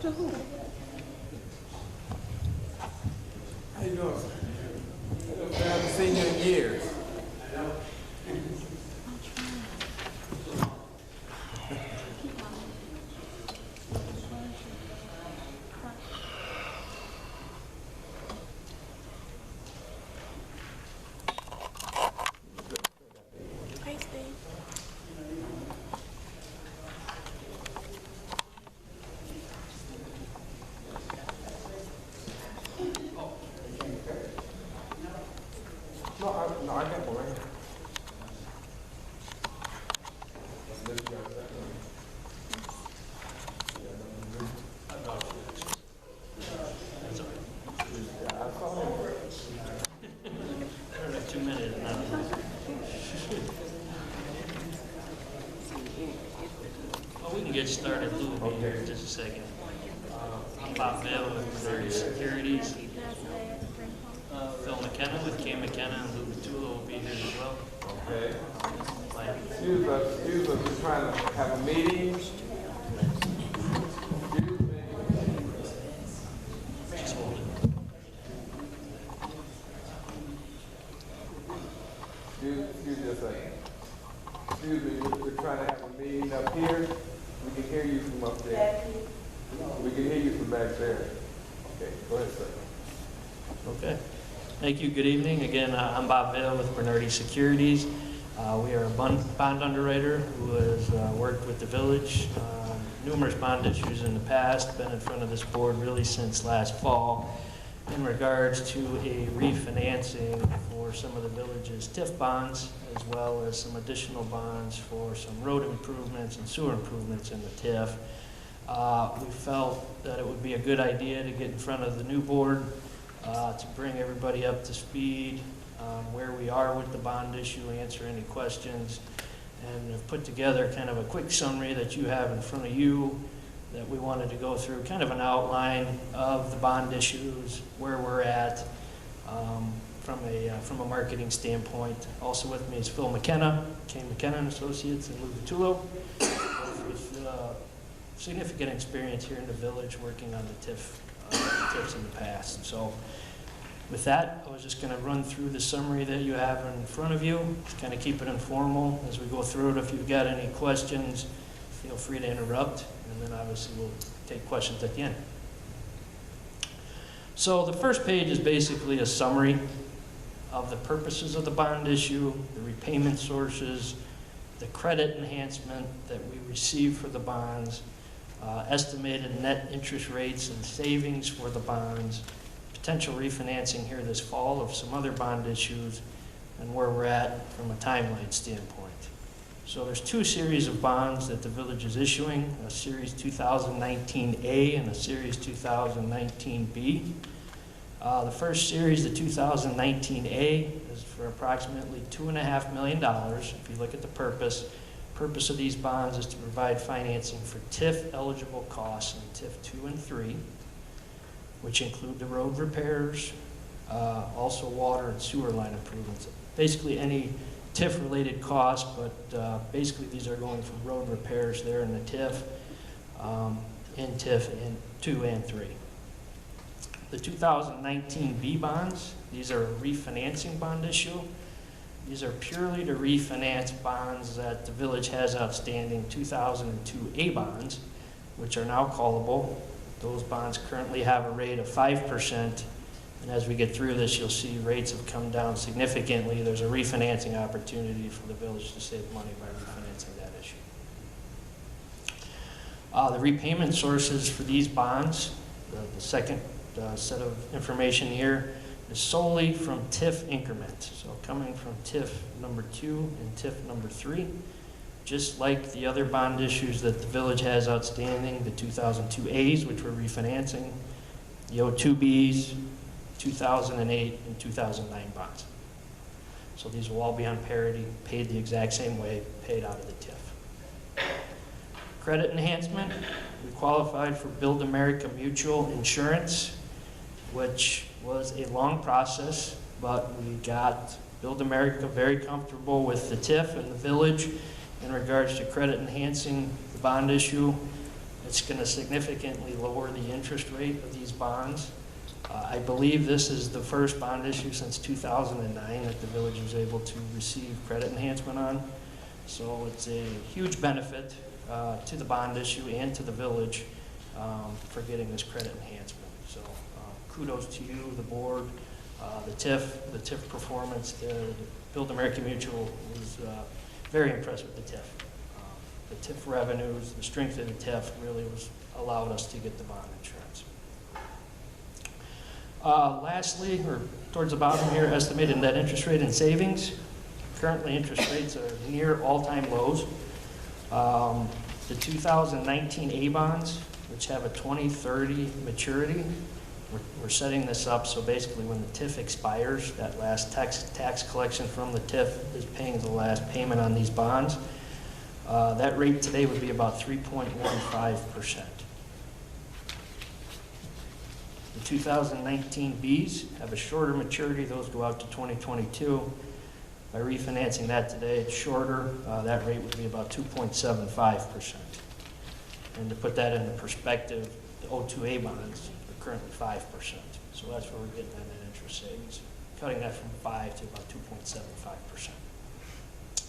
To who? How you doing, sir? I haven't seen you in years. Hey, Steve. No, I got one right here. I don't have 2 minutes now. Well, we can get started. Lou will be here in just a second. I'm Bob Vail with Bernice Securities. Phil McKenna with Kay McKenna and Lou Vitula will be here as well. Okay. Excuse us, we're trying to have a meeting. Just hold it. Excuse me a second. Excuse me, we're trying to have a meeting up here. We can hear you from up there. We can hear you from back there. Okay, go ahead, sir. Okay. Thank you. Good evening. Again, I'm Bob Vail with Bernice Securities. We are a bond underwriter who has worked with the village numerous bond issues in the past, been in front of this board really since last fall in regards to a refinancing for some of the village's TIF bonds, as well as some additional bonds for some road improvements and sewer improvements in the TIF. We felt that it would be a good idea to get in front of the new board to bring everybody up to speed on where we are with the bond issue, answer any questions, and have put together kind of a quick summary that you have in front of you that we wanted to go through, kind of an outline of the bond issues, where we're at from a marketing standpoint. Also with me is Phil McKenna, Kay McKenna and Associates, and Lou Vitula, with significant experience here in the village working on the TIFs in the past. So with that, I was just going to run through the summary that you have in front of you, just kind of keep it informal as we go through it. If you've got any questions, feel free to interrupt, and then obviously we'll take questions at the end. So the first page is basically a summary of the purposes of the bond issue, the repayment sources, the credit enhancement that we receive for the bonds, estimated net interest rates and savings for the bonds, potential refinancing here this fall of some other bond issues, and where we're at from a timeline standpoint. So there's two series of bonds that the village is issuing, a Series 2019A and a Series 2019B. The first series, the 2019A, is for approximately $2.5 million. If you look at the purpose of these bonds is to provide financing for TIF eligible costs in TIF 2 and 3, which include the road repairs, also water and sewer line improvements. Basically any TIF related costs, but basically these are going from road repairs there in the TIF, in TIF in 2 and 3. The 2019B bonds, these are a refinancing bond issue. These are purely to refinance bonds that the village has outstanding, 2002A bonds, which are now callable. Those bonds currently have a rate of 5%, and as we get through this, you'll see rates have come down significantly. There's a refinancing opportunity for the village to save money by refinancing that issue. The repayment sources for these bonds, the second set of information here, is solely from TIF increment. So coming from TIF number 2 and TIF number 3, just like the other bond issues that the village has outstanding, the 2002As, which we're refinancing, the 02Bs, 2008 and 2009 bonds. So these will all be on parity, paid the exact same way, paid out of the TIF. Credit enhancement, we qualified for Build America Mutual Insurance, which was a long process, but we got Build America very comfortable with the TIF and the village in regards to credit enhancing the bond issue, It's going to significantly lower the interest rate of these bonds. I believe this is the first bond issue since 2009 that the village was able to receive credit enhancement on. So it's a huge benefit to the bond issue and to the village for getting this credit enhancement. So kudos to you, the board, the TIF performance. The Build America Mutual was very impressed with the TIF. The TIF revenues, the strength of the TIF really allowed us to get the bond insurance. Lastly, or towards the bottom here, estimated net interest rate and savings. Currently, interest rates are near all-time lows. The 2019 A bonds, which have a 2030 maturity, we're setting this up so basically when the TIF expires, that last tax collection from the TIF is paying the last payment on these bonds. That rate today would be about 3.15%. The 2019 Bs have a shorter maturity. Those go out to 2022. By refinancing that today, it's shorter. That rate would be about 2.75%. And to put that into perspective, the 02A bonds are currently 5%. So that's where we're getting that net interest savings, cutting that from 5 to about 2.75%.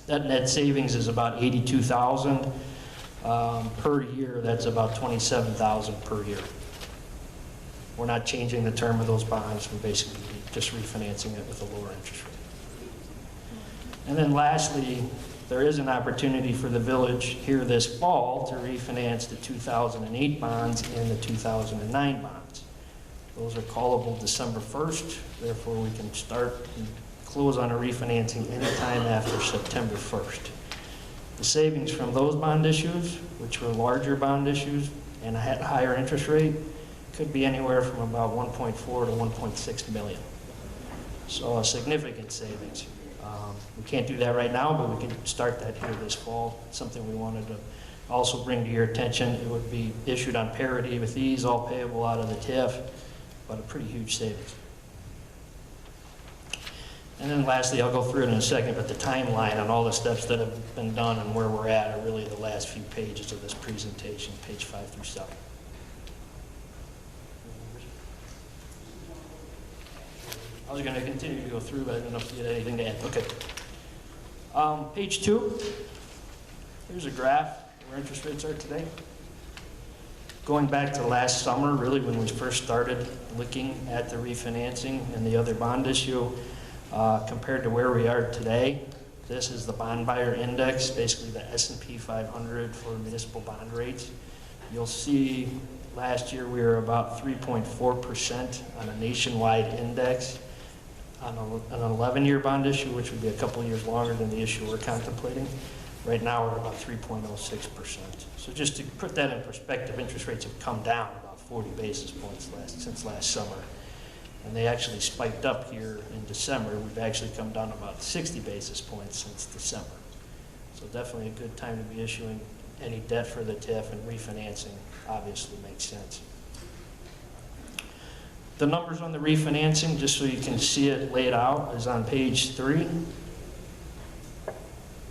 That net savings is about $82,000 per year. That's about $27,000 per year. We're not changing the term of those bonds. We're basically just refinancing it with a lower interest rate. And then lastly, there is an opportunity for the village here this fall to refinance the 2008 bonds and the 2009 bonds. Those are callable December 1st. Therefore, we can start and close on a refinancing anytime after September 1st. The savings from those bond issues, which were larger bond issues and a higher interest rate, could be anywhere from about 1.4 to 1.6 million. So a significant savings. We can't do that right now, but we can start that here this fall. It's something we wanted to also bring to your attention. It would be issued on parity with these, all payable out of the TIF, but a pretty huge savings. And then lastly, I'll go through it in a second, but the timeline on all the steps that have been done and where we're at are really the last few pages of this presentation, page 5 through 7. I was going to continue to go through, but I didn't know if you had anything to add. Okay. Page 2, here's a graph where interest rates are today. Going back to last summer, really when we first started looking at the refinancing and the other bond issue, compared to where we are today, this is the bond buyer index, basically the S&P 500 for municipal bond rates. You'll see last year we were about 3.4% on a nationwide index. On an 11-year bond issue, which would be a couple of years longer than the issue we're contemplating. Right now, we're about 3.06%. So just to put that in perspective, interest rates have come down about 40 basis points since last summer. And they actually spiked up here in December. We've actually come down about 60 basis points since December. So definitely a good time to be issuing any debt for the TIF, and refinancing obviously makes sense. The numbers on the refinancing, just so you can see it laid out, is on page 3.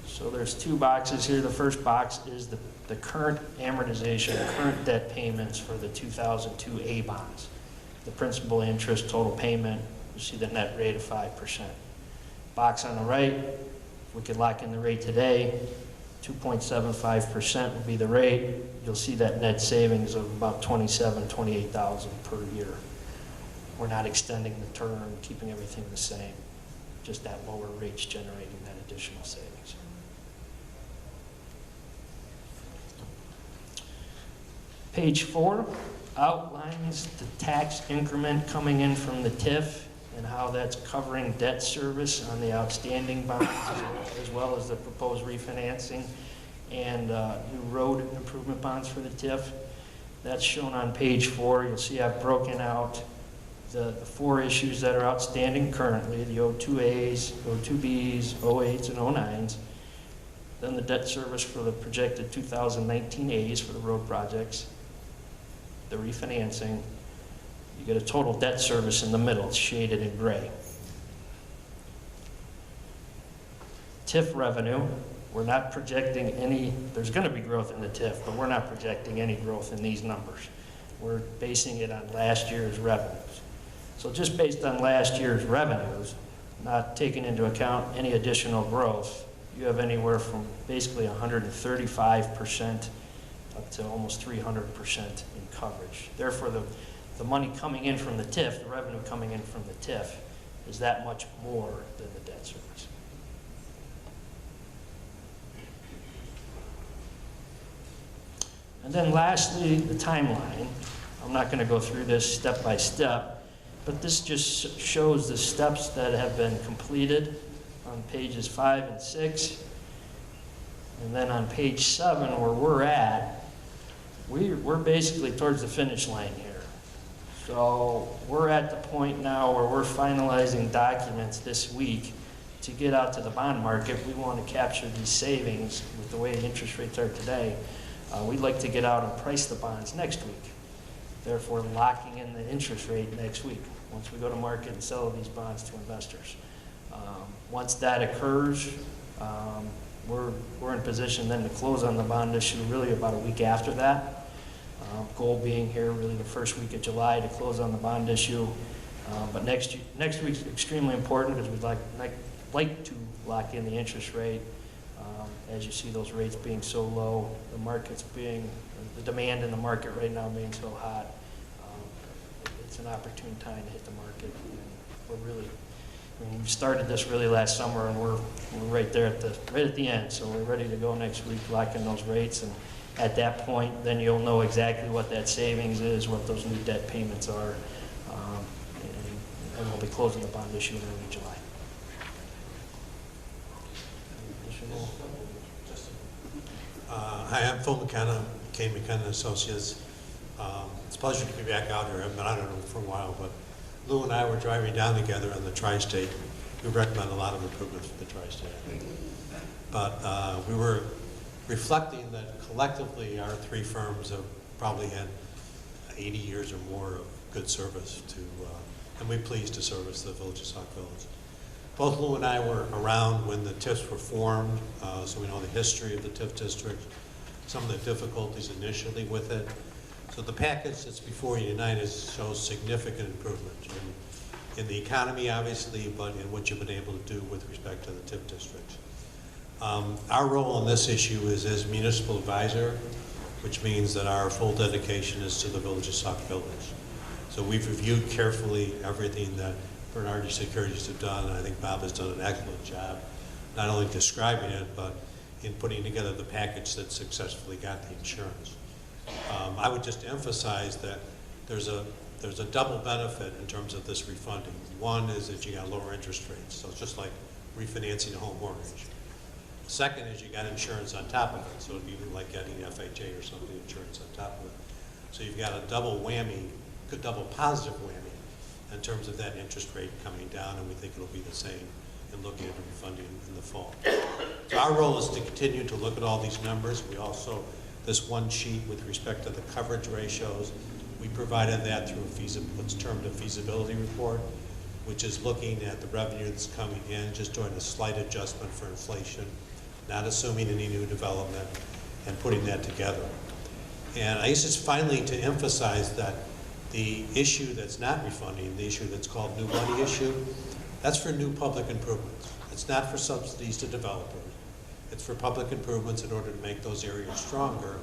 So there's 2 boxes here. The first box is the current amortization, current debt payments for the 2002 A bonds. The principal, interest, total payment, you see the net rate of 5%. Box on the right, if we could lock in the rate today, 2.75% would be the rate. You'll see that net savings of about $28,000 per year. We're not extending the term, keeping everything the same, just that lower rates generating that additional savings. Page 4 outlines the tax increment coming in from the TIF and how that's covering debt service on the outstanding bonds, as well as the proposed refinancing and new road improvement bonds for the TIF. That's shown on page 4. You'll see I've broken out the 4 issues that are outstanding currently, the 02As, 02Bs, 08s, and 09s. Then the debt service for the projected 2019 As for the road projects, the refinancing. You get a total debt service in the middle, it's shaded in gray. TIF revenue, We're not projecting any, there's going to be growth in the TIF, but we're not projecting any growth in these numbers. We're basing it on last year's revenues. So just based on last year's revenues, not taking into account any additional growth, you have anywhere from basically 135% up to almost 300% in coverage. Therefore, the money coming in from the TIF, the revenue coming in from the TIF, is that much more than the debt service. And then lastly, the timeline. I'm not going to go through this step by step, but this just shows the steps that have been completed on pages 5 and 6. And then on page 7, where we're at, we're basically towards the finish line here. So we're at the point now where we're finalizing documents this week to get out to the bond market. We want to capture these savings with the way interest rates are today. We'd like to get out and price the bonds next week, therefore locking in the interest rate next week once we go to market and sell these bonds to investors. Once that occurs, we're in position then to close on the bond issue really about a week after that. Goal being here really the first week of July to close on the bond issue. But next week's extremely important because we'd like to lock in the interest rate. As you see those rates being so low, the markets being, the demand in the market right now being so hot, it's an opportune time to hit the market. And we're really, I mean, we started this really last summer and we're right there right at the end. So we're ready to go next week, lock in those rates. And at that point, then you'll know exactly what that savings is, what those new debt payments are. And we'll be closing the bond issue in early July. Additional? Hi, I'm Phil McKenna, K. McKenna Associates. It's a pleasure to be back out here. I've been out here for a while, but Lou and I were driving down together on the Tri-State. We recommend a lot of improvements for the Tri-State, I think. But we were reflecting that collectively our three firms have probably had 80 years or more of good service to, and we're pleased to service the Village of Sauk Village. Both Lou and I were around when the TIFs were formed, so we know the history of the TIF district, some of the difficulties initially with it. So the package that's before you tonight shows significant improvement in the economy, obviously, but in what you've been able to do with respect to the TIF district. Our role in this issue is as municipal advisor, which means that our full dedication is to the Village of Sauk Village. So we've reviewed carefully everything that Bernardi Securities have done, and I think Bob has done an excellent job, not only describing it, but in putting together the package that successfully got the insurance. I would just emphasize that there's a double benefit in terms of this refunding. One is that you got lower interest rates, so it's just like refinancing a home mortgage. Second is you got insurance on top of it, so it'd be like getting FHA or something, insurance on top of it. So you've got a double whammy, good double positive whammy in terms of that interest rate coming down, and we think it'll be the same in looking at the refunding in the fall. So our role is to continue to look at all these numbers. We also, this one sheet with respect to the coverage ratios, we provided that through what's termed a feasibility report, which is looking at the revenue that's coming in, just doing a slight adjustment for inflation, not assuming any new development, and putting that together. And I guess it's finally to emphasize that the issue that's not refunding, the issue that's called new money issue, that's for new public improvements. It's not for subsidies to developers. It's for public improvements in order to make those areas stronger.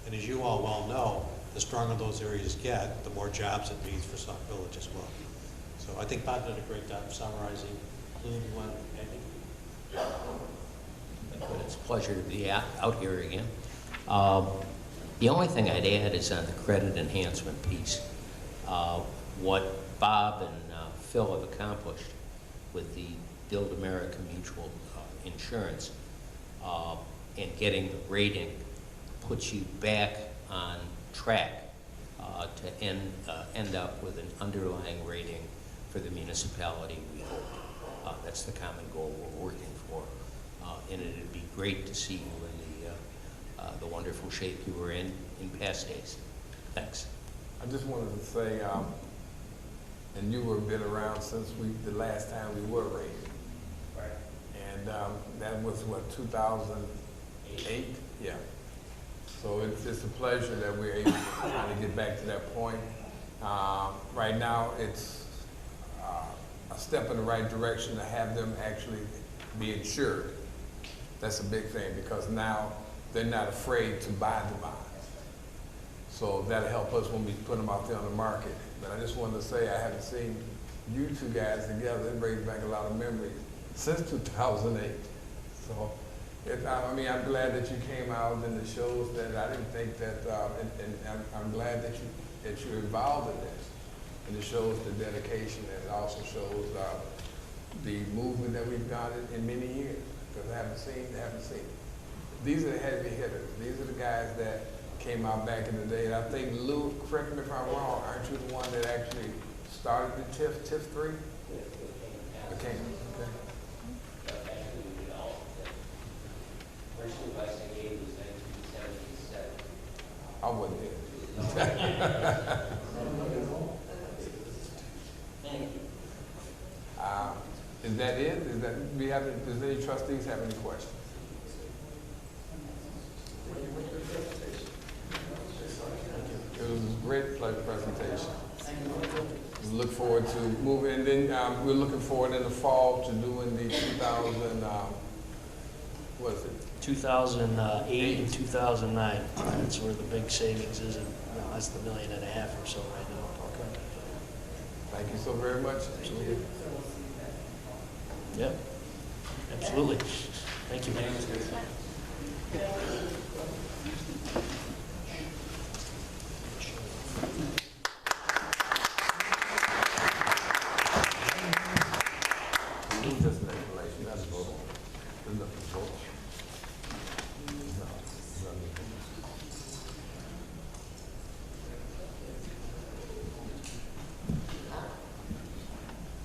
And as you all well know, the stronger those areas get, the more jobs it means for Sauk Village as well. So I think Bob did a great job summarizing. Lou, you want to add anything? It's a pleasure to be out here again. The only thing I'd add is on the credit enhancement piece. What Bob and Phil have accomplished with the Build America Mutual Insurance and getting the rating puts you back on track to end up with an underlying rating for the municipality, we hope. That's the common goal we're working for. And it'd be great to see you in the wonderful shape you were in past days. Thanks. I just wanted to say, and you were been around since the last time we were rated. Right. And that was what, 2000, 8, yeah. So it's a pleasure that we're able to kind of get back to that point. Right now, it's a step in the right direction to have them actually be insured. That's a big thing because now they're not afraid to buy the bonds. So that'll help us when we put them out there on the market. But I just wanted to say I haven't seen you two guys together. It brings back a lot of memories since 2008. So, I mean, I'm glad that you came out and it shows that I didn't think that, and I'm glad that you're involved in this. And it shows the dedication and it also shows the movement that we've got in many years. Because I haven't seen. These are the heavy hitters. These are the guys that came out back in the day. And I think, Lou, correct me if I'm wrong, aren't you the one that actually started the TIF 3? Okay. I wasn't there. Is that it? Does any trustees have any questions? It was a great presentation. We look forward to moving, and then we're looking forward in the fall to doing the 2008 and 2009. That's where the big savings is, and that's the $1.5 million or so right now. Okay. Thank you so very much. Absolutely. Yep, absolutely. Thank you. Just an explanation, that's a vote. There's nothing to vote.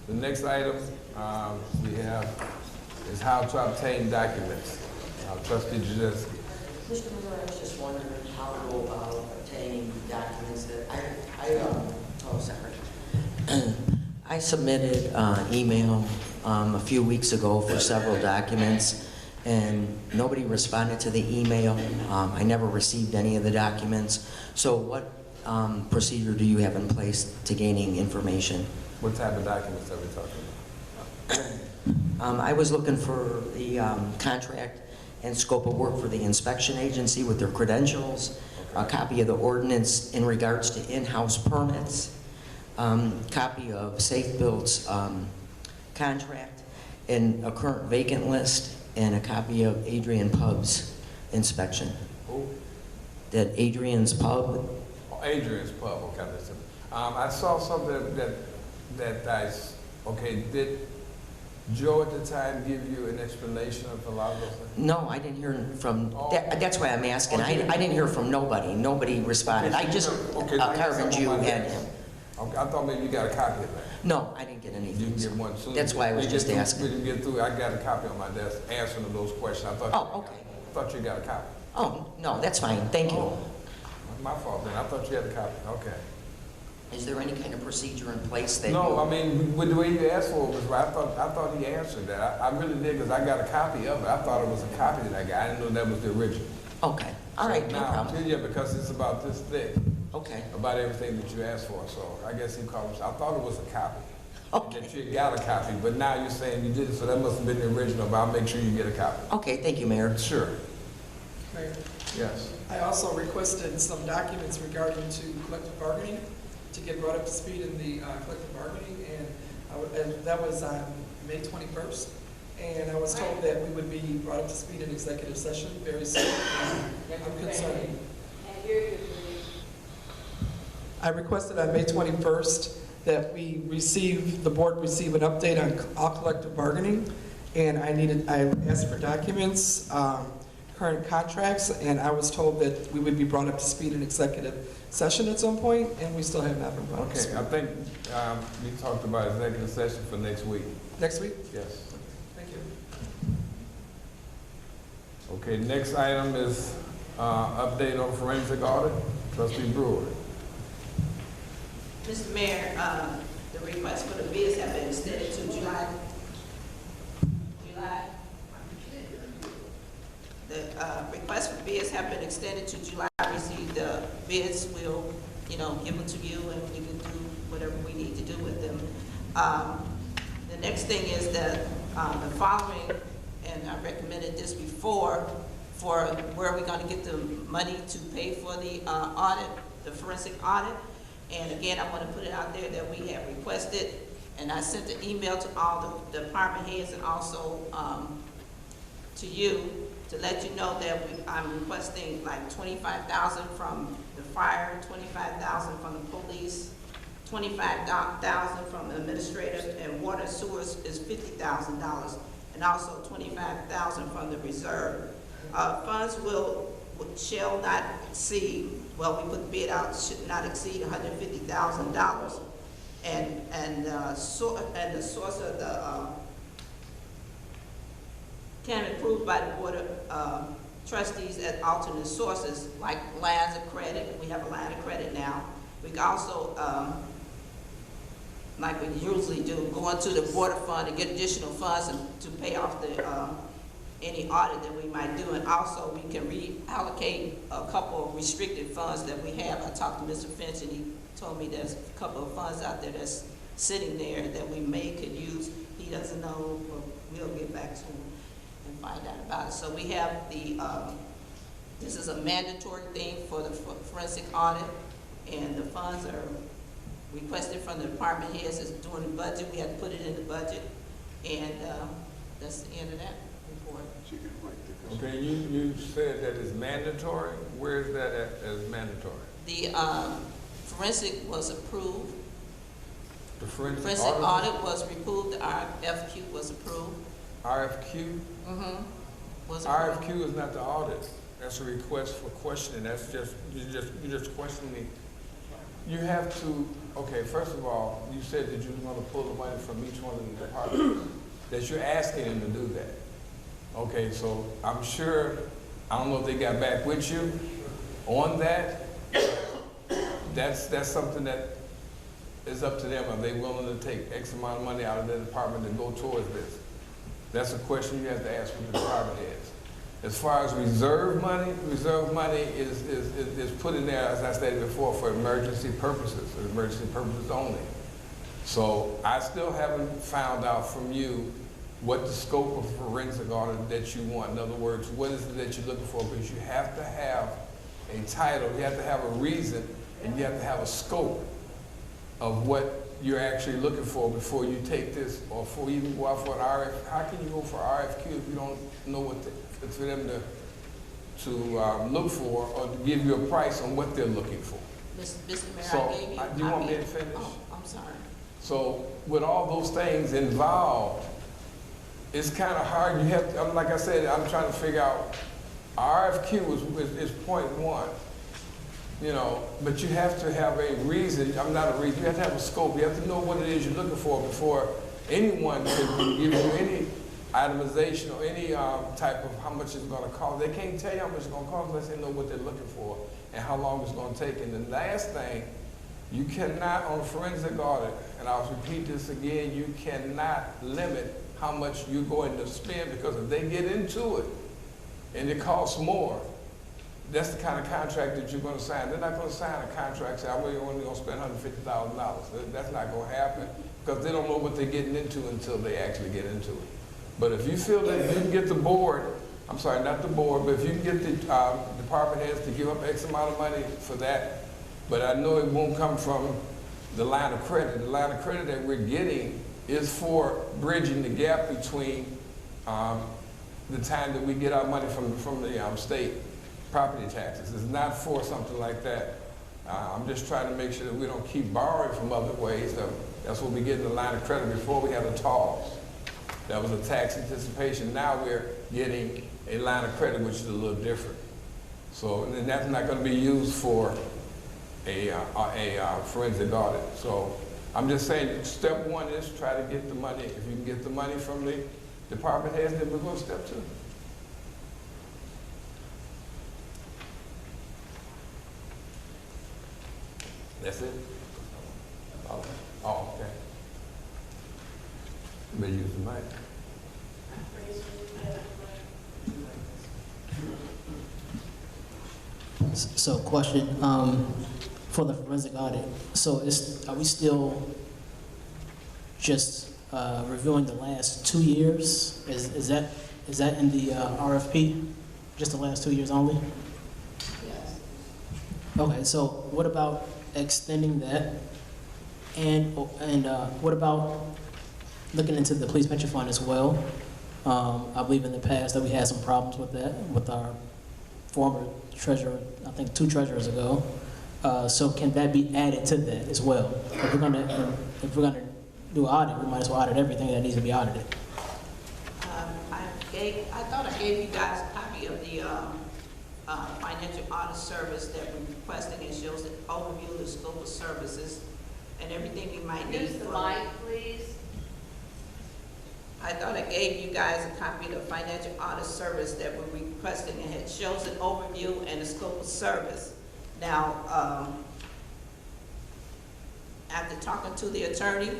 The next item we have is how to obtain documents. Trustee Bernice. Mr. Brewer, I was just wondering how to go about obtaining documents that I submitted an email a few weeks ago for several documents, and nobody responded to the email. I never received any of the documents. So what procedure do you have in place to gaining information? What type of documents are we talking about? I was looking for the contract and scope of work for the inspection agency with their credentials, a copy of the ordinance in regards to in-house permits, copy of Safe Build's contract, and a current vacant list, and a copy of Adrian Pub's inspection. Who? That Adrian's Pub. Oh, Adrian's Pub, okay. Listen. I saw something did Joe at the time give you an explanation of a lot of those things? No, I didn't hear from, Oh. that's why I'm asking. Okay. I didn't hear from nobody. Nobody responded. I just, Carvin Jew had him. Okay, I thought maybe you got a copy of that. No, I didn't get You anything. can get one soon. That's why I was just asking. We can get through. I got a copy on my desk answering those questions. I thought you got a copy. Oh, no, that's fine. Thank you. Oh, my fault then. I thought you had a copy. Okay. Is there any kind of procedure in place that No, you... I mean, the way you asked for it was right. I thought he answered that. I really did because I got a copy of it. I thought it was a copy that I got. I didn't know that was the original. Okay, all right, no Now, problem. yeah, because it's about this thick, Okay, about everything that you asked for. So I guess he called it. I thought it was a copy. okay. That you got a copy, but now you're saying you didn't, so that must have been the original, but I'll make sure you get a copy. Okay, thank you, Mayor. Sure. Mayor, Yes. I also requested some documents regarding to collective bargaining to get brought up to speed in the collective bargaining, and that was on May 21st. And I was told that we would be brought up to speed in executive session very soon. I'm concerned. I requested on May 21st that the board receive an update on all collective bargaining, and I asked for documents, current contracts, and I was told that we would be brought up to speed in executive session at some point, and we still have not been brought up to Okay, speed. I think we talked about executive session for next week. Next week? Yes. Thank you. Okay, next item is update on forensic audit. Trustee Brewer. Mr. Mayor, the request for the bids have been extended to July The request for bids have been extended to July. Receive the bids, we'll, give them to you, and we can do whatever we need to do with them. The next thing is that the following, and I recommended this before, for where we're going to get the money to pay for the audit, the forensic audit. And again, I want to put it out there that we have requested, and I sent an email to all the department heads and also to you to let you know that I'm requesting like $25,000 from the fire, $25,000 from the police, $25,000 from administrative, and water and sewers is $50,000, and also $25,000 from the reserve. Funds shall not exceed, well, we put the bid out, should not exceed $150,000, and the source of the can be approved by the board of trustees at alternate sources, like lines of credit. We have a line of credit now. We can also, like we usually do, go into the border fund and get additional funds to pay off the any audit that we might do. And also we can reallocate a couple of restricted funds that we have. I talked to Mr. Finch and he told me there's a couple of funds out there that's sitting there that we could use. He doesn't know, we'll get back to him and find out about it. So we have the, this is a mandatory thing for the forensic audit, and the funds are requested from the department heads as during the budget. We have to put it in the budget, and that's the end of that report. Okay, you said that it's mandatory. Where is that at as mandatory? The forensic was approved. The forensic Audit was approved. The RFQ was approved. RFQ? Was approved. RFQ is not the audit. That's a request for questioning. That's just, you're just questioning. You have to, okay, first of all, you said that you were going to pull the money from each one of the departments, that you're asking them to do that. Okay, so I'm sure, I don't know if they got back with you on that. That's something that is up to them. Are they willing to take X amount of money out of their department to go towards this? That's a question you have to ask what the department is. As far as reserve money is put in there, as I stated before, for emergency purposes only. So I still haven't found out from you what the scope of forensic audit that you want. In other words, what is it that you're looking for? Because you have to have a title, you have to have a reason, and you have to have a scope of what you're actually looking for before you take this, or before you even go out for an RFQ. How can you go for RFQ if you don't know what it's for them to look for, or to give you a price on what they're looking for? Mr. Mayor, So, I gave you a do you want me to copy. finish? Oh, I'm sorry. So with all those things involved, it's kind of hard. You have to, like I said, I'm trying to figure out, RFQ is point one. You know, but you have to have a reason. I'm not a reason. You have to have a scope. You have to know what it is you're looking for before anyone can give you any itemization or any type of how much it's going to cost. They can't tell you how much it's going to cost unless they know what they're looking for and how long it's going to take. And the last thing, you cannot, on a forensic audit, and I'll repeat this again, you cannot limit how much you're going to spend, because if they get into it and it costs more, that's the kind of contract that you're going to sign. They're not going to sign a contract saying, we're only going to spend $150,000. That's not going to happen, because they don't know what they're getting into until they actually get into it. But if you feel that you can get the board, I'm sorry, not the board, but if you can get the department heads to give up X amount of money for that, but I know it won't come from the line of credit. The line of credit that we're getting is for bridging the gap between the time that we get our money from the state property taxes. It's not for something like that. I'm just trying to make sure that we don't keep borrowing from other ways. That's what we get in the line of credit. Before we had a TALS. That was a tax anticipation. Now we're getting a line of credit, which is a little different. So, and that's not going to be used for a forensic audit. So I'm just saying, step one is try to get the money. If you can get the money from the department heads, then we're going to step two. That's it? Oh, okay. You may use the mic. So question, for the forensic audit, so are we still just reviewing the last 2 years? Is that in the RFP, just the last 2 years only? Yes. Okay, so what about extending that? And what about looking into the police pension fund as well? I believe in the past that we had some problems with that, with our former treasurer, I think 2 treasurers ago. So can that be added to that as well? If we're gonna do an audit, we might as well audit everything that needs to be audited. I thought I gave you guys a copy of the financial audit service that we're requesting. It shows the overview of the scope of services and everything you might need. Use the mic, please. I thought I gave you guys a copy of the financial audit service that we're requesting, and it shows an overview and the scope of service. Now, after talking to the attorney,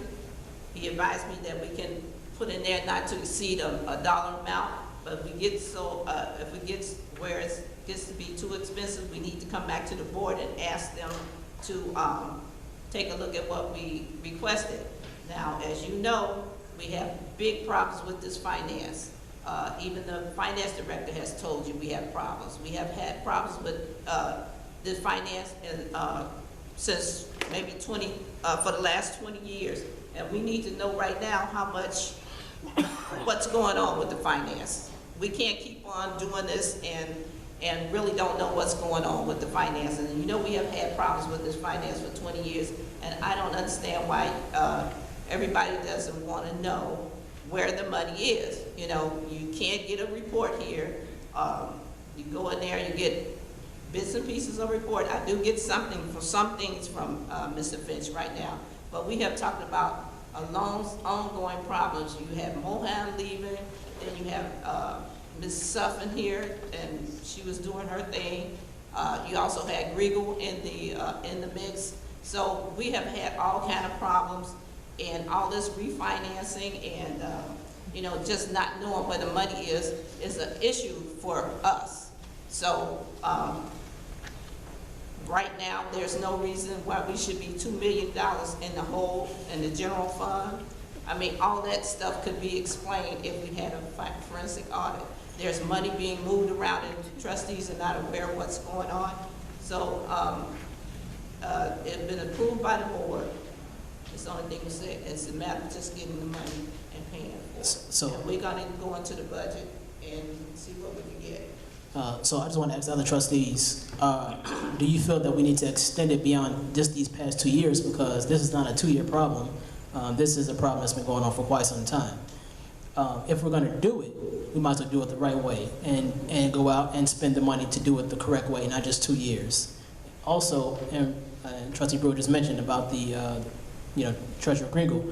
he advised me that we can put in there not to exceed a dollar amount, but if we get if we get where it gets to be too expensive, we need to come back to the board and ask them to take a look at what we requested. Now, as you know, we have big problems with this finance. Even the finance director has told you we have problems. We have had problems with this finance and since maybe for the last 20 years. And we need to know right now what's going on with the finance. We can't keep on doing this and really don't know what's going on with the finance. And you know we have had problems with this finance for 20 years, and I don't understand why everybody doesn't want to know where the money is. You know, you can't get a report here. You go in there, you get bits and pieces of report. I do get some things from Mr. Finch right now, but we have talked about ongoing problems. You have Mohan leaving, then you have Ms. Suffin here, and she was doing her thing. You also had Griegel in the mix. So we have had all kind of problems, and all this refinancing and you know, just not knowing where the money is an issue for us. So right now, there's no reason why we should be $2 million in the hole in the general fund. I mean, all that stuff could be explained if we had a forensic audit. There's money being moved around and trustees are not aware of what's going on. So it's been approved by the board. It's the only thing we say. It's a matter of just getting the money and paying for it. So and we're gonna go into the budget and see what we can get. So I just want to ask the other trustees, do you feel that we need to extend it beyond just these past 2 years? Because this is not a 2-year problem. This is a problem that's been going on for quite some time. If we're going to do it, we might as well do it the right way and go out and spend the money to do it the correct way, not just 2 years. Also, and Trustee Brewer just mentioned about the, Treasurer Kringle,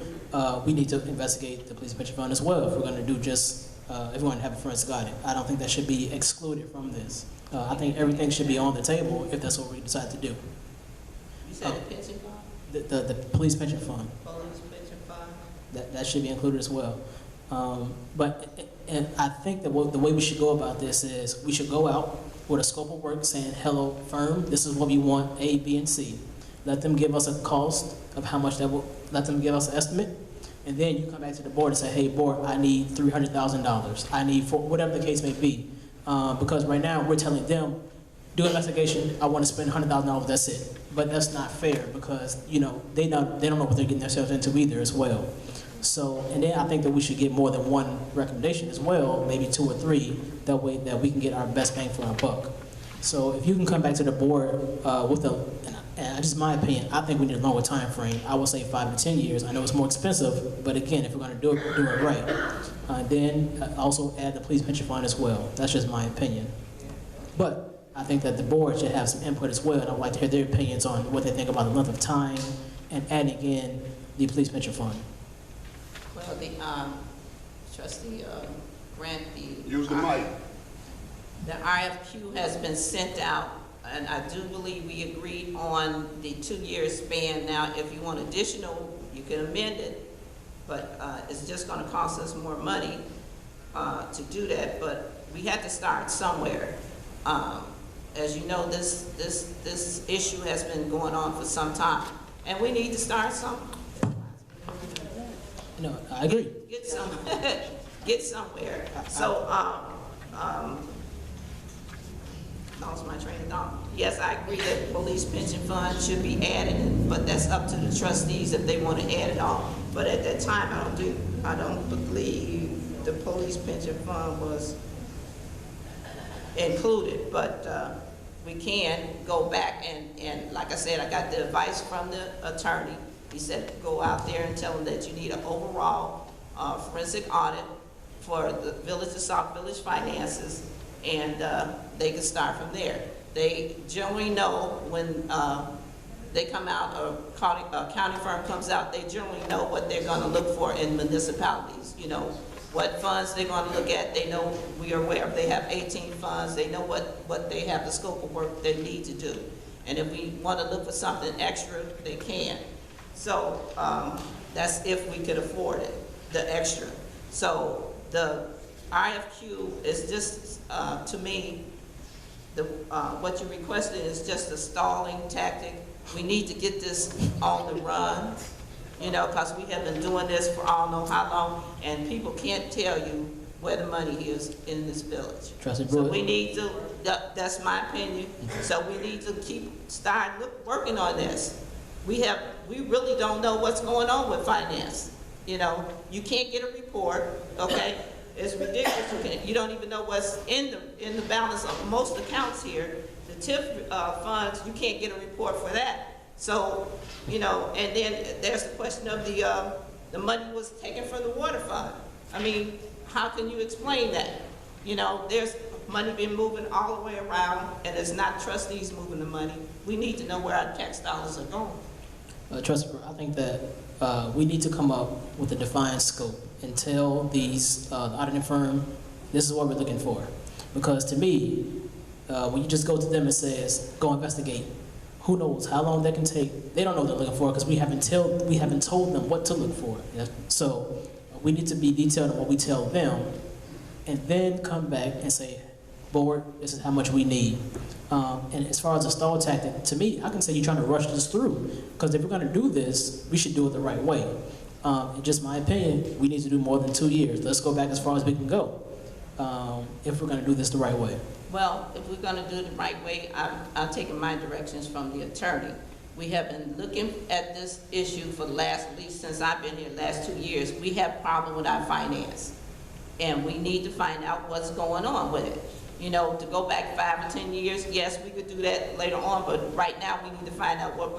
we need to investigate the police pension fund as well if we're going to do just if we want to have a forensic audit. I don't think that should be excluded from this. I think everything should be on the table if that's what we decide to do. You said the pension fund? The police pension fund, Police pension fund? that should be included as well. And I think that the way we should go about this is we should go out with a scope of work saying, hello, firm, this is what we want, A, B, and C. Let them give us a cost of how much that will, let them give us an estimate. And then you come back to the board and say, hey, board, I need $300,000. I need whatever the case may be. Because right now we're telling them, do an investigation, I want to spend $100,000, that's it. But that's not fair because, they don't know what they're getting themselves into either as well. So, and then I think that we should get more than one recommendation as well, maybe 2 or 3, that way that we can get our best bang for our buck. So if you can come back to the board with and just my opinion, I think we need a longer time frame. I would say 5 to 10 years. I know it's more expensive, but again, if we're going to do it right. Then also add the police pension fund as well. That's just my opinion. But I think that the board should have some input as well, and I'd like to hear their opinions on what they think about the length of time and adding in the police pension fund. Well, the Trustee Grant, Use the mic. The RFQ has been sent out, and I do believe we agreed on the 2-year span. Now, if you want additional, you can amend it, but it's just going to cost us more money to do that. But we had to start somewhere. as you know, this issue has been going on for some time, and we need to start somewhere. No, I agree. Get some, get somewhere. So, lost my train of thought. Yes, I agree that police pension fund should be added, but that's up to the trustees if they want to add it on. But at that time, I don't believe the police pension fund was included, but we can go back and like I said, I got the advice from the attorney. He said, go out there and tell them that you need an overall forensic audit for the Village of Sauk Village finances, and they can start from there. They generally know when they come out, a county firm comes out, they generally know what they're going to look for in municipalities, you know, what funds they're going to look at. They know, we are aware if they have 18 funds, they know what they have, the scope of work they need to do. And if we want to look for something extra, they can. So that's if we could afford it, the extra. So the RFQ is just, to me, what you requested is just a stalling tactic. We need to get this on the run, you know, because we have been doing this for I don't know how long, and people can't tell you where the money is in this village. Trustee Brewer. So we need to, that's my opinion, so we need to start working on this. We really don't know what's going on with finance. You know, you can't get a report, okay? It's ridiculous. You don't even know what's in the balance of most accounts here. The TIF funds, you can't get a report for that. So, you know, and then there's the question of the money was taken from the water fund. I mean, how can you explain that? You know, there's money been moving all the way around, and it's not trustees moving the money. We need to know where our tax dollars are going. Trustee Brewer, I think that we need to come up with a defined scope and tell these the auditing firm, this is what we're looking for. Because to me, when you just go to them and says, go investigate, who knows how long that can take? They don't know what they're looking for because we haven't told them what to look for. Yeah? So we need to be detailed on what we tell them, and then come back and say, board, this is how much we need. And as far as a stall tactic, to me, I can say you're trying to rush this through, because if we're going to do this, we should do it the right way. In just my opinion, we need to do more than 2 years. Let's go back as far as we can go, if we're going to do this the right way. Well, if we're going to do it the right way, I'm taking my directions from the attorney. We have been looking at this issue for the last, at least since I've been here, the last 2 years. We have a problem with our finance, and we need to find out what's going on with it. You know, to go back 5 or 10 years, yes, we could do that later on, but right now we need to find out what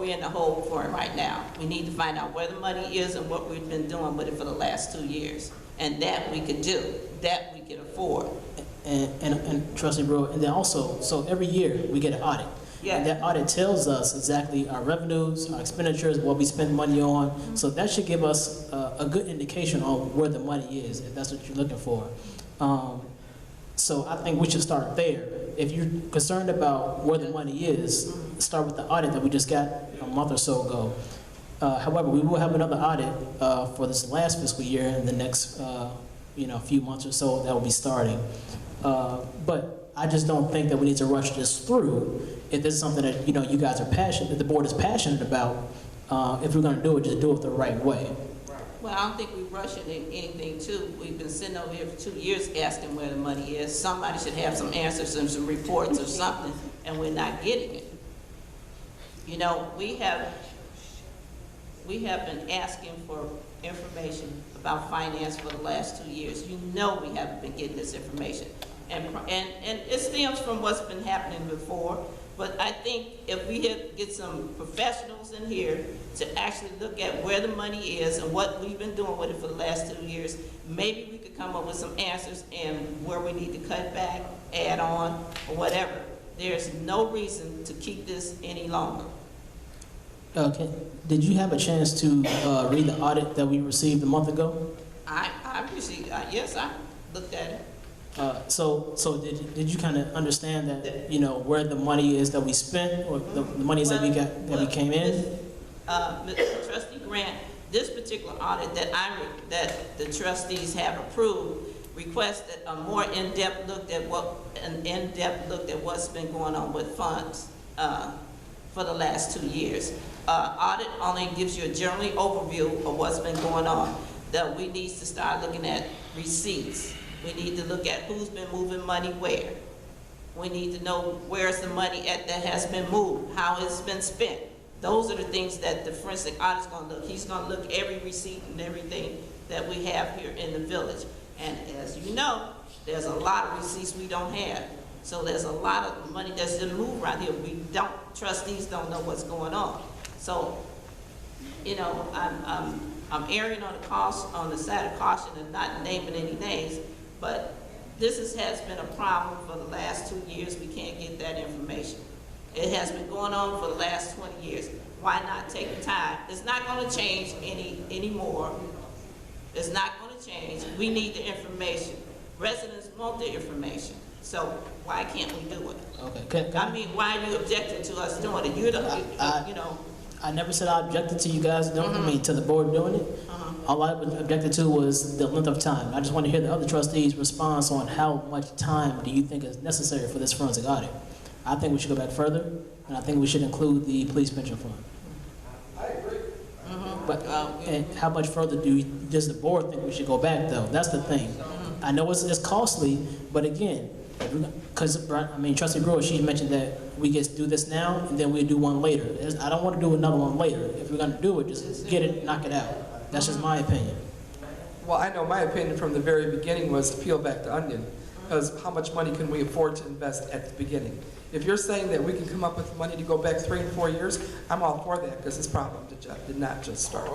we're in the hole for right now. We need to find out where the money is and what we've been doing with it for the last 2 years. And that we could do, that we can afford. And Trustee Brewer, and then also, so every year we get an audit. Yeah. And that audit tells us exactly our revenues, our expenditures, what we spend money on. Mm-hmm. So that should give us a good indication on where the money is, if that's what you're looking for. So I think we should start there. If you're concerned about where the money is, start with the audit that we just got a month or so ago. However, we will have another audit for this last fiscal year in the next few months or so that will be starting. But I just don't think that we need to rush this through. If this is something that you guys are passionate, that the board is passionate about, if we're going to do it, just do it the right way. Well, I don't think we're rushing anything too. We've been sitting over here for 2 years asking where the money is. Somebody should have some answers and some reports or something, and we're not getting it. You know, we have been asking for information about finance for the last 2 years. You know we haven't been getting this information. And it stems from what's been happening before. But I think if we get some professionals in here to actually look at where the money is and what we've been doing with it for the last 2 years, maybe we could come up with some answers and where we need to cut back, add on, or whatever. There's no reason to keep this any longer. Okay. Did you have a chance to read the audit that we received a month ago? I received, yes, I looked at it. So did you kind of understand that where the money is that we spent, or the money is that we got that we came in? Trustee Grant, this particular audit that the trustees have approved requested a more in-depth look at what's been going on with funds for the last 2 years. Audit only gives you a general overview of what's been going on. That we need to start looking at receipts. We need to look at who's been moving money where. We need to know where's the money that has been moved, how it's been spent. Those are the things that the forensic audit is going to look. He's going to look every receipt and everything that we have here in the village. And as you know, there's a lot of receipts we don't have. So there's a lot of money that's been moved around here. Trustees don't know what's going on. So, you know, I'm erring on the side of caution and not naming any names, but this has been a problem for the last 2 years. We can't get that information. It has been going on for the last 20 years. Why not take the time? It's not going to change anymore. It's not going to change. We need the information. Residents want the information. So why can't we do it? Okay. I mean, why are you objecting to us doing it? You know. I never said I objected to you guys doing it, I mean, to the board doing it. All I objected to was the length of time. I just want to hear the other trustees' response on how much time do you think is necessary for this forensic audit. I think we should go back further, and I think we should include the police pension fund. I agree. But and how much further does the board think we should go back, though? That's the thing. I know it's costly, but again, because I mean, Trustee Brewer, she mentioned that we get do this now and then we do one later. I don't want to do another one later. If we're going to do it, just get it, knock it out. That's just my opinion. Well, I know my opinion from the very beginning was to peel back the onion, because how much money can we afford to invest at the beginning? If you're saying that we can come up with money to go back 3 and 4 years, I'm all for that, because this problem did not just start.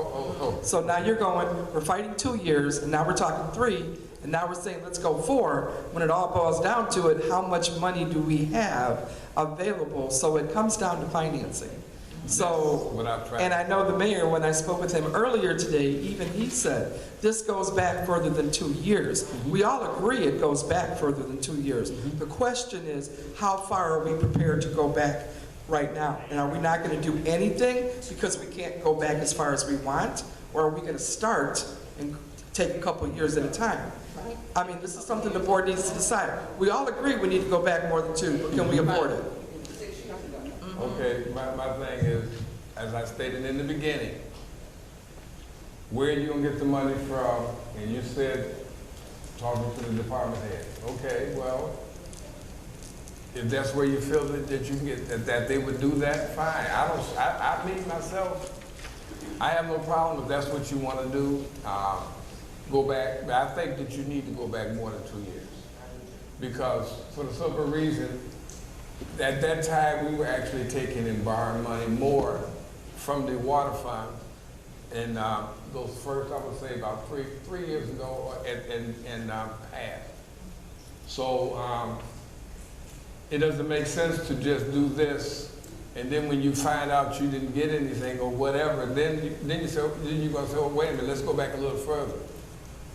So now you're going, we're fighting 2 years, and now we're talking 3, and now we're saying let's go 4. When it all boils down to it, how much money do we have available? So it comes down to financing. So, and I know the mayor, when I spoke with him earlier today, even he said, this goes back further than 2 years. We all agree it goes back further than 2 years. The question is, how far are we prepared to go back right now? And are we not going to do anything because we can't go back as far as we want? Or are we going to start and take a couple of years at a time? I mean, this is something the board needs to decide. We all agree we need to go back more than 2, but can we afford it? Okay, my thing is, as I stated in the beginning, where are you gonna get the money from? And you said, talking to the department head. Okay, well, if that's where you feel that you can get, that they would do that, fine. I mean myself, I have no problem if that's what you wanna do. Go back, but I think that you need to go back more than 2 years. Because for the simple reason, at that time, we were actually taking and borrowing money more from the water fund. And those first, I would say about three years ago and past. So it doesn't make sense to just do this. And then when you find out you didn't get anything or whatever, then you're going to say, oh, wait a minute, let's go back a little further.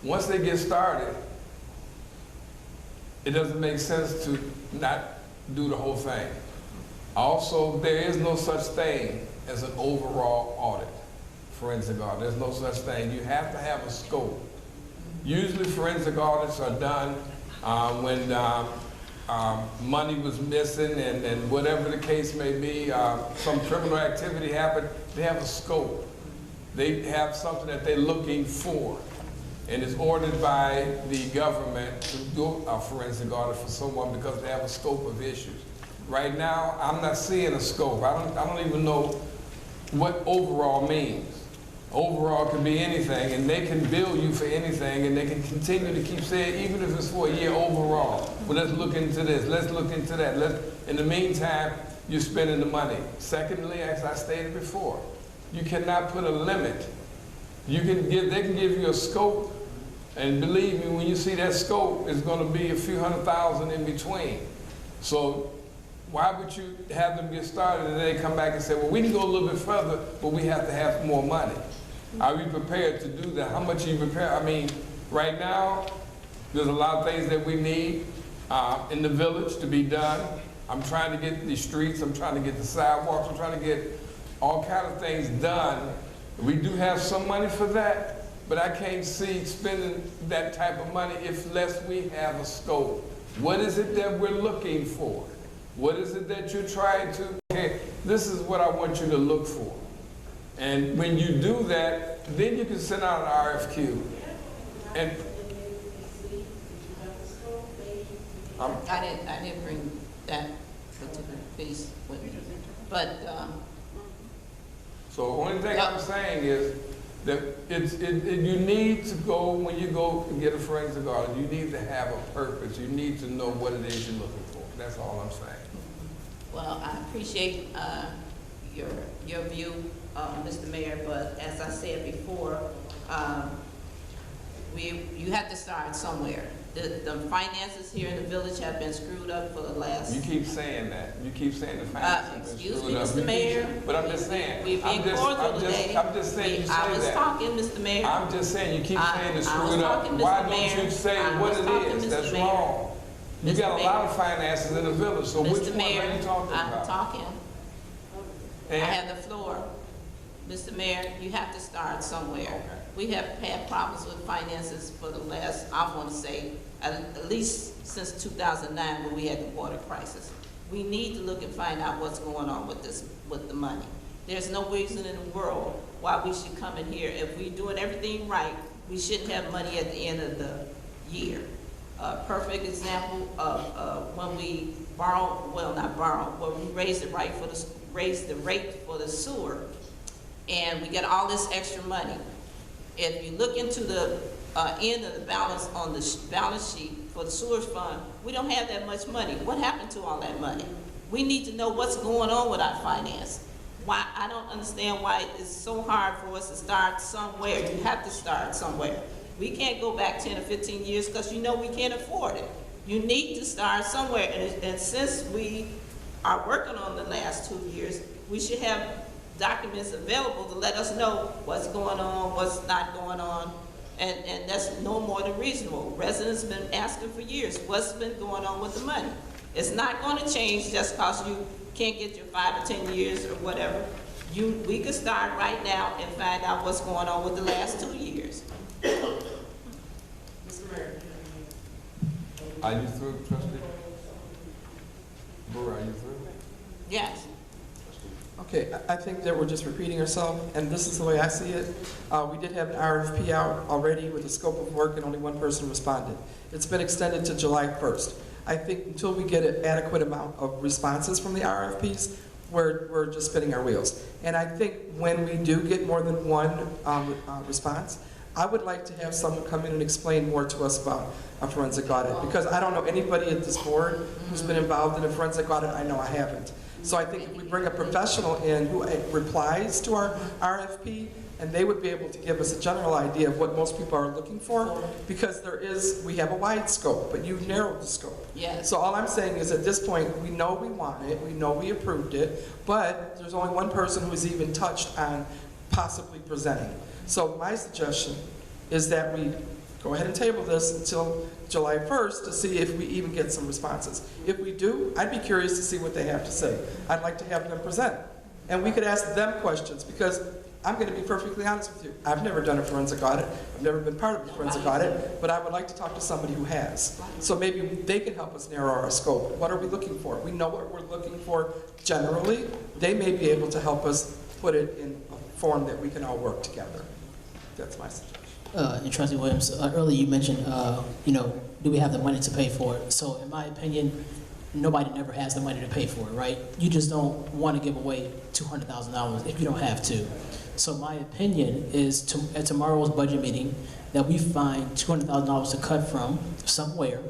Once they get started, it doesn't make sense to not do the whole thing. Also, there is no such thing as an overall audit, forensic audit. There's no such thing. You have to have a scope. Usually forensic audits are done when money was missing and whatever the case may be, some criminal activity happened, they have a scope. They have something that they're looking for. And it's ordered by the government to do a forensic audit for someone because they have a scope of issues. Right now, I'm not seeing a scope. I don't even know what overall means. Overall can be anything, and they can bill you for anything, and they can continue to keep saying, even if it's for a year overall, well, let's look into this, let's look into that. In the meantime, you're spending the money. Secondly, as I stated before, you cannot put a limit. They can give you a scope, and believe me, when you see that scope, it's going to be a few $100,000 in between. So why would you have them get started and then they come back and say, well, we can go a little bit further, but we have to have more money? Are we prepared to do that? How much are you prepared? I mean, right now, there's a lot of things that we need in the village to be done. I'm trying to get the streets, I'm trying to get the sidewalks, I'm trying to get all kinds of things done. We do have some money for that, but I can't see spending that type of money if less we have a scope. What is it that we're looking for? What is it that you're trying to, okay, this is what I want you to look for. And when you do that, then you can send out an RFQ. And I didn't bring that particular piece with me. But, so the only thing I'm saying is that you need to go, when you go and get a forensic audit, you need to have a purpose. You need to know what it is you're looking for. That's all I'm saying. well, I appreciate your view, Mr. Mayor, but as I said before, you have to start somewhere. The finances here in the village have been screwed up for the last... You keep saying that. You keep saying the finances have been Excuse screwed me, up. Mr. Mayor. But I'm just saying. We're being cordial today. I'm just saying you say that. I was talking, Mr. Mayor. I'm just saying, you keep saying it's I was screwed up. talking, Why Mr. don't Mayor. you say I what was it talking, is? Mr. That's Mayor. wrong. You Mr. got a lot Mayor. of finances in the village, so which Mr. one Mayor, are you talking I'm about? talking. I And- have the floor. Mr. Mayor, you have to start somewhere. Okay. We have had problems with finances for the last, I want to say, at least since 2009 when we had the water crisis. We need to look and find out what's going on with this, with the money. There's no reason in the world why we should come in here. If we're doing everything right, we shouldn't have money at the end of the year. A perfect example of when we borrow, well, not borrow, when we raise the rate for the sewer, and we get all this extra money. If you look into the end of the balance on the balance sheet for the sewage fund, we don't have that much money. What happened to all that money? We need to know what's going on with our finance. Why, I don't understand why it's so hard for us to start somewhere. You have to start somewhere. We can't go back 10 or 15 years because you know we can't afford it. You need to start somewhere, and since we are working on the last 2 years, we should have documents available to let us know what's going on, what's not going on, and that's no more than reasonable. Residents have been asking for years, what's been going on with the money? It's not going to change just because you can't get your 5 or 10 years or whatever. We could start right now and find out what's going on with the last 2 years. Mr. Mayor. Are you through, Trustee? Brewer, are you through? Yes. Okay, I think that we're just repeating ourselves, and this is the way I see it. We did have an RFP out already with the scope of work, and only one person responded. It's been extended to July 1st. I think until we get an adequate amount of responses from the RFPs, we're just spinning our wheels. And I think when we do get more than one response, I would like to have someone come in and explain more to us about a forensic audit, because I don't know anybody at this board who's been involved in a forensic audit. I know I haven't. So I think if we bring a professional in who replies to our RFP, and they would be able to give us a general idea of what most people are looking for, because we have a wide scope, but you've narrowed the scope. Yes. So all I'm saying is at this point, we know we want it, we know we approved it, but there's only one person who's even touched on possibly presenting. So my suggestion is that we go ahead and table this until July 1st to see if we even get some responses. If we do, I'd be curious to see what they have to say. I'd like to have them present. And we could ask them questions, because I'm going to be perfectly honest with you. I've never done a forensic audit. I've never been part of a forensic audit, but I would like to talk to somebody who has. So maybe they can help us narrow our scope. What are we looking for? We know what we're looking for generally. They may be able to help us put it in a form that we can all work together. That's my suggestion. And Trustee Williams, earlier you mentioned, do we have the money to pay for it? So in my opinion, nobody never has the money to pay for it, right? You just don't want to give away $200,000 if you don't have to. So my opinion is at tomorrow's budget meeting that we find $200,000 to cut from somewhere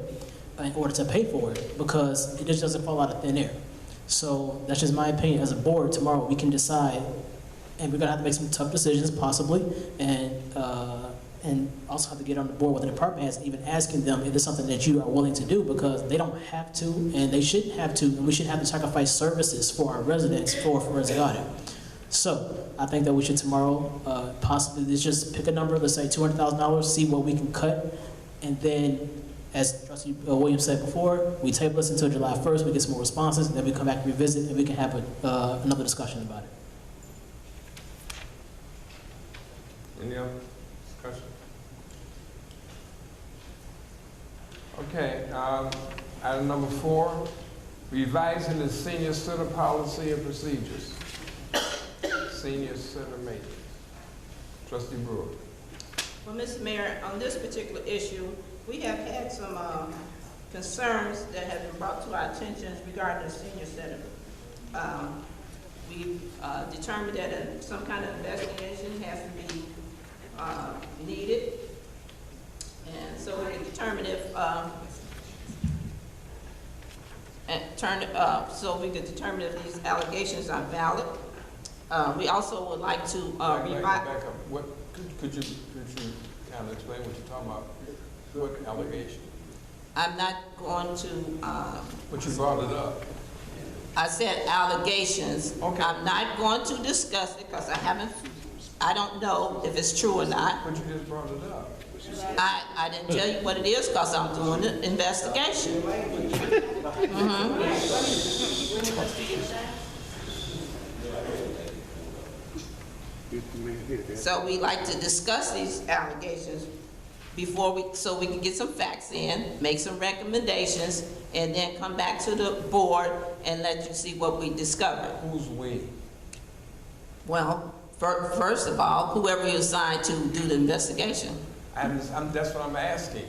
in order to pay for it, because it just doesn't fall out of thin air. So that's just my opinion. As a board, tomorrow we can decide, and we're gonna have to make some tough decisions possibly, and also have to get on the board with the department heads, even asking them if it's something that you are willing to do, because they don't have to, and they shouldn't have to, and we shouldn't have to sacrifice services for our residents for a forensic audit. So I think that we should tomorrow possibly just pick a number, let's say $200,000, see what we can cut, and then, as Trustee Williams said before, we table this until July 1st, we get some more responses, and then we come back and revisit, and we can have another discussion about it. Any other discussion? Okay, item number 4, revising the senior center policy and procedures. Senior center maintenance. Trustee Brewer. Well, Mr. Mayor, on this particular issue, we have had some concerns that have been brought to our attention regarding the senior center. We determined that some kind of investigation has to be needed, and so we can determine if these allegations are valid. We also would like to revise. Back up. What could you kind of explain what you're talking about? What allegation? I'm not going to. But you brought it up. I said allegations. Okay. I'm not going to discuss it because I don't know if it's true or not. But you just brought it up. I didn't tell you what it is because I'm doing the investigation. So we like to discuss these allegations so we can get some facts in, make some recommendations, and then come back to the board and let you see what we discovered. Who's we? Well, first of all, whoever you assigned to do the investigation. That's what I'm asking.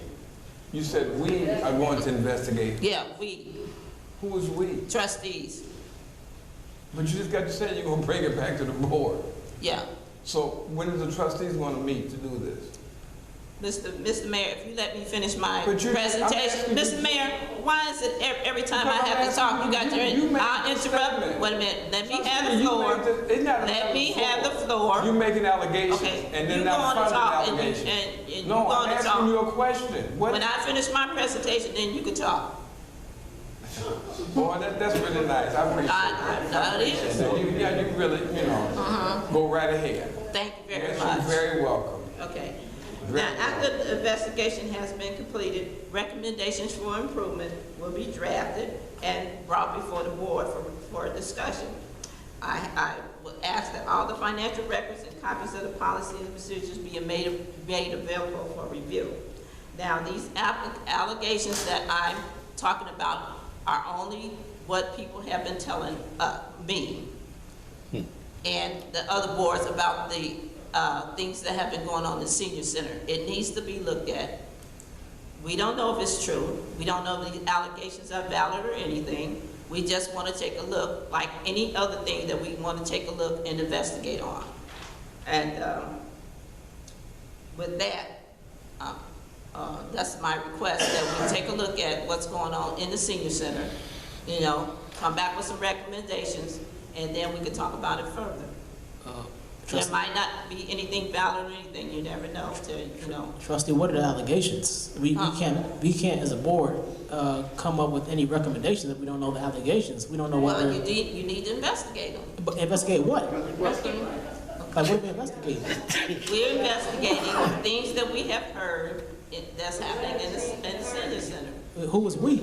You said we are going to investigate. Yeah, we, Who is we? trustees, But you just got to say you're going to bring it back to the board. yeah. So when are the trustees going to meet to do this? Mr. Mayor, if you let me finish my But I'm presentation. asking you- Mr. Mayor, why is it every time I Because I'm have to talk, you got asking you made I'll the interrupt. statement. Wait a minute, let me Trustee, have the you floor. made the- it's not Let about me the have the floor. floor. You're making allegations Okay, and then you not go on to funding talk the and you, allegations. and you No, go on I'm to asking you talk. a question. What? When I finish my presentation, then you can talk. Boy, that's really nice. I appreciate No, it is. it. You really, go right ahead. Thank you very Yes, much. you're very welcome. Okay. Very Now, after the investigation has been completed, recommendations for improvement will be drafted and brought before the board for a discussion. I would ask that all the financial records and copies of the policy and procedures be made available for review. Now, these allegations that I'm talking about are only what people have been telling me and the other boards about the things that have been going on in the senior center. It needs to be looked at. We don't know if it's true. We don't know if the allegations are valid or anything. We just want to take a look, like any other thing that we want to take a look and investigate on. And with that, that's my request, that we take a look at what's going on in the senior center, come back with some recommendations, and then we can talk about it further. There might not be anything valid or anything, you never know, Trustee, what are the allegations? We can't as a board come up with any recommendations if we don't know the allegations. We don't know what Well, you need to investigate them. But investigate what? Like, what are we investigating? We're investigating things that we have heard that's happening in the senior center. Who was we?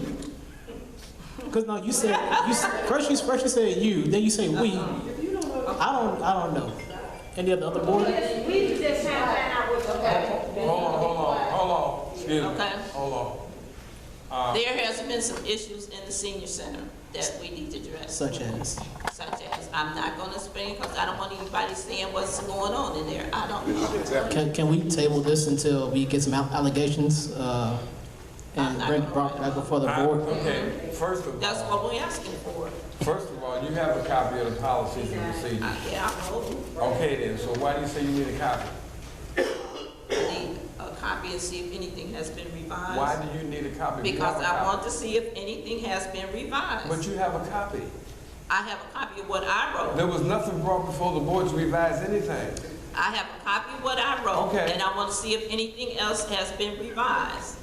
Because no, you said first you said you, then you say we. I don't know. Any of the other board? We just have found out what's Hold on. Excuse me. Okay. Hold on. There has been some issues in the senior center that we need to address. Such as? I'm not gonna explain because I don't want anybody saying what's going on in there. I don't know. Can we table this until we get some allegations and bring it back before the board? Okay, first of That's all, what we're asking for. you have a copy of the policies and procedures. Yeah, I know. Okay then, so why do you say you need a copy? I need a copy and see if anything has been revised. Why do you need a copy? You Because have a I copy. want to see if anything has been revised. But you have a copy. I have a copy of what I wrote. There was nothing brought before the board to revise anything. I have a copy of what I wrote. Okay. And I want to see if anything else has been revised.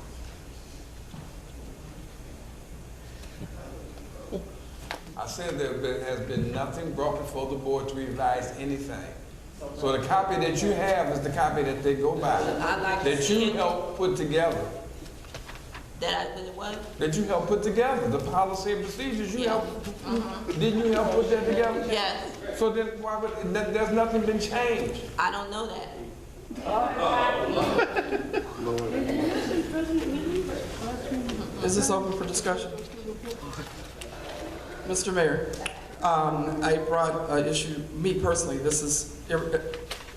I said there has been nothing brought before the board to revise anything. So the copy that you have is the copy that they go by, I'd like to that see you it. helped put together. That you helped put together, the policy and procedures you helped. Didn't you help put that together? Yes, So then why would, there's nothing been changed? I don't know that. Is this open for discussion? Mr. Mayor, I brought an issue, me personally, this is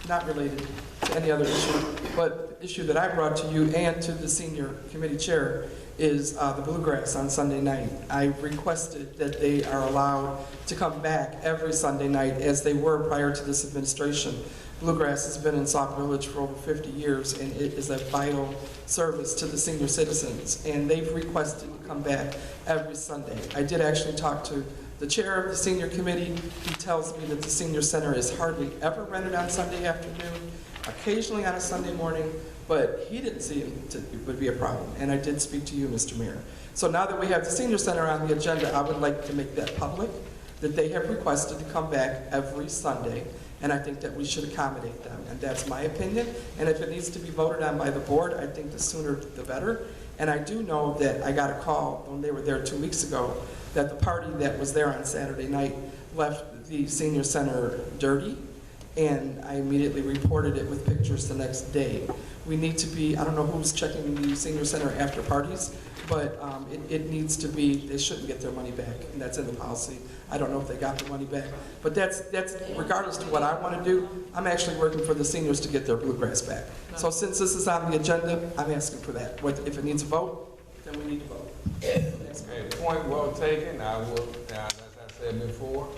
not related to any other issue, but issue that I brought to you and to the senior committee chair is the bluegrass on Sunday night. I requested that they are allowed to come back every Sunday night as they were prior to this administration. Bluegrass has been in Sauk Village for over 50 years, and it is a vital service to the senior citizens, and they've requested to come back every Sunday. I did actually talk to the chair of the senior committee. He tells me that the senior center is hardly ever rented on Sunday afternoon, occasionally on a Sunday morning, but he didn't see it would be a problem, and I did speak to you, Mr. Mayor. So now that we have the senior center on the agenda, I would like to make that public, that they have requested to come back every Sunday, and I think that we should accommodate them, and that's my opinion. And if it needs to be voted on by the board, I think the sooner the better. And I do know that I got a call when they were there 2 weeks ago that the party that was there on Saturday night left the senior center dirty, and I immediately reported it with pictures the next day. We need to be, I don't know who's checking the senior center after parties, but it needs to be, they shouldn't get their money back, and that's in the policy. I don't know if they got the money back, but that's regardless to what I want to do, I'm actually working for the seniors to get their bluegrass back. So since this is on the agenda, I'm asking for that. If it needs a vote, then we need to vote. Okay, point well taken. I will, as I said before,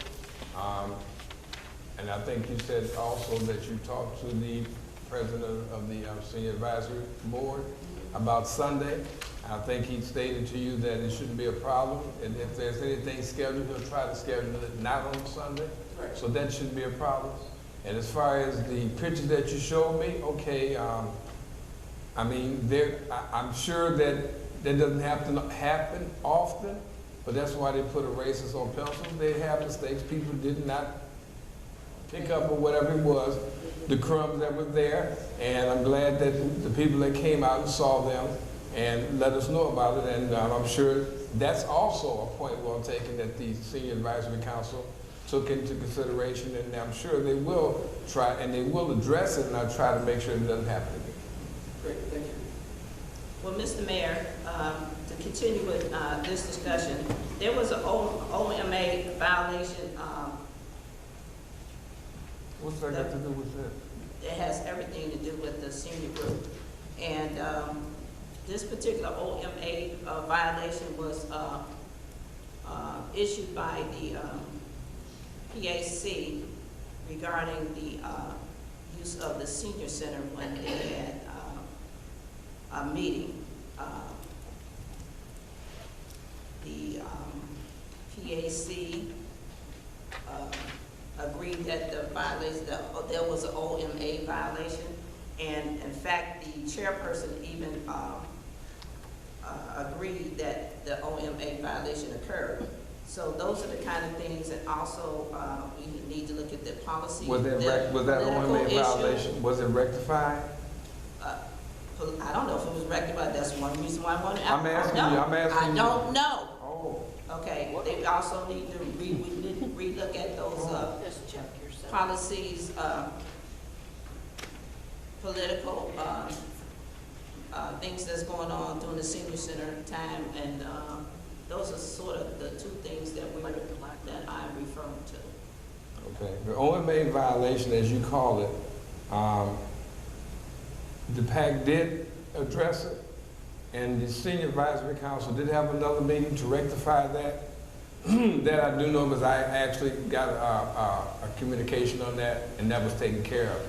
and I think you said also that you talked to the president of the Senior Advisory Board about Sunday. I think he stated to you that it shouldn't be a problem, and if there's anything scheduled, he'll try to schedule it not on Sunday. Right. So that shouldn't be a problem. And as far as the pictures that you showed me, okay, I mean, I'm sure that doesn't have to happen often, but that's why they put erasers on pencils. They have mistakes. People did not pick up or whatever it was, the crumbs that were there, and I'm glad that the people that came out and saw them and let us know about it, and I'm sure that's also a point well taken that the Senior Advisory Council took into consideration, and I'm sure they will try, and they will address it, and I'll try to make sure it doesn't happen again. Great, thank you. Well, Mr. Mayor, to continue with this discussion, there was an OMA violation. What's that got to do with that? It has everything to do with the senior group. And this particular OMA violation was issued by the PAC regarding the use of the senior center when they had a meeting. The PAC agreed that the violation, there was an OMA violation, and in fact, the chairperson even agreed that the OMA violation occurred. So those are the kind of things that also we need to look at the policy. Was that OMA violation, was it rectified? I don't know if it was rectified. That's one reason why I wanted to. I'm asking you. I don't know. Oh. Okay, they also need to relook at those policies, political things that's going on during the senior center time, and those are sort of the two things that I'm referring to. Okay, the OMA violation, as you call it, the PAC did address it, and the Senior Advisory Council did have another meeting to rectify that. That I do know because I actually got a communication on that, and that was taken care of.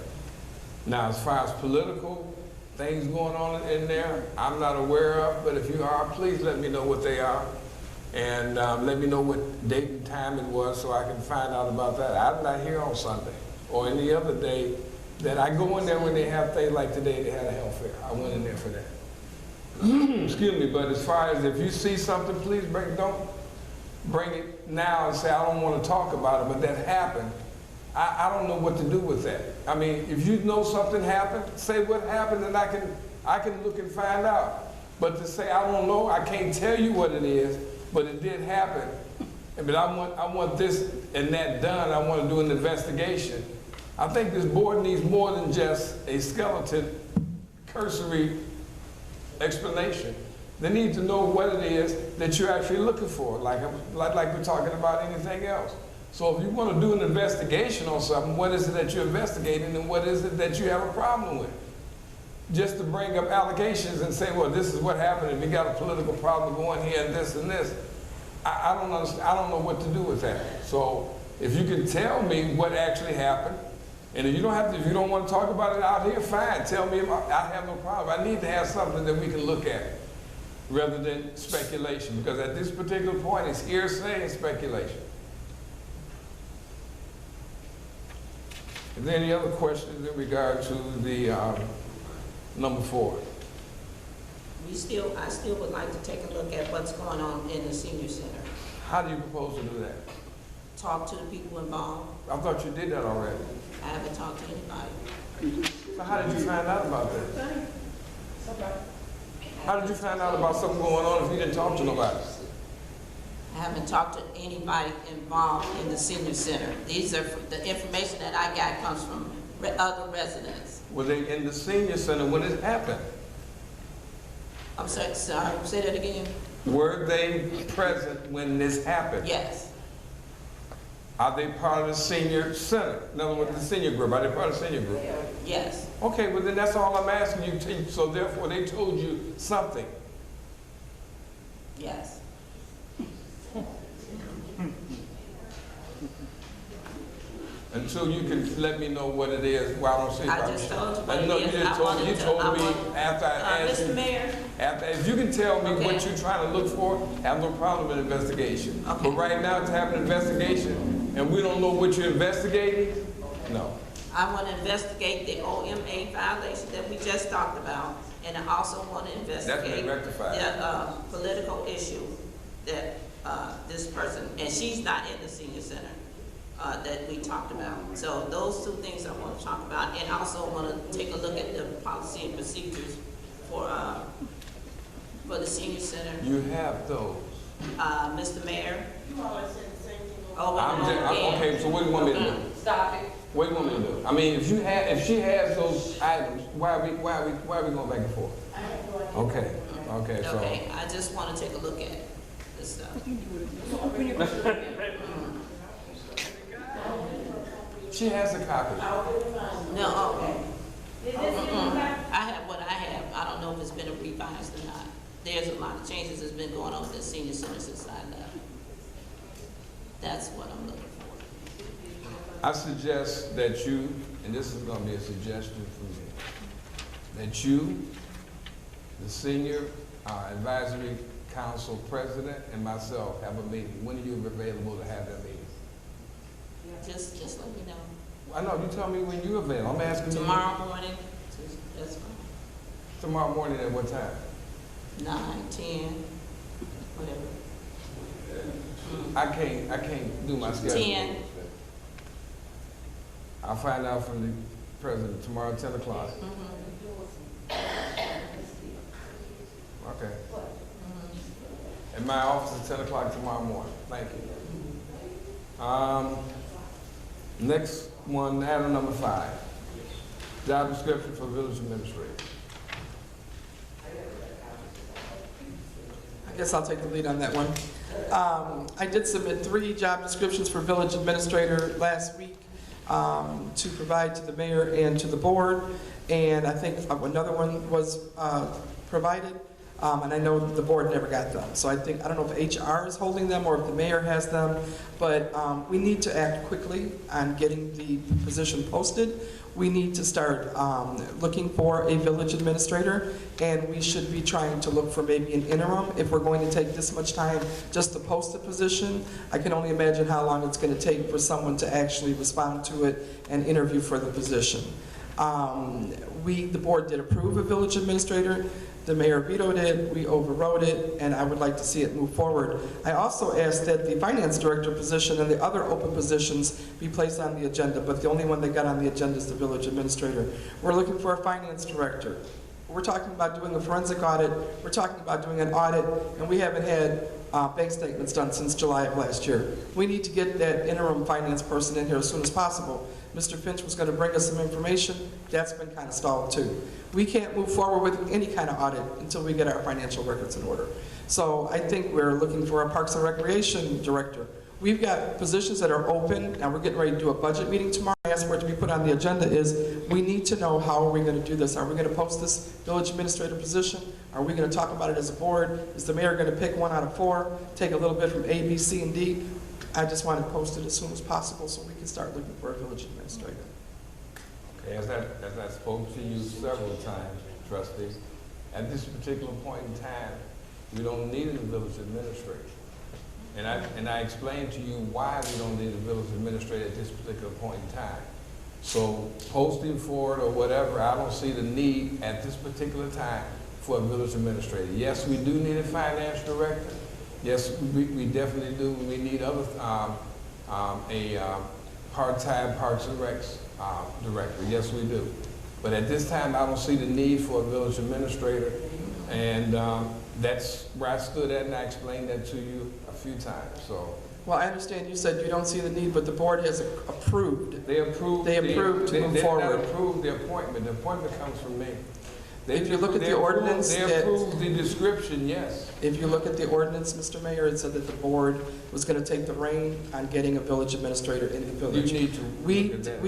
Now, as far as political things going on in there, I'm not aware of, but if you are, please let me know what they are, and let me know what date and time it was so I can find out about that. I'm not here on Sunday or any other day that I go in there when they have things like today. They had a health fair. I went in there for that. Excuse me, but as far as if you see something, please don't bring it now and say, I don't want to talk about it, but that happened. I don't know what to do with that. I mean, if you know something happened, say what happened, and I can look and find out. But to say I don't know, I can't tell you what it is, but it did happen. But I want this and that done. I want to do an investigation. I think this board needs more than just a skeleton, cursory explanation. They need to know what it is that you're actually looking for, like we're talking about anything else. So if you want to do an investigation on something, what is it that you're investigating and what is it that you have a problem with? Just to bring up allegations and say, well, this is what happened and we got a political problem going here and this and this. I don't understand. I don't know what to do with that. So if you can tell me what actually happened, and if you don't have to, if you don't want to talk about it out here, fine. Tell me. I have no problem. I need to have something that we can look at rather than speculation, because at this particular point, it's hearsay and speculation. Is there any other questions in regard to the number 4? I still would like to take a look at what's going on in the senior center. How do you propose to do that? Talk to the people involved. I thought you did that already. I haven't talked to anybody. So how did you find out about that? How did you find out about something going on if you didn't talk to nobody? I haven't talked to anybody involved in the senior center. These are, the information that I got comes from other residents. Were they in the senior center when it happened? I'm sorry, say that again? Were they present when this happened? Yes. Are they part of the senior center? In other words, the senior group. Are they part of the senior group? Yes. Okay, well then that's all I'm asking you to, so therefore they told you something. Yes. Until you can let me know what it is. Well, I don't see. I just told you what No, it you is. just told me. You told me after I asked Mr. you. Mayor? If you can tell me Okay. what you're trying to look for, I have no problem with investigation. Okay. But right now, to have an investigation and we don't know what you're investigating, no. I want to investigate the OMA violation that we just talked about, and I also want to investigate been rectified. the political issue that this person, and she's not in the senior center, that we talked about. So those two things I want to talk about, and also want to take a look at the policy and procedures for the senior center. You have those. Mr. Mayor? You always say the same thing. Okay, so what do you want me to do? Stop it. What do you want me to do? I mean, if she has those items, why are we going back and forth? I have no idea. Okay, so. Okay, I just want to take a look at this stuff. She has a copy. No, okay. Is this your copy? I have what I have. I don't know if it's been revised or not. There's a lot of changes that's been going on with the senior center since I left. That's what I'm looking for. I suggest that you, and this is going to be a suggestion from me, that you, the senior advisory council president, and myself have a meeting. When are you available to have that meeting? Just let me know. I know, you tell me when you're available. I'm asking you. Tomorrow morning, that's fine. Tomorrow morning at what time? 9, 10, whatever. I can't do my schedule. 10. I'll find out from the president tomorrow at 10 o'clock. Okay. In my office at 10 o'clock tomorrow morning. Thank you. Next one, item number 5. Job description for village administrator. I guess I'll take the lead on that one. I did submit 3 job descriptions for village administrator last week to provide to the mayor and to the board, and I think another one was provided, and I know the board never got them. So I don't know if HR is holding them or if the mayor has them, but we need to act quickly on getting the position posted. We need to start looking for a village administrator, and we should be trying to look for maybe an interim. If we're going to take this much time just to post a position, I can only imagine how long it's going to take for someone to actually respond to it and interview for the position. The board did approve a village administrator. The mayor vetoed it, we overrode it, and I would like to see it move forward. I also asked that the finance director position and the other open positions be placed on the agenda, but the only one that got on the agenda is the village administrator. We're looking for a finance director. We're talking about doing a forensic audit, we're talking about doing an audit, and we haven't had bank statements done since July of last year. We need to get that interim finance person in here as soon as possible. Mr. Finch was going to bring us some information. That's been kind of stalled too. We can't move forward with any kind of audit until we get our financial records in order. So I think we're looking for a Parks and Recreation director. We've got positions that are open, and we're getting ready to do a budget meeting tomorrow. I asked for it to be put on the agenda is, we need to know how are we going to do this. Are we going to post this village administrator position? Are we going to talk about it as a board? Is the mayor going to pick 1 out of 4, take a little bit from A, B, C, and D? I just want to post it as soon as possible so we can start looking for a village administrator. Okay, as I spoke to you several times, trustees, at this particular point in time, we don't need a village administrator. And I explained to you why we don't need a village administrator at this particular point in time. So posting for it or whatever, I don't see the need at this particular time for a village administrator. Yes, we do need a finance director. Yes, we definitely do. We need other, part-time Parks and Recs director. Yes, we do. But at this time, I don't see the need for a village administrator. And that's where I stood at, and I explained that to you a few times. So. Well, I understand you said you don't see the need, but the board has approved. They approved to move forward. They not approved the appointment. The appointment comes from me. If you look at the ordinance, they approved the description, yes. If you look at the ordinance, Mr. Mayor, it said that the board was going to take the reign on getting a village administrator in the village. You need to look at that,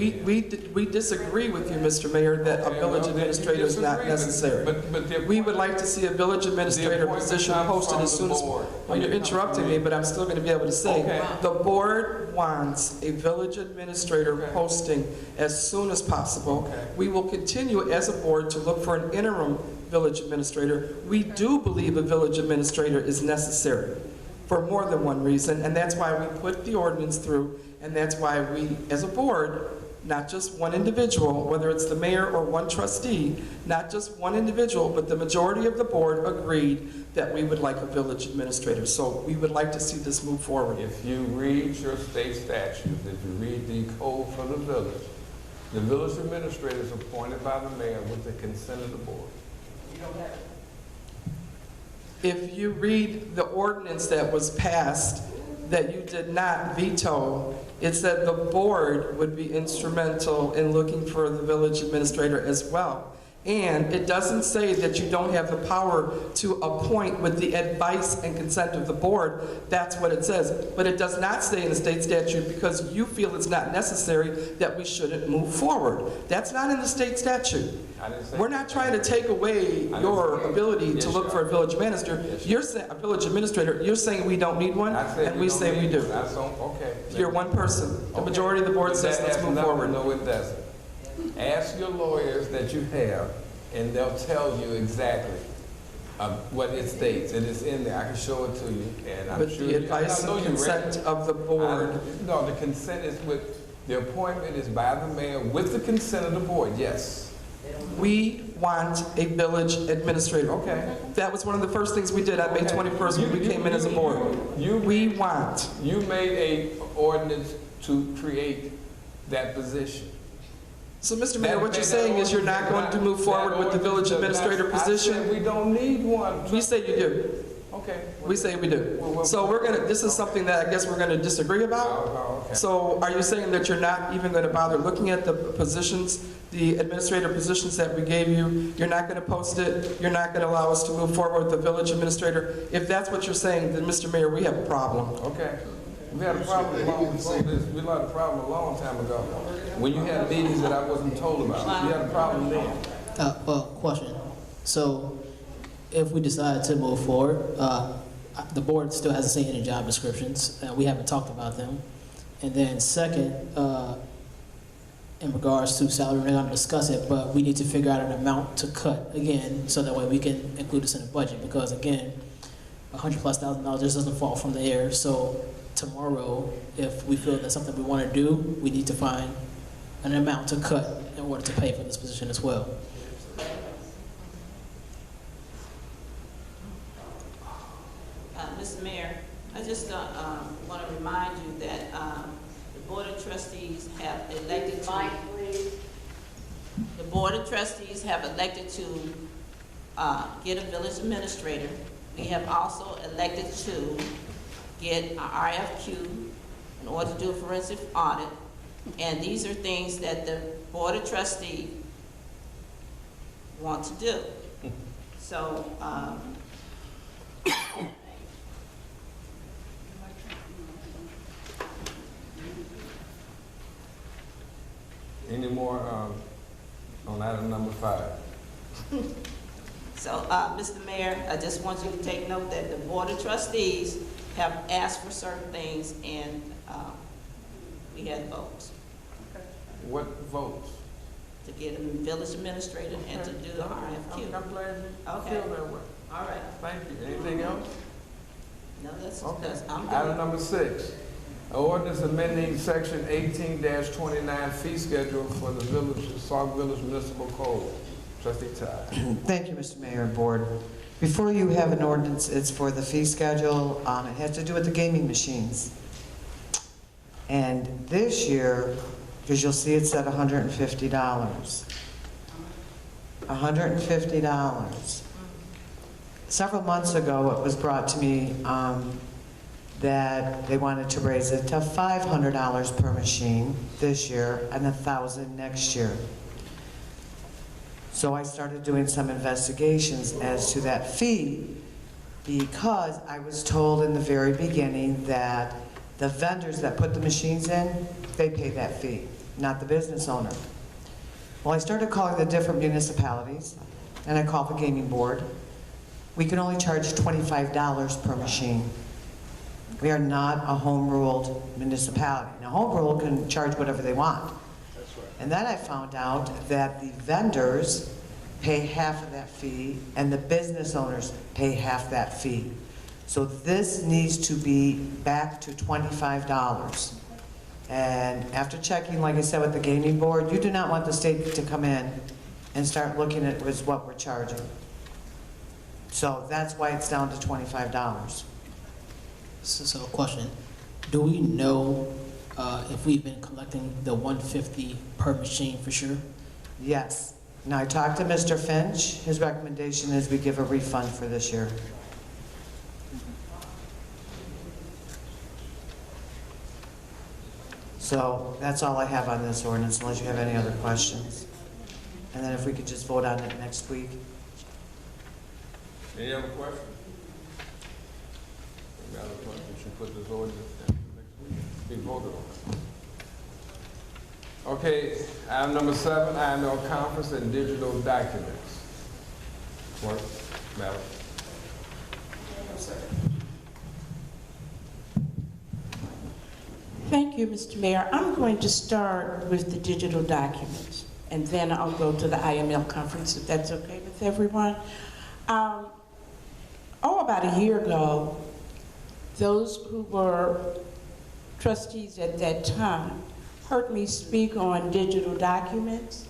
We disagree with you, Mr. Mayor, that a village administrator is not necessary. But we would like to see a village administrator position posted as soon as. Well, you're interrupting me, but I'm still going to be able to say, the board wants a village administrator posting as soon as possible. We will continue as a board to look for an interim village administrator. We do believe a village administrator is necessary for more than one reason, and that's why we put the ordinance through, and that's why we, as a board, not just one individual, whether it's the mayor or one trustee, not just one individual, but the majority of the board agreed that we would like a village administrator. So we would like to see this move forward. If you read your state statutes, if you read the code for the village administrator is appointed by the mayor with the consent of the board. If you read the ordinance that was passed, that you did not veto, it said the board would be instrumental in looking for the village administrator as well. And it doesn't say that you don't have the power to appoint with the advice and consent of the board. That's what it says. But it does not say in the state statute, because you feel it's not necessary, that we shouldn't move forward. That's not in the state statute. We're not trying to take away your ability to look for a village manager. You're saying a village administrator. You're saying we don't need one, and we say we do. Okay. You're one person. The majority of the board says let's move forward. No, it doesn't. Ask your lawyers that you have, and they'll tell you exactly what it states. It is in there. I can show it to you, and I'm With sure the advice and consent of the board. No, the consent is with, the appointment is by the mayor with the consent of the board, yes. We want a village administrator. Okay. That was one of the first things we did on May 21st when we came in as a board. You made a ordinance to create that position. So, Mr. Mayor, what you're saying is you're not going to move forward with the village administrator position? I said we don't need one. We say you do. Okay. We say we do. So this is something that I guess we're gonna disagree about. Okay. So are you saying that you're not even gonna bother looking at the positions, the administrator positions that we gave you? You're not gonna post it? You're not gonna allow us to move forward with the village administrator? If that's what you're saying, then Mr. Mayor, we have a problem. Okay. We had a problem we had a problem a long time ago. When you had meetings that I wasn't told about. We had a problem then. Question. So if we decide to move forward, the board still hasn't seen any job descriptions. We haven't talked about them. And then second, in regards to salary, we're not going to discuss it, but we need to figure out an amount to cut again, so that way we can include this in the budget. Because again, $100,000+ just doesn't fall from the air. So tomorrow, if we feel that's something we want to do, we need to find an amount to cut in order to pay for this position as well. Mr. Mayor, I just want to remind you that the Board of Trustees have elected to... The Board of Trustees have elected to get a village administrator. We have also elected to get an RFQ in order to do a forensic audit. And these are things that the Board of Trustees want to do. So, Any more, on item number 5? So, Mr. Mayor, I just want you to take note that the Board of Trustees have asked for certain things, and we had votes What votes? to get a village administrator and to do the RFQ. I'm glad you Okay. feel that way. All right. Thank you. Anything else? No, that's, Okay. I'm Item good. number 6, an ordinance amending section 18-29 fee schedule for the village, Sauk Village Municipal Code. Trustee Todd. Thank you, Mr. Mayor and Board. Before you have an ordinance, it's for the fee schedule. It has to do with the gaming machines. And this year, because you'll see it's at $150. $150. Several months ago, it was brought to me that they wanted to raise it to $500 per machine this year and $1,000 next year. So I started doing some investigations as to that fee because I was told in the very beginning that the vendors that put the machines in, they pay that fee, not the business owner. Well, I started calling the different municipalities, and I called the gaming board. We can only charge $25 per machine. We are not a home-ruled municipality. Now, home rule can charge whatever they want. And then I found out that the vendors pay half of that fee and the business owners pay half that fee. So this needs to be back to $25. And after checking, like I said, with the gaming board, you do not want the state to come in and start looking at what we're charging. So that's why it's down to $25. So question, do we know if we've been collecting the $150 per machine for sure? Yes. Now, I talked to Mr. Finch. His recommendation is we give a refund for this year. So that's all I have on this ordinance, unless you have any other questions. And then if we could just vote on it next week. Any other questions? Any other questions? We should put this ordinance down next week. Be voted on. Okay, item number 7, IML conference and digital documents. Clerk, Madam. Thank you, Mr. Mayor. I'm going to start with the digital documents, and then I'll go to the IML conference, if that's okay with everyone. About a year ago, those who were trustees at that time heard me speak on digital documents.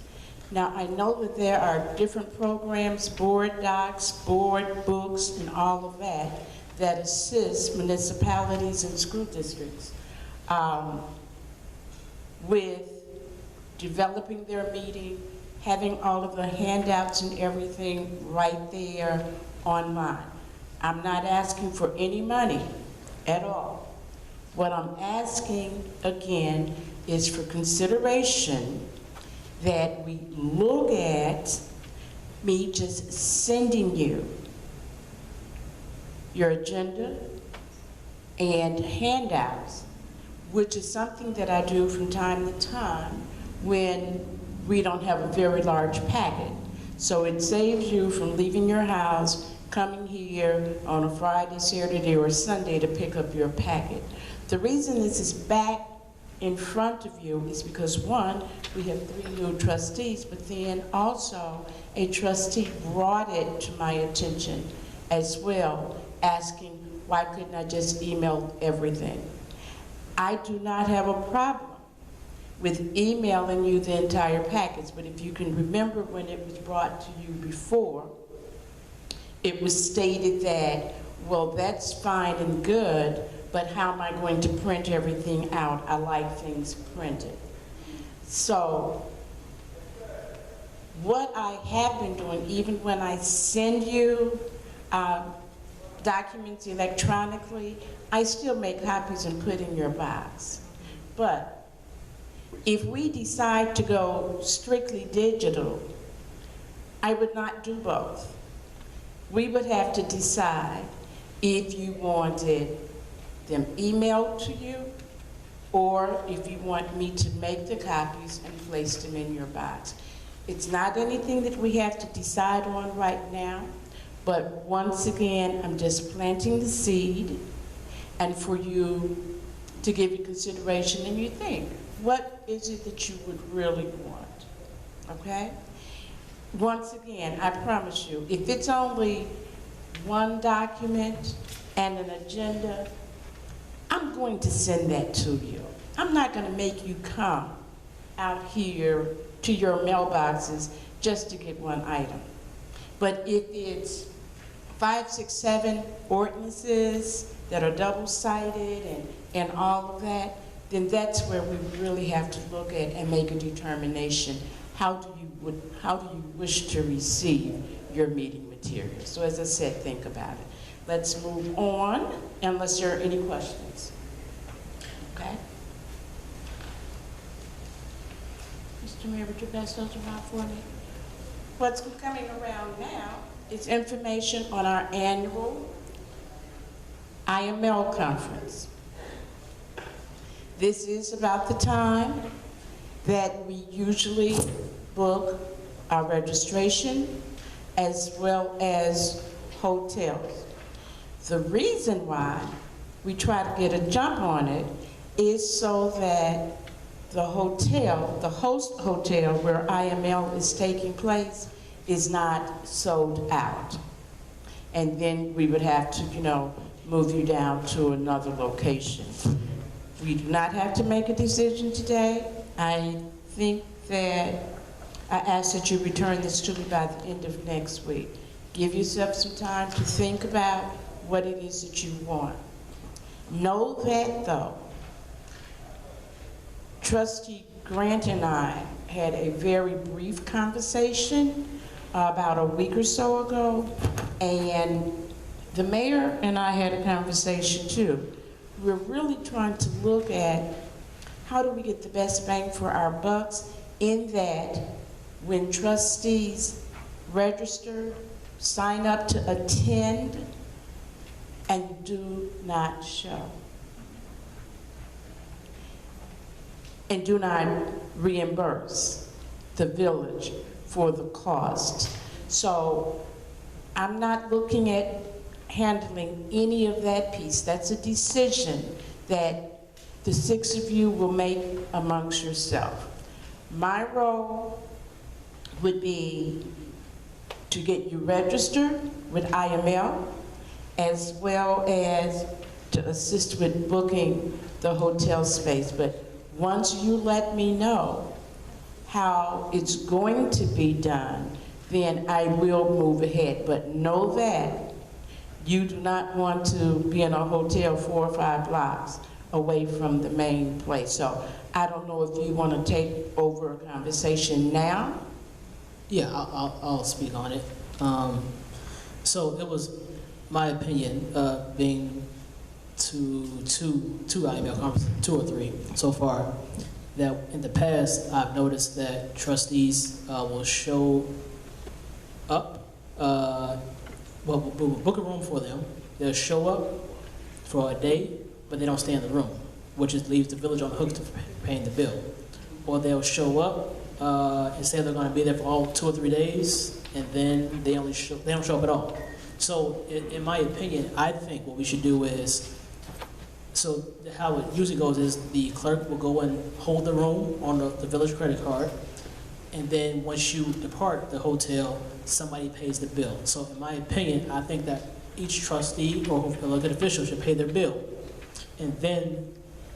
Now, I know that there are different programs, board docs, board books, and all of that, that assist municipalities and school districts with developing their meeting, having all of the handouts and everything right there online. I'm not asking for any money at all. What I'm asking, again, is for consideration that we look at me just sending you your agenda and handouts, which is something that I do from time to time when we don't have a very large packet. So it saves you from leaving your house, coming here on a Friday, Saturday, or Sunday to pick up your packet. The reason this is back in front of you is because, one, we have 3 new trustees, but then also a trustee brought it to my attention as well, asking why couldn't I just email everything. I do not have a problem with emailing you the entire package, but if you can remember when it was brought to you before, it was stated that, well, that's fine and good, but how am I going to print everything out? I like things printed. So what I have been doing, even when I send you documents electronically, I still make copies and put in your box. But If we decide to go strictly digital, I would not do both. We would have to decide if you wanted them emailed to you, or if you want me to make the copies and place them in your box. It's not anything that we have to decide on right now, but once again, I'm just planting the seed, and for you to give you consideration and you think, what is it that you would really want, okay? Once again, I promise you, if it's only one document and an agenda, I'm going to send that to you. I'm not going to make you come out here to your mailboxes just to get one item. But if it's 5, 6, 7 ordinances that are double-sided and all of that, then that's where we really have to look at and make a determination. How do you wish to receive your meeting materials? So as I said, think about it. Let's move on, unless there are any questions. Okay? Mr. Mayor, would you pass those around for me? What's coming around now is information on our annual IML conference. This is about the time that we usually book our registration as well as hotels. The reason why we try to get a jump on it is so that the hotel, the host hotel where IML is taking place, is not sold out. And then we would have to, move you down to another location. We do not have to make a decision today. I think that I ask that you return this to me by the end of next week. Give yourself some time to think about what it is that you want. Know that, though, Trustee Grant and I had a very brief conversation about a week or so ago, and the mayor and I had a conversation too. We're really trying to look at how do we get the best bang for our bucks, in that when trustees register, sign up to attend, and do not show, and do not reimburse the village for the cost. So I'm not looking at handling any of that piece. That's a decision that the 6 of you will make amongst yourself. My role would be to get you registered with IML, as well as to assist with booking the hotel space. But once you let me know how it's going to be done, then I will move ahead. But know that you do not want to be in a hotel 4 or 5 blocks away from the main place. So I don't know if you want to take over a conversation now. Yeah, I'll speak on it. So it was my opinion, being two IML conferences, 2 or 3 so far, that in the past I've noticed that trustees will show up, we'll book a room for them. They'll show up for a day, but they don't stay in the room, which leaves the village on the hook to paying the bill. Or they'll show up and say they're going to be there for all 2 or 3 days, and then they don't show up at all. So in my opinion, I think what we should do is, so how it usually goes is the clerk will go and hold the room on the village credit card, and then once you depart the hotel, somebody pays the bill. So in my opinion, I think that each trustee or elected official should pay their bill, and then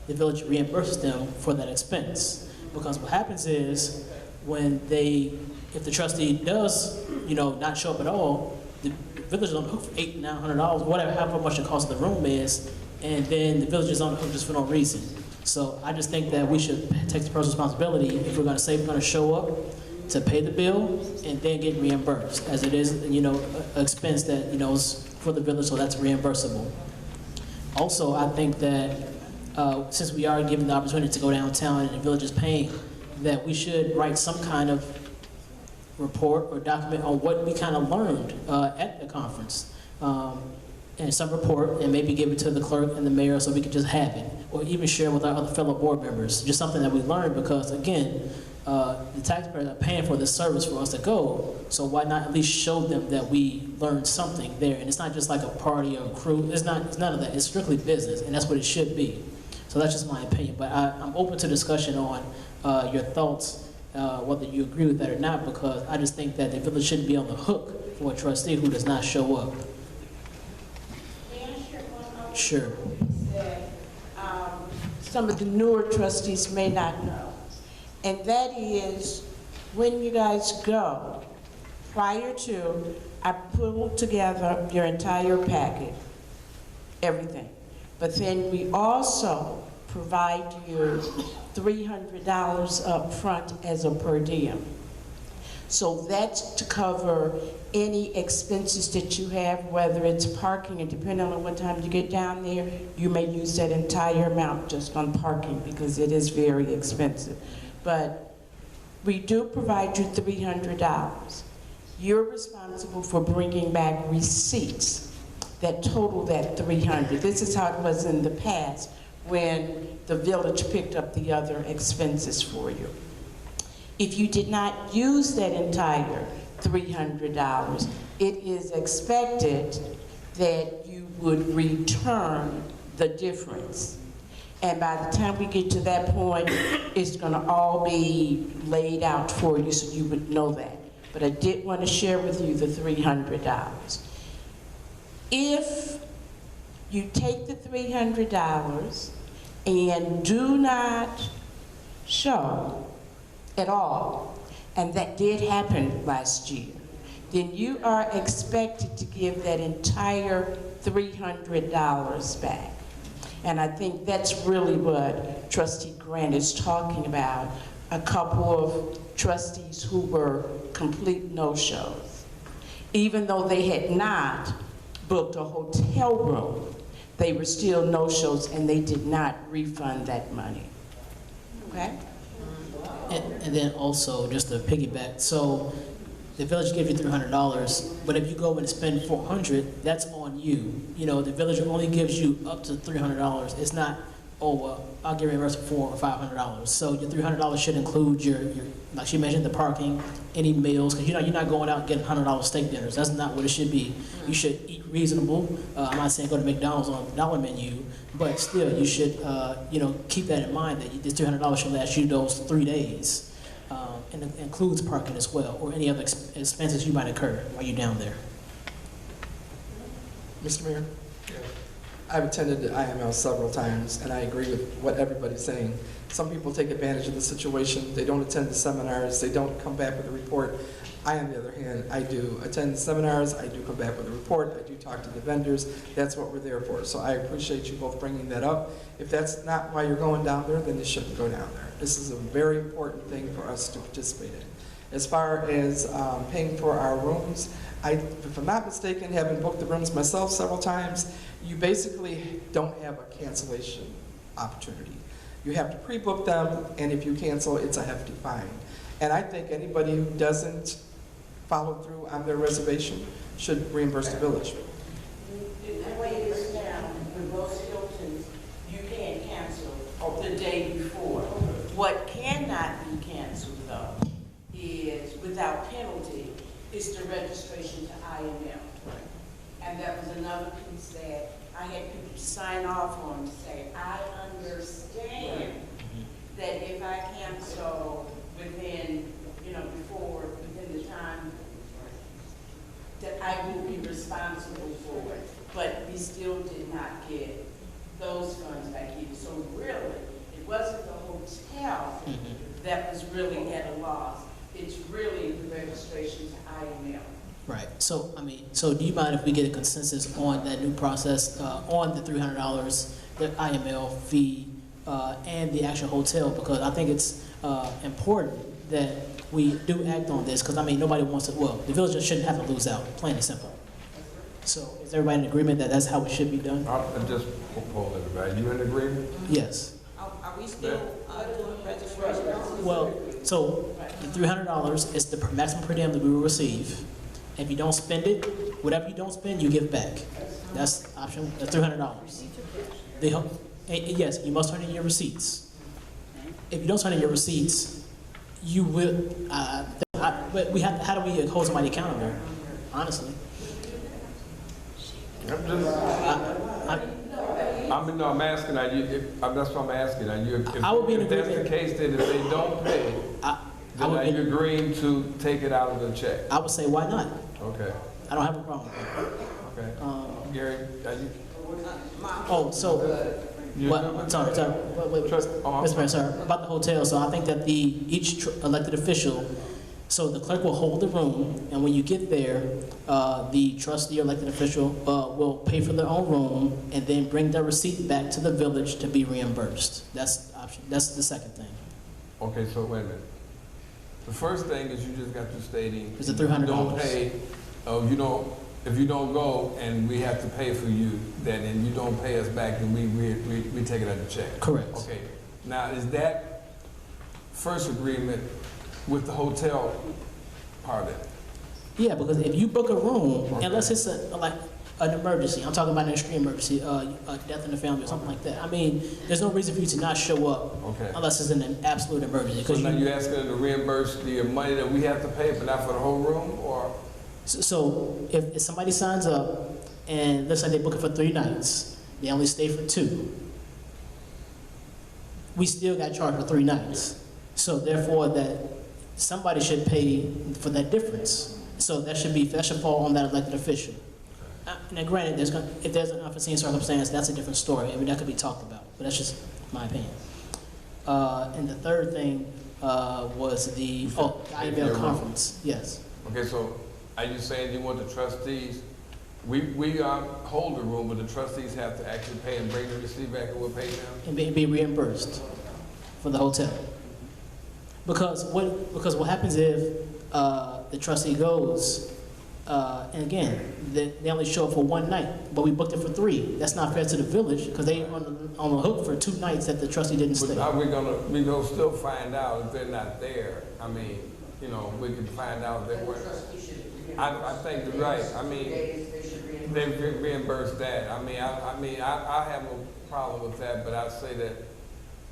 the village reimburses them for that expense. Because what happens is, if the trustee does, not show up at all, the village is on the hook for $800, $900, whatever, however much the cost of the room is, and then the village is on the hook just for no reason. So I just think that we should take the personal responsibility, if we're going to say we're going to show up, to pay the bill and then get reimbursed, as it is, an expense that, is for the village, so that's reimbursable. Also, I think that since we are given the opportunity to go downtown and the village is paying, that we should write some kind of report or document on what we kind of learned at the conference. And some report, and maybe give it to the clerk and the mayor so we can just have it, or even share with our other fellow board members, just something that we learned, because again, the taxpayers are paying for this service for us to go, so why not at least show them that we learned something there? And it's not just like a party or a crew, it's none of that, it's strictly business, and that's what it should be. So that's just my opinion, but I'm open to discussion on your thoughts, whether you agree with that or not, because I just think that the village shouldn't be on the hook for a trustee who does not show up. Sure. That some of the newer trustees may not know. And that is, when you guys go, prior to, I pull together your entire packet, everything. But then we also provide you $300 up front as a per diem. So that's to cover any expenses that you have, whether it's parking, and depending on what time you get down there, you may use that entire amount just on parking because it is very expensive. But we do provide you $300. You're responsible for bringing back receipts that total that $300. This is how it was in the past when the village picked up the other expenses for you. If you did not use that entire $300, it is expected that you would return the difference. And by the time we get to that point, it's gonna all be laid out for you so you would know that. But I did want to share with you the $300. If you take the $300 and do not show at all, and that did happen last year, then you are expected to give that entire $300 back. And I think that's really what Trustee Grant is talking about, a couple of trustees who were complete no-shows. Even though they had not booked a hotel room, they were still no-shows and they did not refund that money. Okay? And then also, just to piggyback, so the village gives you $300, but if you go and spend $400, that's on you. You know, the village only gives you up to $300. It's not, oh, well, I'll give reimbursed for $400 or $500. So your $300 should include your, like she mentioned, the parking, any meals, because you're not going out and getting $100 steak dinners. That's not what it should be. You should eat reasonable. I'm not saying go to McDonald's on the dollar menu, but still, you should, keep that in mind that this $300 should last you those 3 days. And it includes parking as well, or any other expenses you might incur while you're down there. Mr. Mayor? I've attended the IML several times, and I agree with what everybody's saying. Some people take advantage of the situation. They don't attend the seminars. They don't come back with a report. I, on the other hand, I do attend the seminars. I do come back with a report. I do talk to the vendors. That's what we're there for. So I appreciate you both bringing that up. If that's not why you're going down there, then you shouldn't go down there. This is a very important thing for us to participate in. As far as paying for our rooms, if I'm not mistaken, having booked the rooms myself several times, you basically don't have a cancellation opportunity. You have to pre-book them, and if you cancel, it's a hefty fine. And I think anybody who doesn't follow through on their reservation should reimburse the village. The way it is now, with most Hiltons, you can't cancel the day before. What cannot be canceled, though, is without penalty, is the registration to IML. And that was another piece that I had people sign off on to say, I understand that if I cancel within, within the time, that I will be responsible for it. But we still did not get those funds back either. So really, it wasn't the hotel that was really at a loss. It's really the registration to IML. Right. So, so do you mind if we get a consensus on that new process, on the $300, the IML fee, and the actual hotel? Because I think it's important that we do act on this, because, nobody wants to, well, the village shouldn't have to lose out, plain and simple. So is everybody in agreement that that's how it should be done? I'm just proposing, everybody. You in agreement? Yes. Are we still doing registration? Well, so the $300 is the maximum per diem that we will receive. If you don't spend it, whatever you don't spend, you give back. That's option, that's $300. Yes, you must turn in your receipts. If you don't turn in your receipts, you will, but we have, how do we hold somebody accountable, honestly? I'm asking, are you, that's what I'm asking, are you, I would be in if that's the agreement. case, then if they don't pay, I then would are be- you agreeing to take it out of the check? I would say, why not? Okay, I don't have a problem. okay. Gary, are you? Oh, so, you what, good with sorry, that? sorry, wait, Trust- I'm Mr. Mayor, sir, about the hotel, so I think that each elected official, so the clerk will hold the room, and when you get there, the trustee or elected official will pay for their own room, and then bring their receipt back to the village to be reimbursed. That's option, that's the second thing. Okay, so wait a minute. The first thing is you just got to stating. It's the $300. You don't pay, if you don't go and we have to pay for you, then, and you don't pay us back, then we take it out of the check. Correct. Okay, now is that first agreement with the hotel part of it? Yeah, because if you book a room, Okay. unless it's like an emergency, I'm talking about an extreme emergency, a death in the family or something like that. I mean, there's no reason for you to not show up Okay. unless it's an absolute emergency. So 'Cause now you're asking them to reimburse the money that we have to pay, but not for the whole room, or? So if somebody signs up and let's say they book it for 3 nights, they only stay for 2, we still got charged for 3 nights. So therefore, that somebody should pay for that difference. So that should fall on that elected official. Now, granted, if there's an unforeseen circumstance, that's a different story. I mean, that could be talked about, but that's just my opinion. And the third thing was the IML conference. Yes. Okay, so are you saying you want the trustees, we hold the room, but the trustees have to actually pay and bring the receipt back and we'll pay them? And be reimbursed for the hotel. Because what happens if the trustee goes, and again, they only show up for 1 night, but we booked it for 3. That's not fair to the village because they on the hook for 2 nights that the trustee didn't But stay. are we gonna still find out if they're not there? I mean, we can find out if they weren't. I think you're right. I mean, they reimburse that. I have no problem with that, but I say that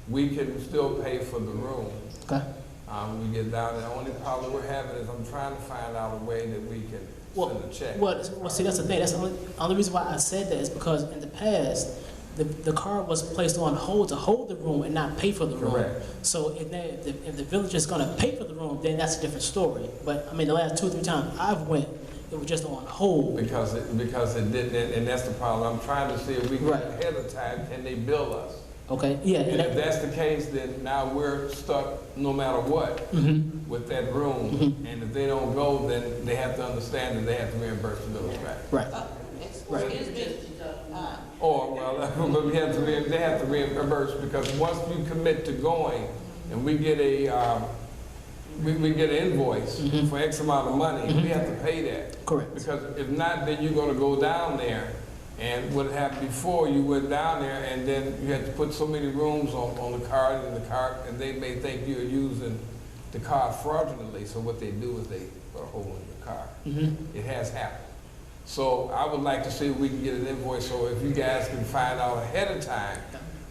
we can still pay for the room. Okay. When we get down there. The only problem we're having is I'm trying to find out a way that we can send a check. Well, see, that's the thing. That's the only reason why I said that is because in the past, the card was placed on hold to hold the room and not pay for the room. Correct. So if the village is going to pay for the room, then that's a different story. But I mean, the last 2 or 3 times I've went, it was just on hold. Because it didn't, and that's the problem. I'm trying to see if we can, Right. ahead of time, can they bill us? Okay. Yeah. And if that's the case, then now we're stuck no matter what with that room. And if they don't go, then they have to understand that they have to reimburse the village back. Right. Excuse me. Or, well, but they have to reimburse because once we commit to going and we get we get an invoice for X amount of money, we have to pay that. Correct. Because if not, then you're gonna go down there. And what happened before, you went down there and then you had to put so many rooms on the card and they may think you're using the card fraudulently. So what they do is they put a hole in your card. It has happened. So I would like to see if we can get an invoice, so if you guys can find out ahead of time,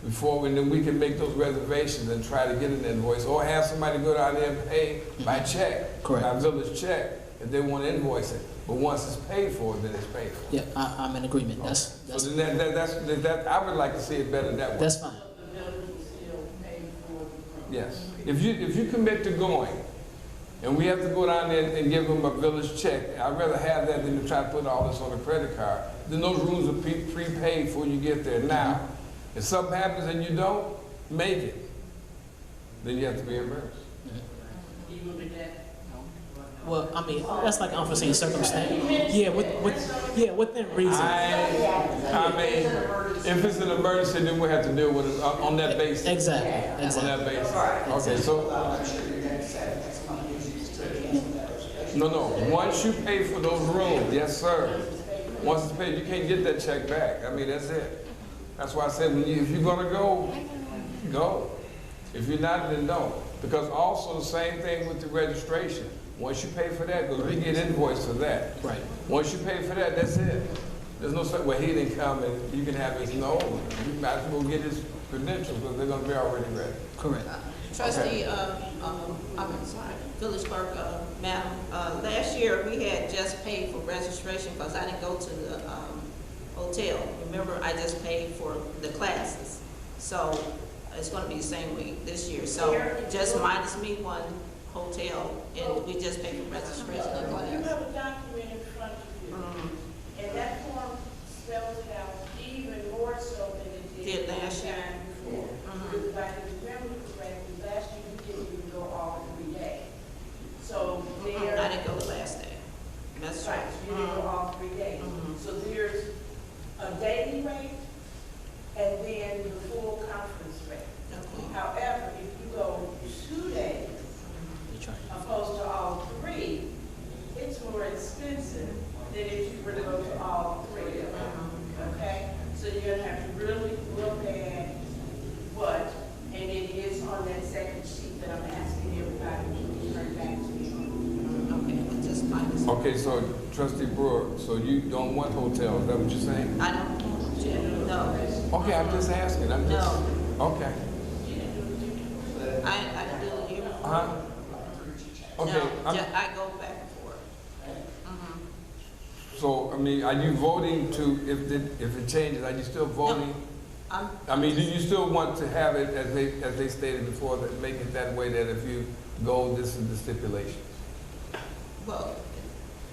then we can make those reservations and try to get an invoice, or have somebody go down there and pay by check. Correct. By village check, if they want to invoice it. But once it's paid for, then it's paid for. Yeah, I'm in agreement. That's So then that I would like to see it better that way. that's fine. Yes. If you commit to going, and we have to go down there and give them a village check, I'd rather have that than to try to put all this on a credit card. Then those rooms are prepaid before you get there. Now, if something happens and you don't make it, then you have to be reimbursed. Well, I mean, that's like unforeseen circumstance. Yeah, within reason. I mean, if it's an emergency, then we have to deal with it on that basis. Exactly. On that basis. Okay, so. No, once you pay for those rooms, yes, sir. Once it's paid, you can't get that check back. I mean, that's it. That's why I said, if you're gonna go, go. If you're not, then don't. Because also the same thing with the registration. Once you pay for that, because we get invoice for that. Right. Once you pay for that, that's it. There's no say, well, he didn't come and you can have his, no. You might as well get his credentials because they're gonna be already ready. Correct. Trustee, I'm sorry, Village Clerk, ma'am, last year we had just paid for registration because I didn't go to the hotel. Remember, I just paid for the classes. So it's gonna be the same week this year. So just minus me one hotel and we just paid for registration and You class. have a document in front of you, and that form spells it out even more so than it did Did last year. time before. Because if I can remember correctly, last year you didn't even go all 3 days. So there. I didn't go the last day. That's Right, right. so you didn't go all 3 days. So there's a daily rate and then the full conference rate. Okay. However, if you go 2 days They charge you. opposed to all 3, it's more expensive than if you were to go to all 3. Okay? So you're gonna have to really look at what, and it is on that second sheet that I'm asking everybody to return back to me. Okay, just minus. Okay, so Trustee Brewer, so you don't want hotels, is that what you're saying? I don't, no, Okay, I'm just asking, I'm just, okay. I didn't do it here. Uh-huh. Okay, No, I'm- I go back and forth. so, I mean, are you voting to, if it changes, are you still voting? I mean, do you still want to have it as they stated before, that make it that way that if you go, this is the stipulation? Well,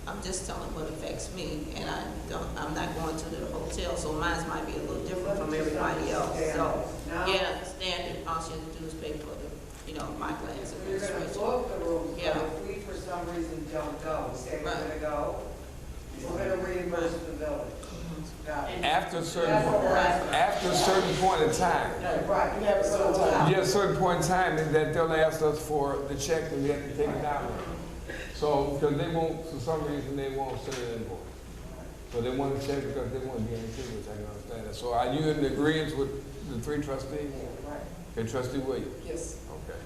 I'm just telling what affects me, and I'm not going to the hotel, so mine might be a little different from everybody else. So, yeah, standard, all she has to do is pay for my class We're gonna administration. book the rooms, but Yeah. if we for some reason don't go, say we're Right. gonna go, we're gonna reimburse the village. Got it. After a certain, That's what we're asking. after a certain point in time. Right, you have a certain time. Yeah, a certain point in time that they'll ask us for the check and we have to take it down. So, because they won't, for some reason, they won't send an invoice. So they want to check because they want to guarantee, which I can understand that. So are you in agreement with the 3 trustees? Okay, Trustee Williams? Yes. Okay.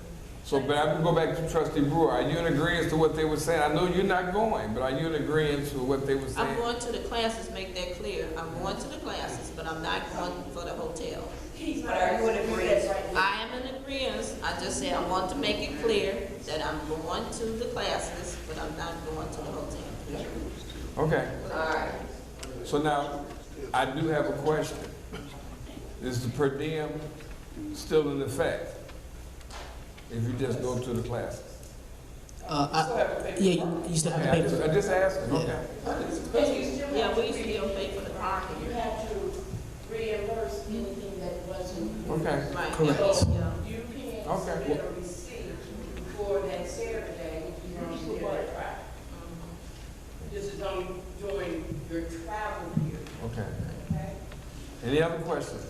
So, but I'm gonna go back to Trustee Brewer. Are you in agreement to what they were saying? I know you're not going, but are you in agreement to what they were saying? I'm going to the classes, make that clear. I'm going to the classes, but I'm not going for the hotel. But are you in agreement? I am in agreement. I just said I want to make it clear that I'm going to the classes, but I'm not going to the hotel. Okay. All right. So now, I do have a question. Is the per diem still in effect if you just go to the classes? Yeah, you still have to Okay, pay for I it. just asked. Okay. Yeah, we still pay for the parking. You have to reimburse anything that wasn't. Okay. Right. Correct. Yeah. You can't Okay. submit a receipt for that Saturday if you don't get it right. This is only during your travel period, Okay. okay? Any other questions?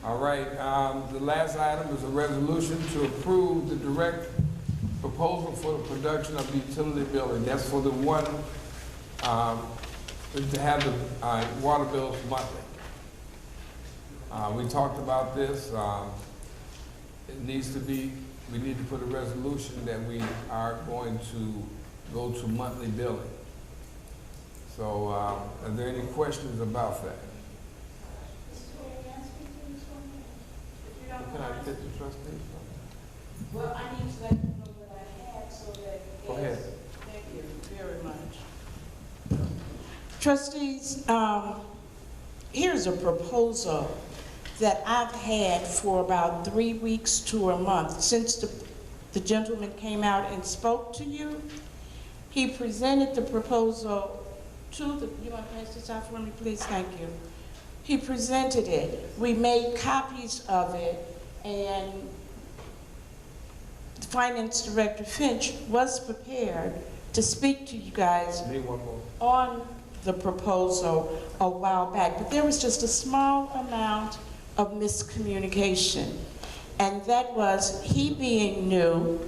All right, the last item is a resolution to approve the direct proposal for the production of the utility billing. That's for the one, to have the water bills monthly. We talked about this. It needs to be, we need to put a resolution that we are going to go to monthly billing. So, are there any questions about that? Can I get the trustees? Well, I need to let you know what I had so that. Go ahead. Thank you very much. Trustees, here's a proposal that I've had for about 3 weeks to a month since the gentleman came out and spoke to you. He presented the proposal to the, you want to pass this out for me, please? Thank you. He presented it. We made copies of it, and the Finance Director Finch was prepared to speak to you guys Need one more. on the proposal a while back, but there was just a small amount of miscommunication. And that was he being new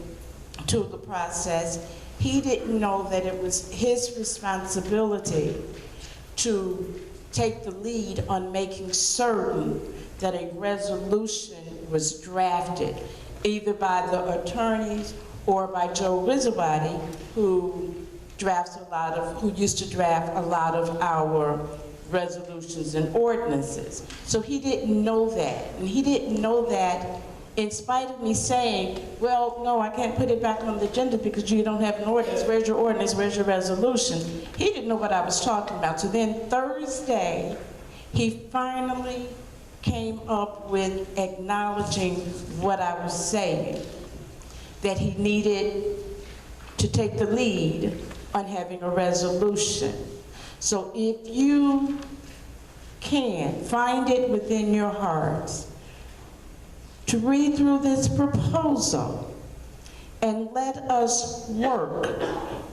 to the process. He didn't know that it was his responsibility to take the lead on making certain that a resolution was drafted, either by the attorneys or by Joe Rizzabati, who used to draft a lot of our resolutions and ordinances. So he didn't know that, and he didn't know that in spite of me saying, well, no, I can't put it back on the agenda because you don't have an ordinance. Where's your ordinance? Where's your resolution? He didn't know what I was talking about. So then Thursday, he finally came up with acknowledging what I was saying, that he needed to take the lead on having a resolution. So if you can find it within your hearts to read through this proposal and let us work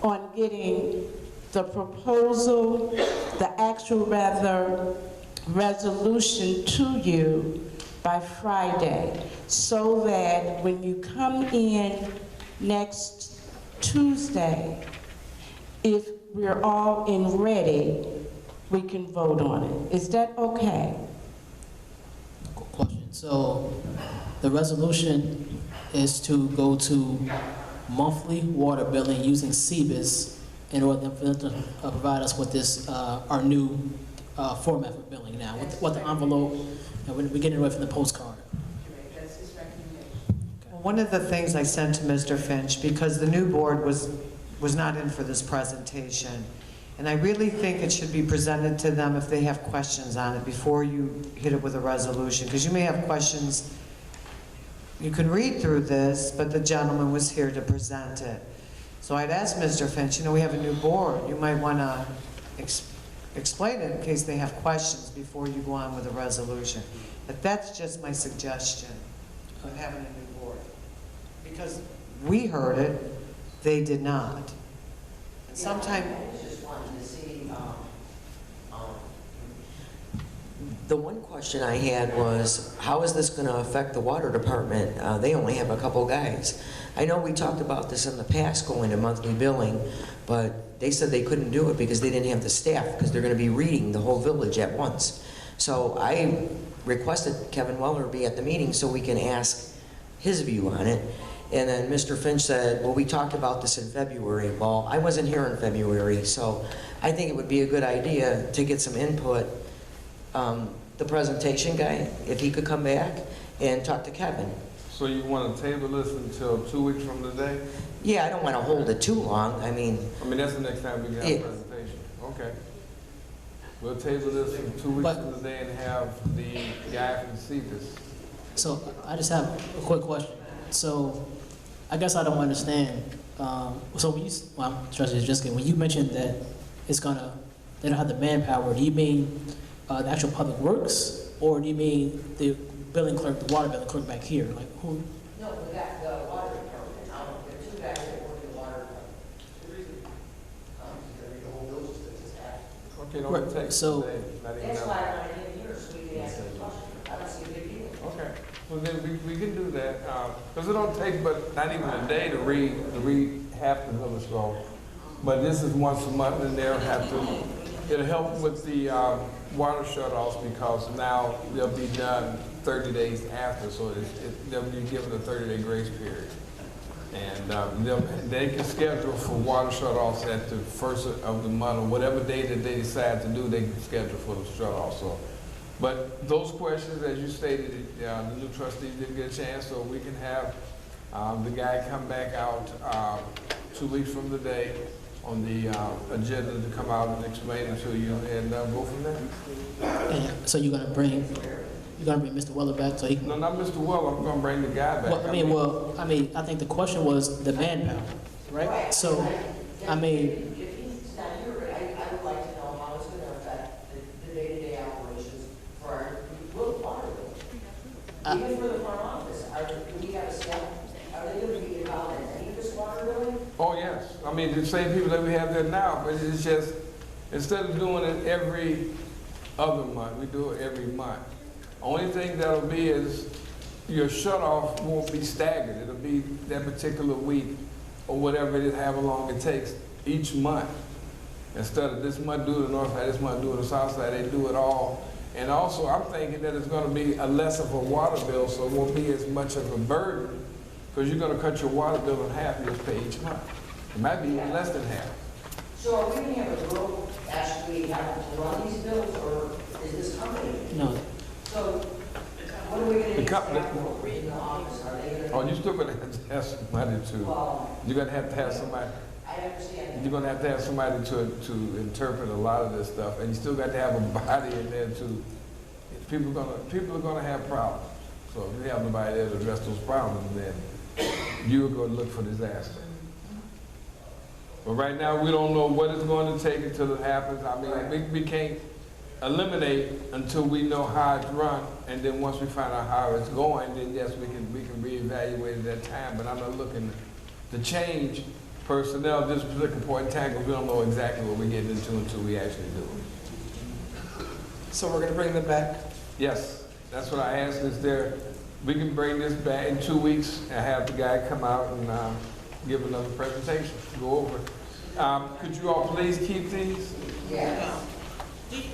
on getting the proposal, the actual resolution to you by Friday, so that when you come in next Tuesday, if we're all in ready, we can vote on it. Is that okay? Question. So the resolution is to go to monthly water billing using CBIS in order for them to provide us with this, our new format for billing now, with the envelope, and we're getting away from the postcard. That's his recommendation. Well, one of the things I sent to Mr. Finch, because the new board was not in for this presentation, and I really think it should be presented to them if they have questions on it before you hit it with a resolution, because you may have questions. You can read through this, but the gentleman was here to present it. So I'd ask Mr. Finch, we have a new board. You might want to explain it in case they have questions before you go on with a resolution. But that's just my suggestion of having a new board. Because we heard it, they did not. And sometimes... I just wanted to see, the one question I had was, how is this going to affect the water department? They only have a couple guys. I know we talked about this in the past, going to monthly billing, but they said they couldn't do it because they didn't have the staff, because they're going to be reading the whole village at once. So I requested Kevin Weller be at the meeting so we can ask his view on it. And then Mr. Finch said, well, we talked about this in February. Well, I wasn't here in February, so I think it would be a good idea to get some input. The presentation guy, if he could come back and talk to Kevin. So you want to table this until 2 weeks from today? Yeah, I don't want to hold it too long. I mean, That's the next time we get a presentation. Okay. We'll table this from 2 weeks from today and have the guy from CBIS. So I just have a quick question. So I guess I don't understand. So when you, Trustee Jessica, when you mentioned that they don't have the manpower, do you mean the actual public works, or do you mean the billing clerk, the water billing clerk back here? Like who? no, we got the water department. There are two guys that work in the water department. Okay, don't take So- today. Not even That's now. why I wanted him here, so we could ask him questions. I don't see a big deal. Okay, well then we can do that, because it don't take but not even a day to read half the village law. But this is once a month, and they'll have to, it'll help with the water shutoffs, because now they'll be done 30 days after, so they'll be given a 30-day grace period. And they can schedule for water shutoffs at the first of the month, or whatever day that they decide to do, they can schedule for the shutoff. So, but those questions, as you stated, the new trustees didn't get a chance, so we can have the guy come back out 2 weeks from today on the agenda to come out and explain it to you, and go from there. And so you're gonna bring Mr. Weller back so he can. No, not Mr. Well, I'm gonna bring the guy back. Well, I think the question was the manpower, right? So, I mean, If he's not here, I would like to know how it's going to affect the day-to-day operations for our water billing. Even for the front office, do we have a staff? Are they going to be involved in any of this water billing? Oh, yes. The same people that we have there now, but it's just, instead of doing it every other month, we do it every month. Only thing that'll be is your shut-off won't be staggered. It'll be that particular week or whatever it is, however long it takes each month. Instead of this month do the north side, this month do the south side, they do it all. And also, I'm thinking that it's gonna be a less of a water bill, so it won't be as much of a burden, because you're gonna cut your water bill in half, you just pay each month. It might be even less than half. So are we going to have a group actually having to run these bills, or is this company? No, So what are we going to The do company- for in the office? Are they going to? Oh, you still gonna have to have somebody to, Well, you're gonna have to have somebody, I understand you're gonna have to have somebody to interpret a lot of this stuff, and you still got to have a body in there to, people are gonna have problems. So if you have nobody there to address those problems, then you're gonna look for disaster. But right now, we don't know what it's going to take until it happens. I mean, we can't eliminate until we know how it's run, and then once we find out how it's going, then yes, we can reevaluate at that time. But I'm not looking to change personnel at this particular point in time, because we don't know exactly what we're getting into until we actually do it. So we're gonna bring them back? Yes, that's what I asked. Is there, we can bring this back in 2 weeks and have the guy come out and give another presentation, go over it. Could you all please keep these? Yeah.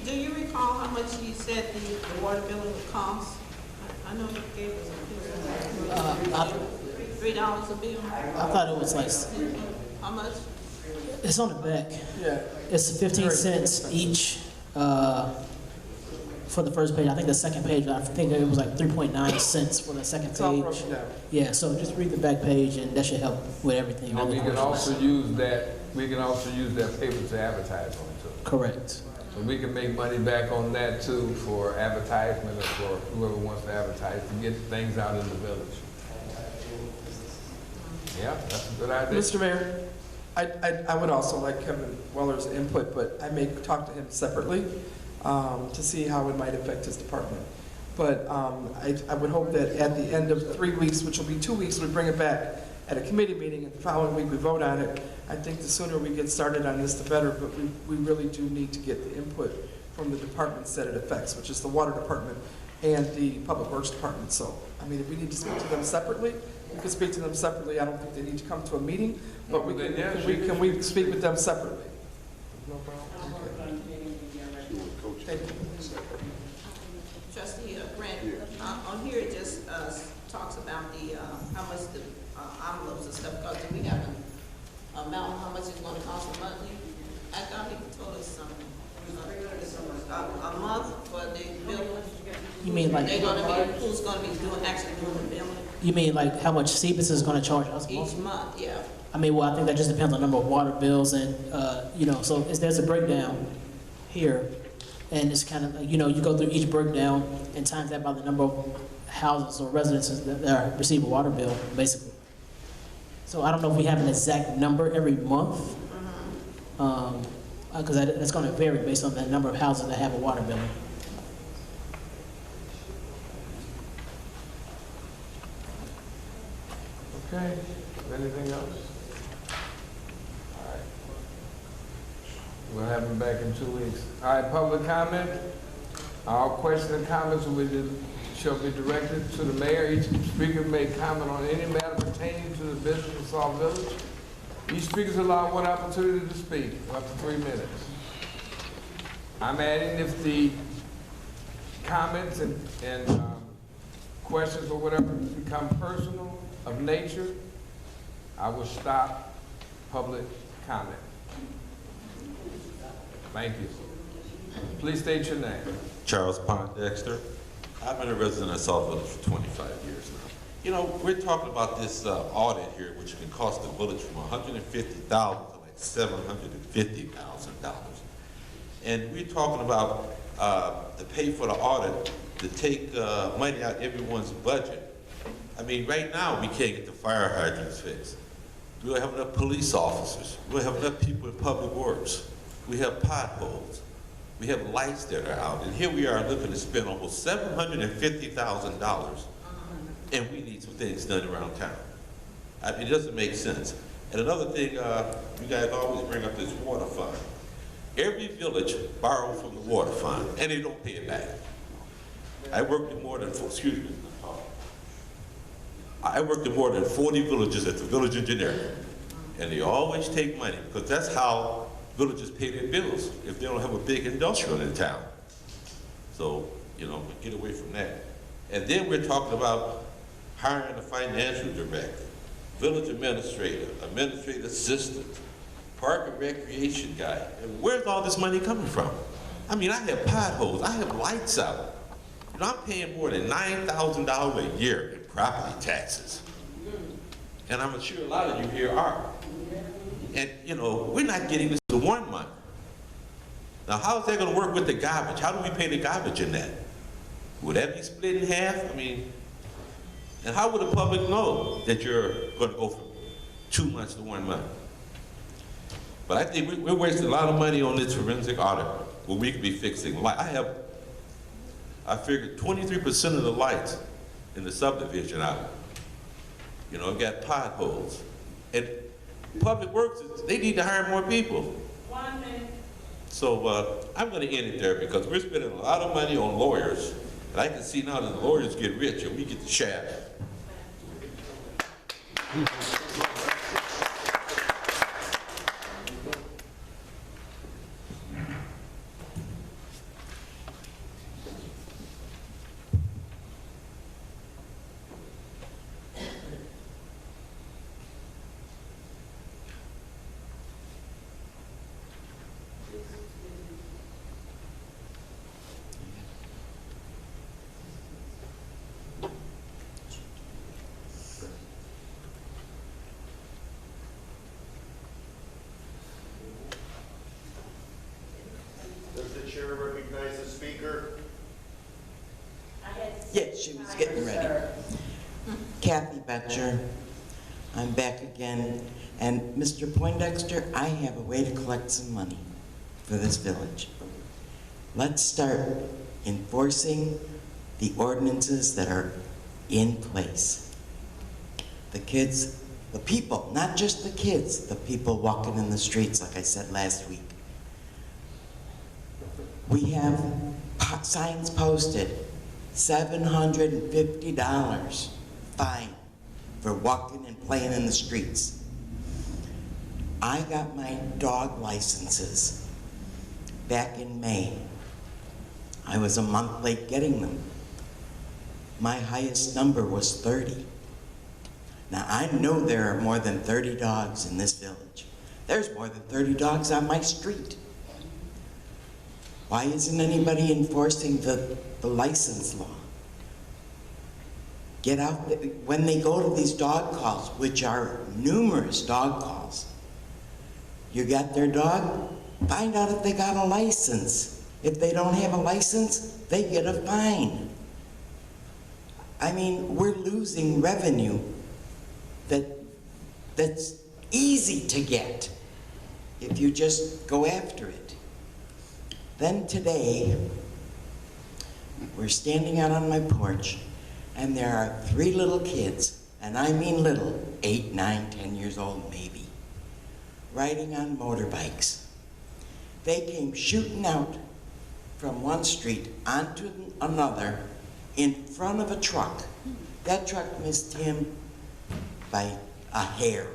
Do you recall how much you said the water billing would cost? I know you gave us $3 a bill. I thought it was like, How much? it's on the back. Yeah. It's 15 cents each for the first page. I think the second page, I think it was like 3.9 cents for the second It's all page. broken down. Yeah, so just read the back page and that should help with everything. And we can also use that, paper to advertise on too. Correct. So we can make money back on that too for advertisement or for whoever wants to advertise to get things out in the village. Yeah, that's a good idea. Mr. Mayor, I would also like Kevin Weller's input, but I may talk to him separately to see how it might affect his department. But I would hope that at the end of 3 weeks, which will be 2 weeks, we bring it back at a committee meeting, and the following week we vote on it. I think the sooner we get started on this, the better, but we really do need to get the input from the departments that it affects, which is the water department and the public works department. So, I mean, if we need to speak to them separately, we can speak to them separately. I don't think they need to come to a meeting, but can we speak with them separately? No problem. Thank you. Trustee Grant, on here it just talks about the, how much the envelopes and stuff cost. Do we have an amount, how much it's gonna cost a monthly? I thought he told us something. A month for the billing? You mean like, They're gonna be, who's gonna be actually doing the billing you mean like how much CBIS is going to charge us? each month, yeah. I mean, well, I think that just depends on the number of water bills and, you know, so there's a breakdown here. And it's kind of, you know, you go through each breakdown and times that by the number of houses or residences that receive a water bill, basically. So I don't know if we have an exact number every month, because that's going to vary based on the number of houses that have a water bill. Okay, anything else? All right. We'll have them back in 2 weeks. All right, public comment. All questions and comments shall be directed to the mayor. Each speaker may comment on any matter pertaining to the business of Sauk Village. Each speaker is allowed one opportunity to speak, up to 3 minutes. I'm adding if the comments and questions or whatever become personal of nature, I will stop public comment. Thank you. Please state your name. Charles Pondexter. I've been a resident of Sauk Village for 25 years now. You know, we're talking about this audit here, which can cost the village from $150,000 to like $750,000. And we're talking about to pay for the audit, to take money out of everyone's budget. I mean, right now, we can't get the fire hydrants fixed. We don't have enough police officers. We don't have enough people in public works. We have potholes. We have lights that are out. And here we are looking to spend almost $750,000, and we need some things done around town. I mean, it doesn't make sense. And another thing, you guys always bring up this water fund. Every village borrows from the water fund, and they don't pay it back. I worked in more than, I worked in more than 40 villages as the village engineer, and they always take money because that's how villages pay their bills if they don't have a big industrial in town. So, you know, get away from that. And then we're talking about hiring a financial director, village administrator, administrative assistant, park and recreation guy. And where's all this money coming from? I mean, I have potholes, I have lights out. You know, I'm paying more than $9,000 a year in property taxes. And I'm sure a lot of you here are. And, you know, we're not getting this in 1 month. Now, how is that going to work with the garbage? How do we pay the garbage in that? Would that be split in half? I mean, and how would the public know that you're going to go from 2 months to 1 month? But I think we're wasting a lot of money on this forensic audit when we could be fixing light. I figured 23% of the lights in the subdivision out. You know, got potholes. And Public Works, they need to hire more people. 1 minute. So I'm going to end it there because we're spending a lot of money on lawyers. And I can see now that the lawyers get rich and we get the shaft. Does the chair recognize the speaker? Yes, she was getting ready. Kathy Betcher, I'm back again. And Mr. Poindexter, I have a way to collect some money for this village. Let's start enforcing the ordinances that are in place. The kids, the people, not just the kids, the people walking in the streets, like I said last week. We have signs posted, $750 fine for walking and playing in the streets. I got my dog licenses back in May. I was a month late getting them. My highest number was 30. Now I know there are more than 30 dogs in this village. There's more than 30 dogs on my street. Why isn't anybody enforcing the license law? Get out, when they go to these dog calls, which are numerous dog calls, you got their dog, find out if they got a license. If they don't have a license, they get a fine. I mean, we're losing revenue that's easy to get if you just go after it. Then today, we're standing out on my porch, and there are 3 little kids, and I mean little, 8, 9, 10 years old maybe, riding on motorbikes. They came shooting out from one street onto another in front of a truck. That truck missed him by a hair.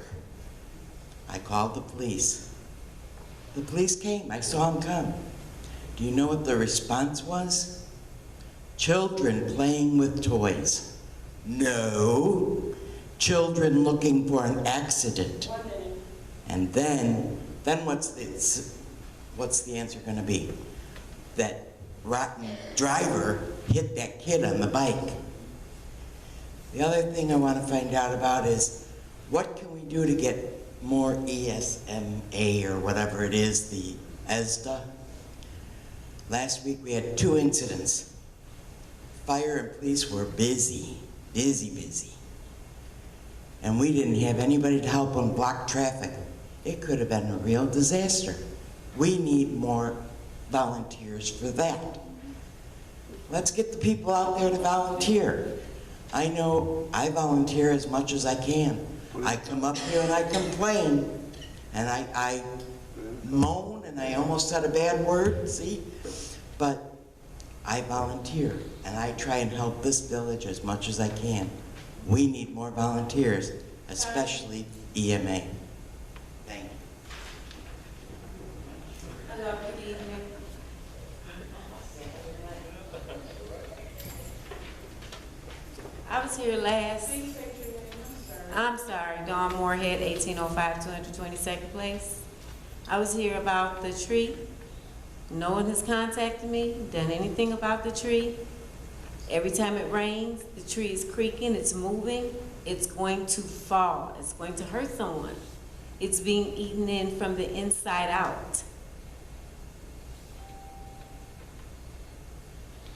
I called the police. The police came, I saw them come. Do you know what the response was? Children playing with toys. No, children looking for an accident. And then what's the answer going to be? That rotten driver hit that kid on the bike. The other thing I want to find out about is what can we do to get more ESMA or whatever it is, the ESDA? Last week we had 2 incidents. Fire and police were busy. And we didn't have anybody to help them block traffic. It could have been a real disaster. We need more volunteers for that. Let's get the people out there to volunteer. I know I volunteer as much as I can. I come up here and I complain, and I moan, and I almost said a bad word, see? But I volunteer, and I try and help this village as much as I can. We need more volunteers, especially EMA. Thank you. Hello, good evening. I was here last, I'm sorry, Dawn Moorhead, 1805 222nd Place. I was here about the tree. No one has contacted me, done anything about the tree. Every time it rains, the tree is creaking, it's moving, it's going to fall, it's going to hurt someone. It's being eaten in from the inside out.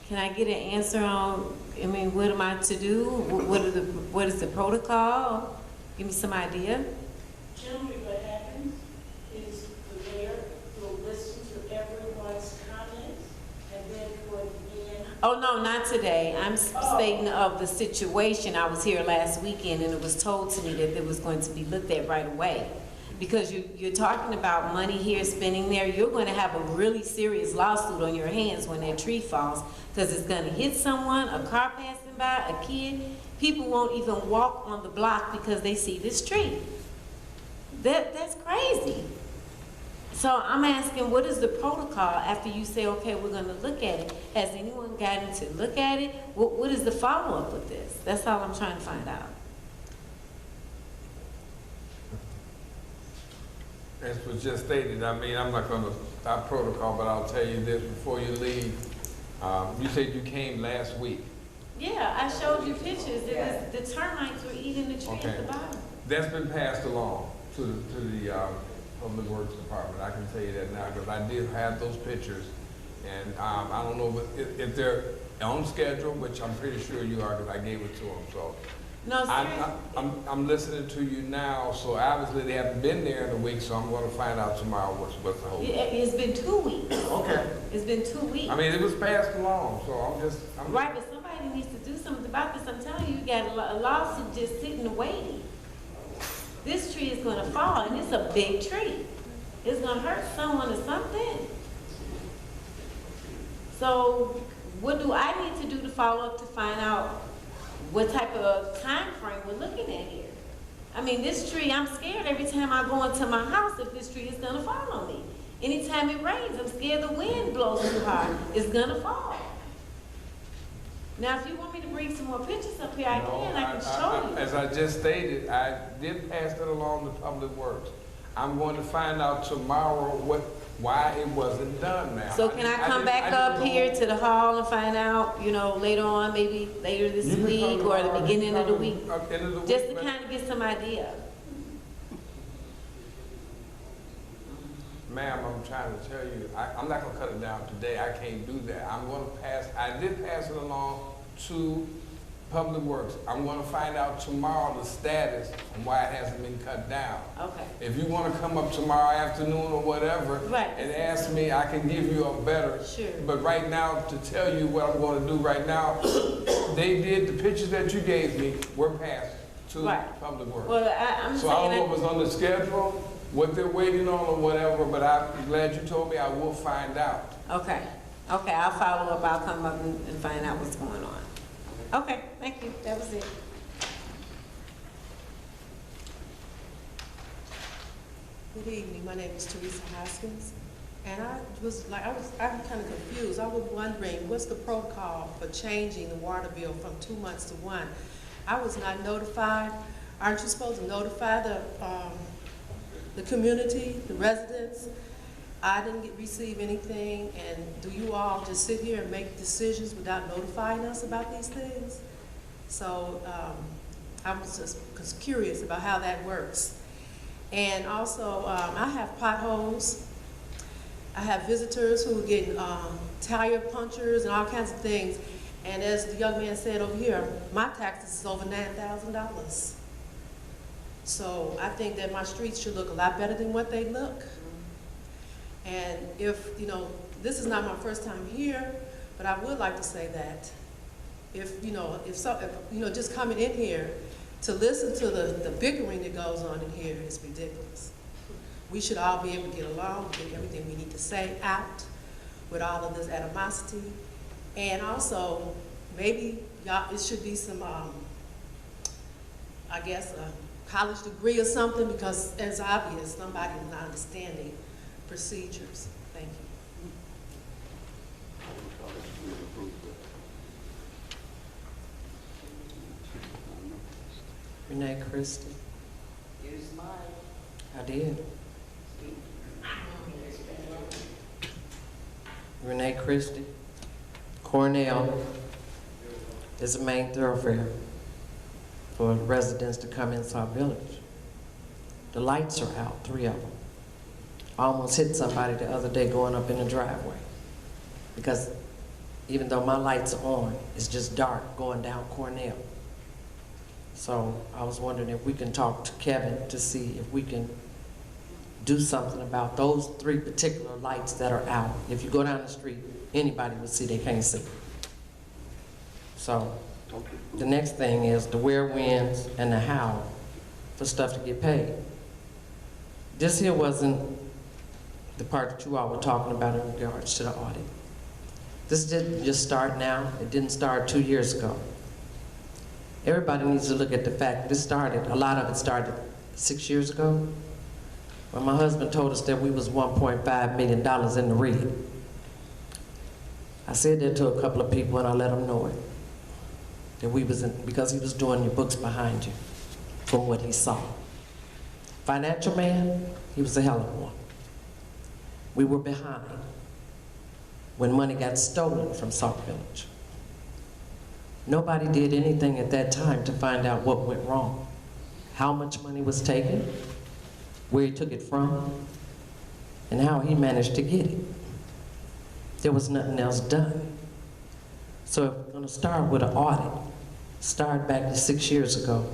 Can I get an answer on, I mean, what am I to do? What is the protocol? Give me some idea. Generally, what happens is the mayor will listen to everyone's comments, and then toward the end. Oh, no, not today. I'm stating of the situation. I was here last weekend, and it was told to me that it was going to be looked at right away. Because you're talking about money here, spending there, you're going to have a really serious lawsuit on your hands when that tree falls, because it's going to hit someone, a car passing by, a kid. People won't even walk on the block because they see this tree. That's crazy. So I'm asking, what is the protocol after you say, okay, we're going to look at it? Has anyone gotten to look at it? What is the follow-up with this? That's all I'm trying to find out. As was just stated, I mean, I'm not gonna stop protocol, but I'll tell you this before you leave. You said you came last week. Yeah, I showed you pictures. It was, the termites were eating the tree at the bottom. That's been passed along to the Public Works Department. I can tell you that now, because I did have those pictures. And I don't know if they're on schedule, which I'm pretty sure you are, because I gave it to them, so. No, seriously. I'm listening to you now, so obviously they haven't been there in a week, so I'm gonna find out tomorrow what's the whole. It's been 2 weeks. Okay. It's been 2 weeks. I mean, it was passed along, so I'm Right, but somebody needs to do something about this. I'm telling you, you got a lawsuit just sitting and waiting. This tree is gonna fall, and it's a big tree. It's gonna hurt someone or something. So what do I need to do to follow up to find out what type of time frame we're looking at here? I mean, this tree, I'm scared every time I go into my house if this tree is gonna fall on me. Anytime it rains, I'm scared the wind blows too hard, it's gonna fall. Now, if you want me to bring some more pictures up here, I can show you. As I just stated, I did pass it along to Public Works. I'm going to find out tomorrow why it wasn't done now. So can I come back up here to the hall and find out, you know, later on, maybe later this week or the beginning of the week? Just to kind of get some idea. Ma'am, I'm trying to tell you, I'm not gonna cut it down today. I can't do that. I did pass it along to Public Works. I'm gonna find out tomorrow the status and why it hasn't been cut down. Okay. If you wanna come up tomorrow afternoon or whatever and ask me, I can give you a better. Sure. But right now, to tell you what I'm gonna do right now, they did, the pictures that you gave me were passed to Public Works. Well, I'm So I don't know what was on the schedule, what they're waiting on or whatever, but I'm glad you told me. I will find out. Okay. Okay, I'll follow up. I'll come up and find out what's going on. Okay, thank you. That was it. Good evening. My name is Teresa Hoskins, and I'm kind of confused. I was wondering, what's the protocol for changing the water bill from 2 months to 1? I was not notified. Aren't you supposed to notify the community, the residents? I didn't receive anything, and do you all just sit here and make decisions without notifying us about these things? So I was just curious about how that works. And also, I have potholes. I have visitors who are getting tire punctures and all kinds of things. And as the young man said over here, my taxes is over $9,000. So I think that my streets should look a lot better than what they look. And if, you know, this is not my first time here, but I would like to say that if just coming in here to listen to the bickering that goes on in here is ridiculous. We should all be able to get along, get everything we need to say out with all of this animosity. And also, maybe it should be some, I guess, a college degree or something, because it's obvious somebody is not understanding procedures. Thank you. Renee Christie. I did. Renee Christie. Cornell is a main thoroughfare for residents to come in Sauk Village. The lights are out, 3 of them. I almost hit somebody the other day going up in the driveway because even though my lights are on, it's just dark going down Cornell. So I was wondering if we can talk to Kevin to see if we can do something about those 3 particular lights that are out. If you go down the street, anybody will see they can't see. So the next thing is the where, whens, and the how for stuff to get paid. This here wasn't the part that you all were talking about in regards to the audit. This didn't just start now. It didn't start 2 years ago. Everybody needs to look at the fact this started, a lot of it started 6 years ago, when my husband told us that we was $1.5 million in the red. I said that to a couple of people and I let them know it. That we was in, because he was doing your books behind you from what he saw. Financial man, he was a hell of one. We were behind when money got stolen from Sauk Village. Nobody did anything at that time to find out what went wrong, how much money was taken, where he took it from, and how he managed to get it. There was nothing else done. So if we're gonna start with an audit, start back to 6 years ago,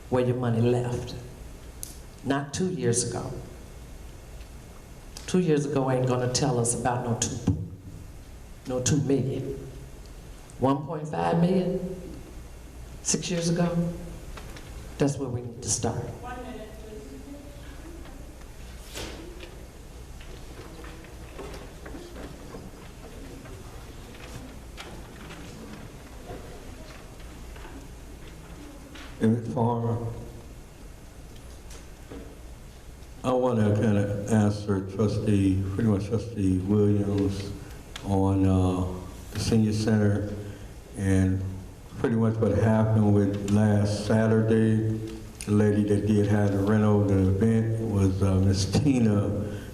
where your money left. Not 2 years ago. 2 years ago ain't gonna tell us about no 2 million. 1.5 million, 6 years ago, that's where we need to start. 1 minute, please. Eric Farmer. I want to kind of answer Trustee Williams on the senior center and pretty much what happened with last Saturday. The lady that did have the rental, the event was Miss Tina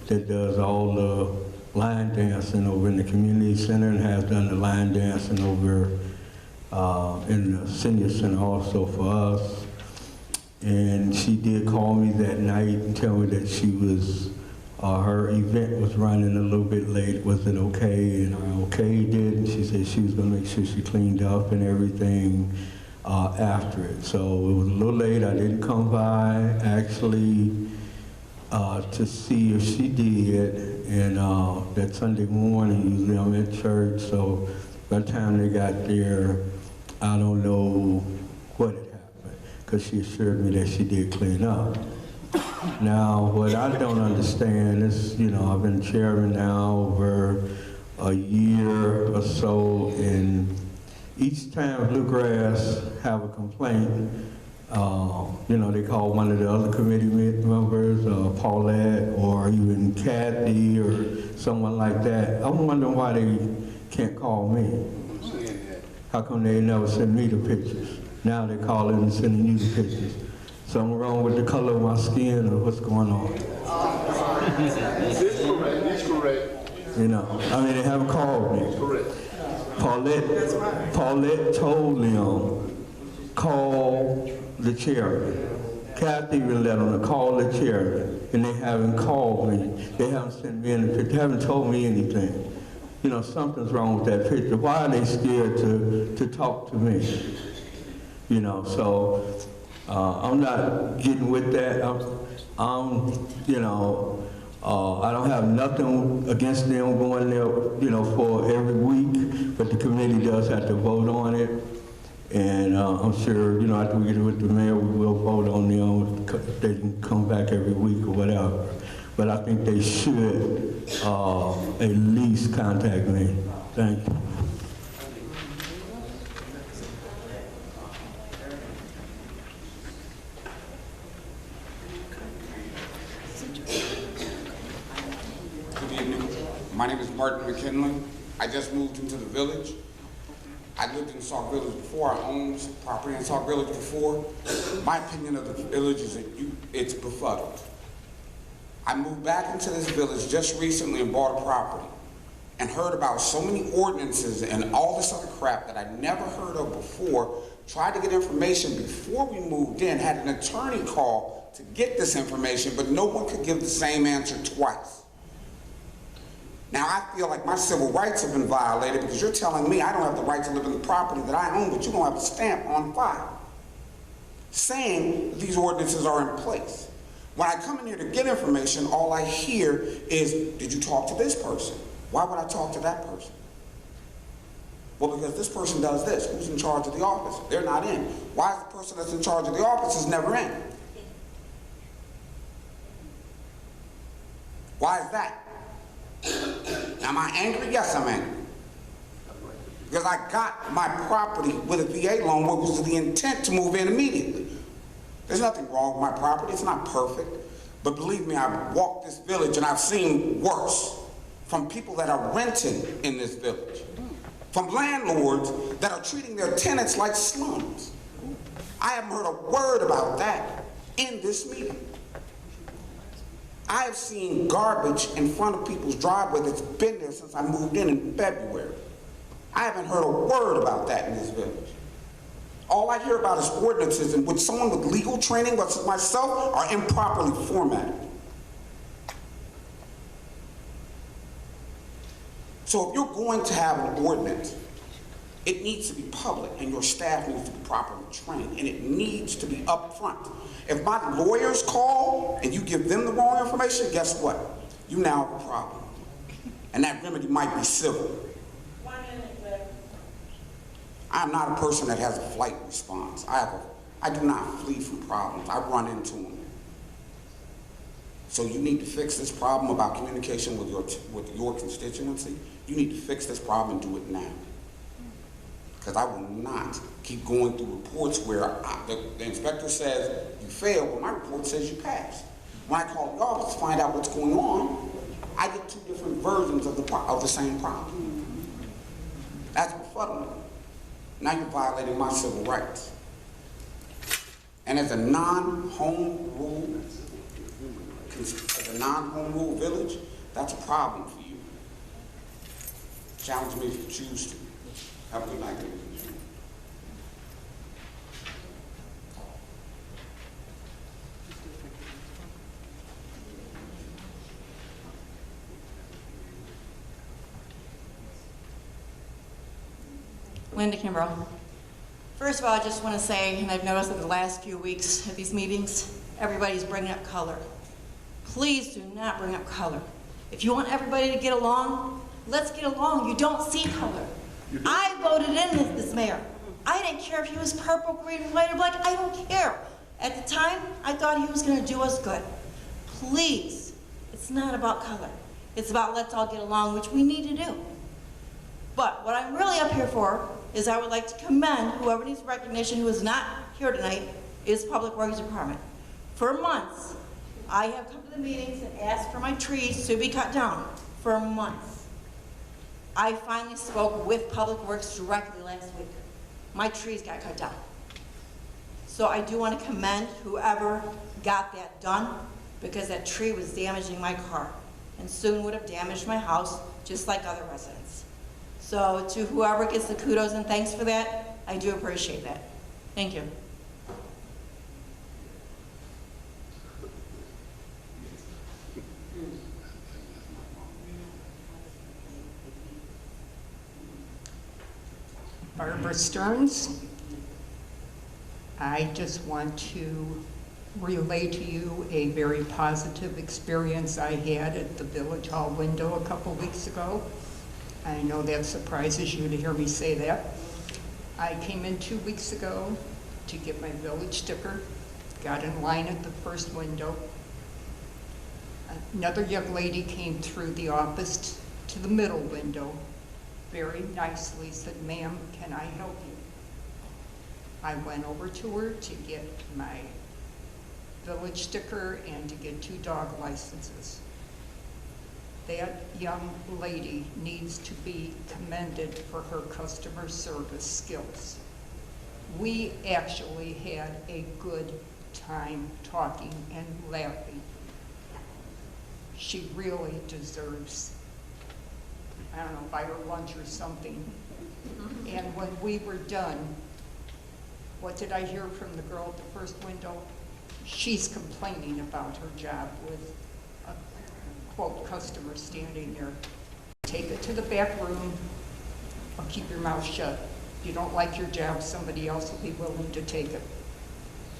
that does all the line dancing over in the community center and has done the line dancing over in the senior center also for us. And she did call me that night and tell me that she was, her event was running a little bit late. Was it okay? And I okayed it. And she said she was gonna make sure she cleaned up and everything after it. So it was a little late. I didn't come by actually to see if she did. And that Sunday morning, usually I'm at church. So by the time they got there, I don't know what had happened, because she assured me that she did clean up. Now, what I don't understand is, you know, I've been chairman now over a year or so, and each time Bluegrass have a complaint, you know, they call one of the other committee members, Paulette, or even Kathy, or someone like that. I'm wondering why they can't call me. How come they never send me the pictures? Now they're calling and sending you the pictures. Something wrong with the color of my skin, or what's going on? It's correct, it's correct. You know, I mean, they haven't called me. Correct. Paulette told them, call the chairman. Kathy even let them call the chairman, and they haven't called me. They haven't sent me any picture, they haven't told me anything. You know, something's wrong with that picture. Why are they scared to talk to me? You know, so I'm not getting with that. You know, I don't have nothing against them going there, you know, for every week, but the committee does have to vote on it. And I'm sure, you know, after we get it with the mayor, we will vote on them if they can come back every week or whatever. But I think they should at least contact me. Thank you. Good evening. My name is Martin McKinley. I just moved into the village. I lived in Sauk Village before. I owned property in Sauk Village before. My opinion of the village is that it's befuddled. I moved back into this village just recently and bought a property and heard about so many ordinances and all this other crap that I never heard of before. Tried to get information before we moved in, had an attorney call to get this information, but no one could give the same answer twice. Now I feel like my civil rights have been violated because you're telling me I don't have the right to live in the property that I own, but you don't have a stamp on file saying these ordinances are in place. When I come in here to get information, all I hear is, did you talk to this person? Why would I talk to that person? Well, because this person does this. Who's in charge of the office? They're not in. Why is the person that's in charge of the office is never in? Why is that? Am I angry? Yes, I'm angry. Because I got my property with a VA loan, which was the intent to move in immediately. There's nothing wrong with my property. It's not perfect. But believe me, I've walked this village and I've seen worse from people that are renting in this village, from landlords that are treating their tenants like slums. I haven't heard a word about that in this meeting. I have seen garbage in front of people's driveway that's been there since I moved in February. I haven't heard a word about that in this village. All I hear about is ordinances in which someone with legal training, such as myself, are improperly formatted. So if you're going to have an ordinance, it needs to be public and your staff needs to be properly trained and it needs to be upfront. If my lawyers call and you give them the wrong information, guess what? You now have a problem. And that remedy might be civil. 1 minute left. I'm not a person that has a flight response. I do not flee from problems. I run into them. So you need to fix this problem about communication with your constituency. You need to fix this problem and do it now. Because I will not keep going through reports where the inspector says you failed, but my report says you passed. When I call the office to find out what's going on, I get 2 different versions of the same problem. That's befuddling. Now you're violating my civil rights. And as a non-home rule village, that's a problem for you. Challenge me if you choose to. Have a good night. Linda Kimbrough. First of all, I just want to say, and I've noticed in the last few weeks at these meetings, everybody's bringing up color. Please do not bring up color. If you want everybody to get along, let's get along. You don't see color. I voted in this mayor. I didn't care if he was purple, green, white, or black. I don't care. At the time, I thought he was going to do us good. Please, it's not about color. It's about let's all get along, which we need to do. But what I'm really up here for is I would like to commend whoever needs recognition who is not here tonight is Public Works Department. For months, I have come to the meetings and asked for my trees to be cut down. For months. I finally spoke with Public Works directly last week. My trees got cut down. So I do want to commend whoever got that done because that tree was damaging my car and soon would have damaged my house just like other residents. So to whoever gets the kudos and thanks for that, I do appreciate that. Thank you. Barbara Stearns. I just want to relay to you a very positive experience I had at the Village Hall window a couple weeks ago. I know that surprises you to hear me say that. I came in 2 weeks ago to get my village sticker, got in line at the first window. Another young lady came through the office to the middle window, very nicely said, "Ma'am, can I help you?" I went over to her to get my village sticker and to get 2 dog licenses. That young lady needs to be commended for her customer service skills. We actually had a good time talking and laughing. She really deserves, I don't know, buy her lunch or something. And when we were done, what did I hear from the girl at the first window? She's complaining about her job with a, quote, customer standing there. Take it to the back room or keep your mouth shut. If you don't like your job, somebody else will be willing to take it.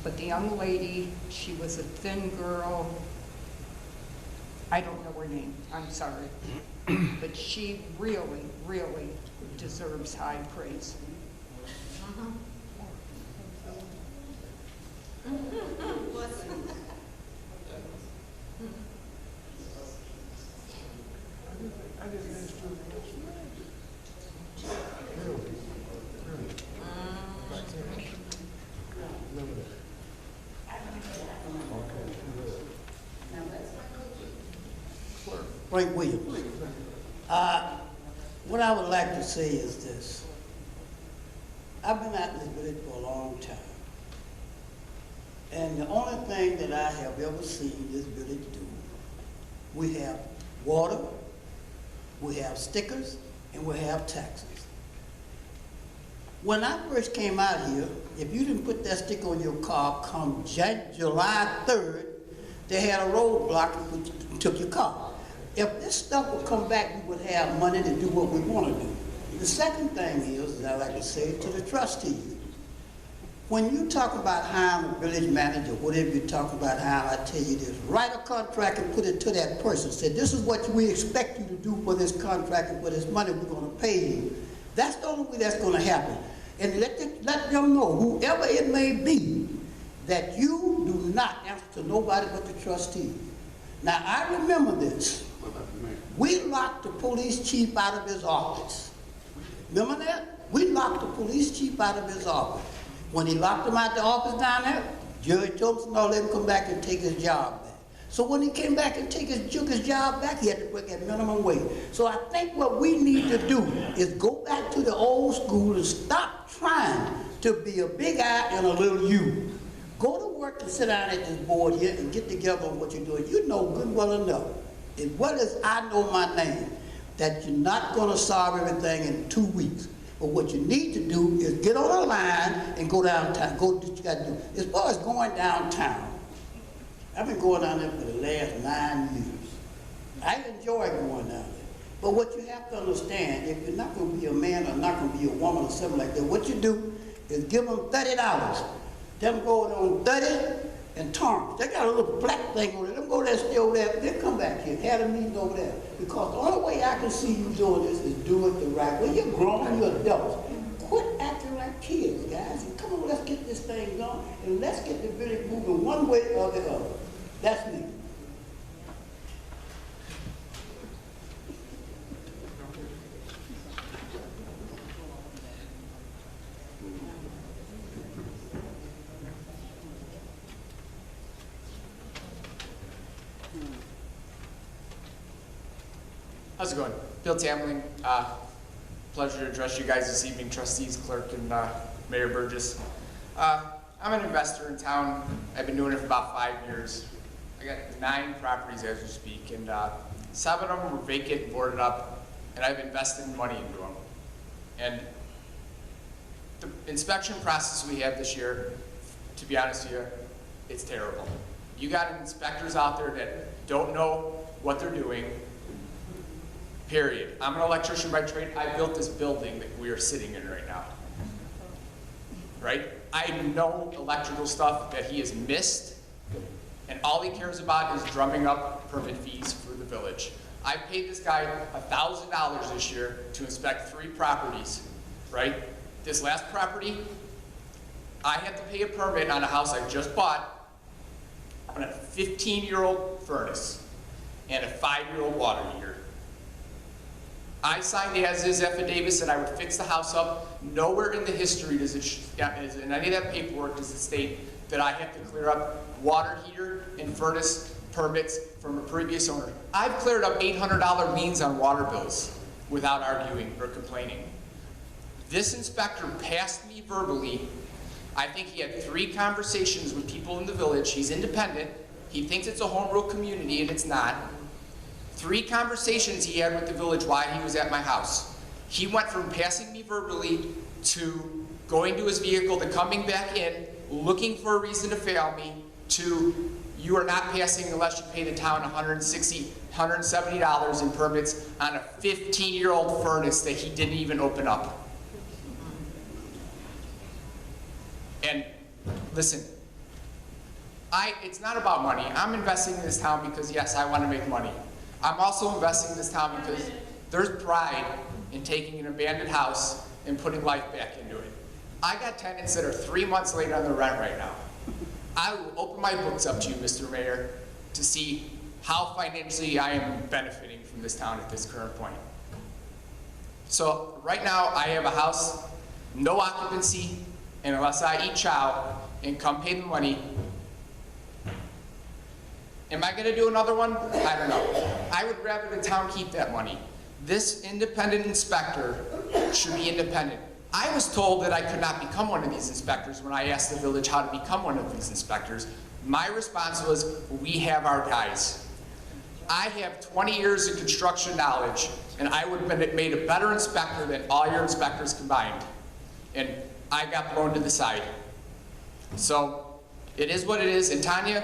But the young lady, she was a thin girl. I don't know her name, I'm sorry. But she really, really deserves high praise. Frank Williams. What I would like to say is this. I've been out in this village for a long time. And the only thing that I have ever seen this village do, we have water, we have stickers, and we have taxes. When I first came out here, if you didn't put that sticker on your car come July 3rd, they had a roadblock and took your car. If this stuff would come back, we would have money to do what we want to do. The second thing is, I like to say to the trustees, when you talk about hiring a village manager, whatever you talk about hiring, I tell you this, write a contract and put it to that person. Say, this is what we expect you to do for this contract and for this money we're going to pay you. That's the only way that's going to happen. And let them know, whoever it may be, that you do not answer to nobody but the trustee. Now, I remember this. We locked the police chief out of his office. Remember that? We locked the police chief out of his office. When he locked him out the office down there, judge told him, no, let him come back and take his job back. So when he came back and took his job back, he had to work at minimum wage. So I think what we need to do is go back to the old school and stop trying to be a big I and a little U. Go to work and sit down at this board here and get together on what you're doing. You know good and well enough, as well as I know my name, that you're not going to solve everything in 2 weeks. But what you need to do is get on a line and go downtown. Go do what you got to do. As far as going downtown, I've been going down there for the last 9 years. I enjoy going down there. But what you have to understand, if you're not going to be a man or not going to be a woman or something like that, what you do is give them $30. Them go on 30 and Torrance. They got a little black thing on it. Them go there, stay over there. Then come back here. Have a meeting over there. Because the only way I can see you doing this is do it the right way. You're grown, you're adults. Quit acting like kids, guys. And come on, let's get this thing going. And let's get the village moving one way or the other. That's me. How's it going? Bill Tamling. Pleasure to address you guys this evening, trustees, clerk, and Mayor Burgess. I'm an investor in town. I've been doing it for about 5 years. I got 9 properties as we speak, and 7 of them were vacant and boarded up, and I've invested money into them. And the inspection process we have this year, to be honest with you, it's terrible. You got inspectors out there that don't know what they're doing. Period. I'm an electrician by trade. I built this building that we are sitting in right now. Right? I know electrical stuff that he has missed, and all he cares about is drumming up permit fees for the village. I paid this guy $1,000 this year to inspect 3 properties, right? This last property, I had to pay a permit on a house I just bought on a 15-year-old furnace and a 5-year-old water heater. I signed as-is affidavits that I would fix the house up. Nowhere in the history does it, in any of that paperwork does it state that I have to clear up water heater and furnace permits from a previous owner. I've cleared up $800 liens on water bills without arguing or complaining. This inspector passed me verbally. I think he had 3 conversations with people in the village. He's independent. He thinks it's a home rule community, and it's not. 3 conversations he had with the village while he was at my house. He went from passing me verbally to going to his vehicle to coming back in, looking for a reason to fail me, to you are not passing unless you pay the town $160, $170 in permits on a 15-year-old furnace that he didn't even open up. And listen, it's not about money. I'm investing in this town because, yes, I want to make money. I'm also investing in this town because there's pride in taking an abandoned house and putting life back into it. I got tenants that are 3 months late on their rent right now. I will open my books up to you, Mr. Mayor, to see how financially I am benefiting from this town at this current point. So right now, I have a house, no occupancy, and unless I eat chow and come pay the money, am I gonna do another one? I don't know. I would rather the town keep that money. This independent inspector should be independent. I was told that I could not become one of these inspectors when I asked the village how to become one of these inspectors. My response was, we have our guys. I have 20 years of construction knowledge, and I would have made a better inspector than all your inspectors combined. And I got thrown to the side. So it is what it is, and Tanya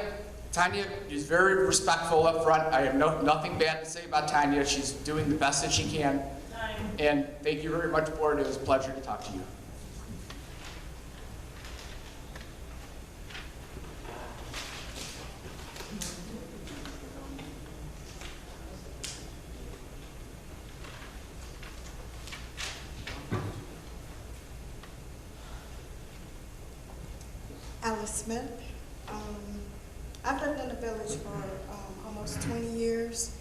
is very respectful up front. I have nothing bad to say about Tanya. She's doing the best that she can. And thank you very much, board. It was a pleasure to talk to you. Alice Smith. I've lived in the village for almost 20 years,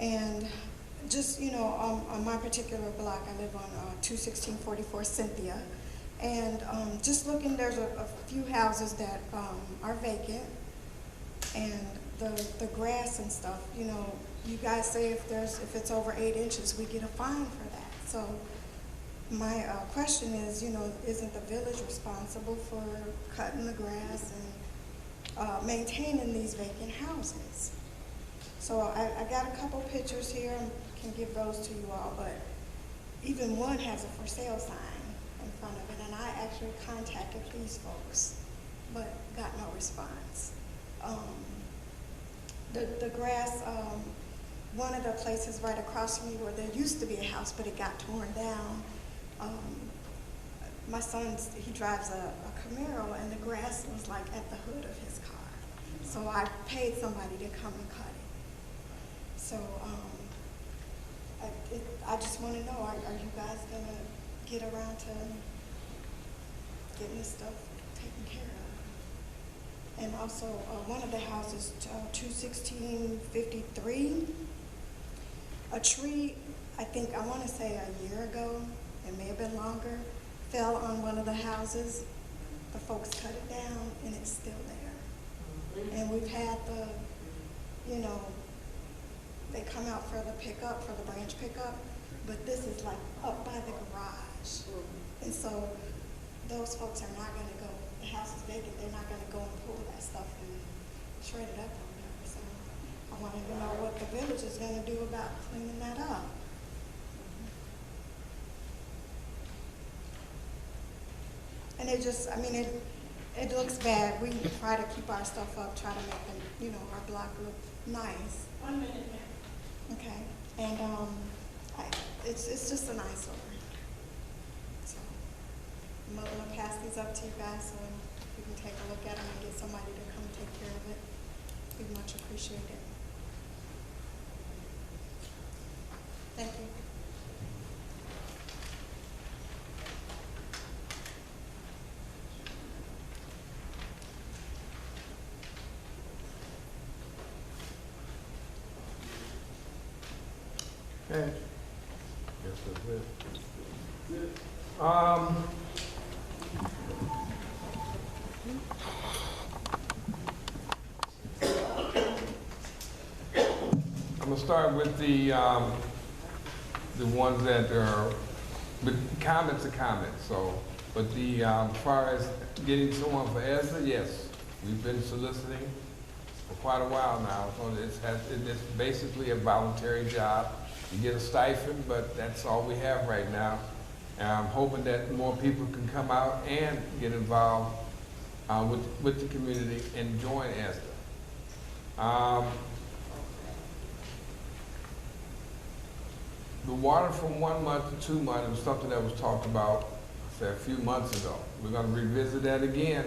and just, you know, on my particular block, I live on 21644 Cynthia, and just looking, there's a few houses that are vacant, and the grass and stuff, you know, you guys say if it's over 8 inches, we get a fine for that. So my question is, you know, isn't the village responsible for cutting the grass and maintaining these vacant houses? So I got a couple pictures here, I can give those to you all, but even one has a for sale sign in front of it, and I actually contacted these folks, but got no response. The grass, one of the places right across from me where there used to be a house, but it got torn down. My son, he drives a Camaro, and the grass was like at the hood of his car. So I paid somebody to come and cut it. So I just want to know, are you guys going to get around to getting this stuff taken care of? And also, one of the houses, 21653, a tree, I want to say a year ago, it may have been longer, fell on one of the houses. The folks cut it down, and it's still there. And we've had you know, they come out for the pickup, for the branch pickup, but this is like up by the garage. And so those folks are not gonna go, the house is vacant, they're not gonna go and pull that stuff and shred it up or whatever. So I wanted to know what the village is gonna do about cleaning that up. And it just, it looks bad. We try to keep our stuff up, try to make them, you know, our block look nice. 1 minute, ma'am. Okay, and it's just an eyesore. So I'm gonna pass these up to you guys so you can take a look at them and get somebody to come take care of it. Be much appreciated. Thank you. Okay. Guess that's it. start with the ones that are, but comments are comments, so, but the, as far as getting someone for ESSA, yes, we've been soliciting for quite a while now, so it's basically a voluntary job. You get a stipend, but that's all we have right now. And I'm hoping that more people can come out and get involved with the community and join ESSA. The water from 1 month to 2 months was something that was talked about, say, a few months ago. We're going to revisit that again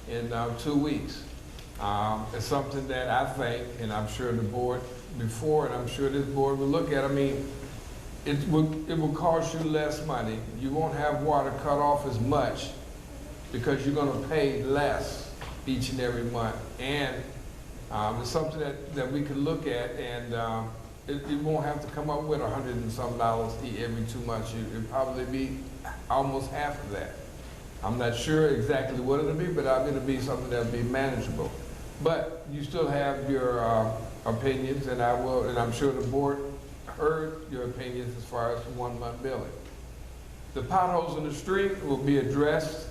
in 2 weeks. It's something that I think, and I'm sure the board before, and I'm sure this board will look at. I mean, it will cost you less money. You won't have water cut off as much because you're going to pay less each and every month. And it's something that we can look at, and it won't have to come up with $100 and some every 2 months. It'll probably be almost half of that. I'm not sure exactly what it'll be, but it'll be something that'll be manageable. But you still have your opinions, and I'm sure the board heard your opinions as far as 1 month billing. The potholes in the street will be addressed.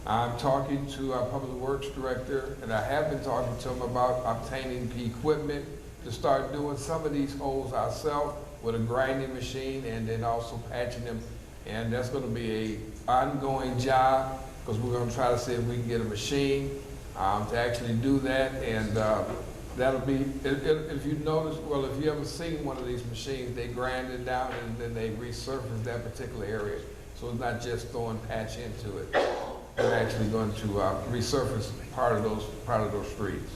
I'm talking to our public works director, and I have been talking to him about obtaining the equipment to start doing some of these holes ourselves with a grinding machine, and then also patching them. And that's going to be an ongoing job, because we're going to try to see if we can get a machine to actually do that. And that'll be, if you notice, well, if you ever seen one of these machines, they grind it down and then they resurface that particular area. So it's not just throwing patch into it. They're actually going to resurface part of those streets.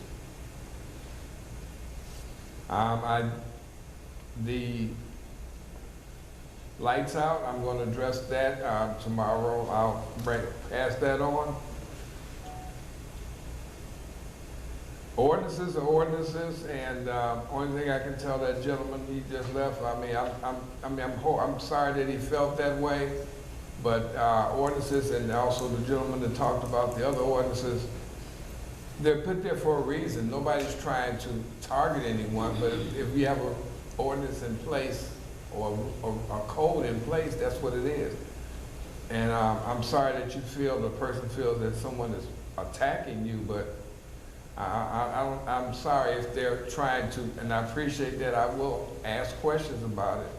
The lights out, I'm going to address that tomorrow. I'll pass that on. Ordinances are ordinances, and only thing I can tell that gentleman, he just left. I mean, I'm sorry that he felt that way, but ordinances, and also the gentleman that talked about the other ordinances, they're put there for a reason. Nobody's trying to target anyone, but if you have an ordinance in place or a code in place, that's what it is. And I'm sorry that the person feels that someone is attacking you, but I'm sorry if they're trying to, and I appreciate that. I will ask questions about it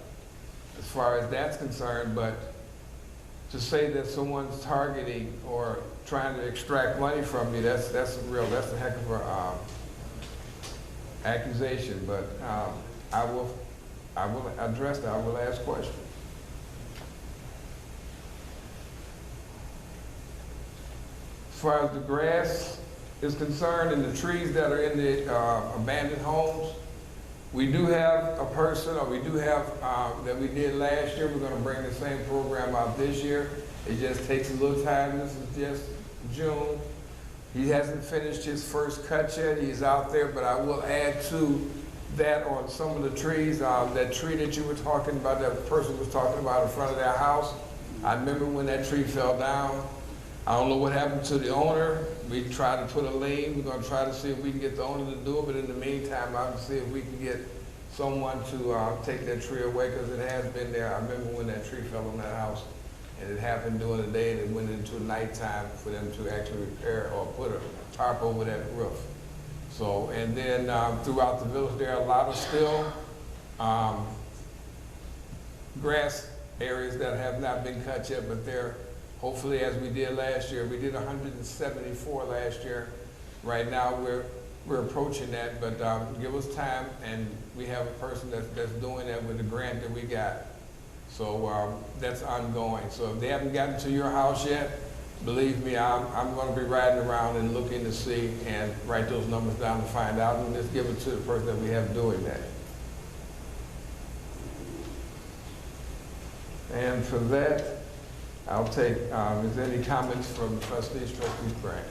as far as that's concerned, but to say that someone's targeting or trying to extract money from you, that's a heck of a accusation. But I will address that. I will ask questions. As far as the grass is concerned and the trees that are in the abandoned homes, we do have a person, or we do have, that we did last year. We're going to bring the same program out this year. It just takes a little time. This is just June. He hasn't finished his first cut yet. He's out there, but I will add to that on some of the trees. That tree that you were talking about, that person was talking about in front of their house, I remember when that tree fell down. I don't know what happened to the owner. We tried to put a lien. We're going to try to see if we can get the owner to do it, but in the meantime, I'll see if we can get someone to take that tree away, because it has been there. I remember when that tree fell on that house, and it happened during the day, and it went into nighttime for them to actually repair or put a tarp over that roof. So, and then throughout the village, there are a lot of still grass areas that have not been cut yet, but they're hopefully, as we did last year. We did 174 last year. Right now, we're approaching that, but give us time, and we have a person that's doing that with the grant that we got. So that's ongoing. So if they haven't gotten to your house yet, believe me, I'm going to be riding around and looking to see and write those numbers down to find out, and just give it to the person that we have doing that. And for that, I'll take, is there any comments from the trustees, Trustee Grant?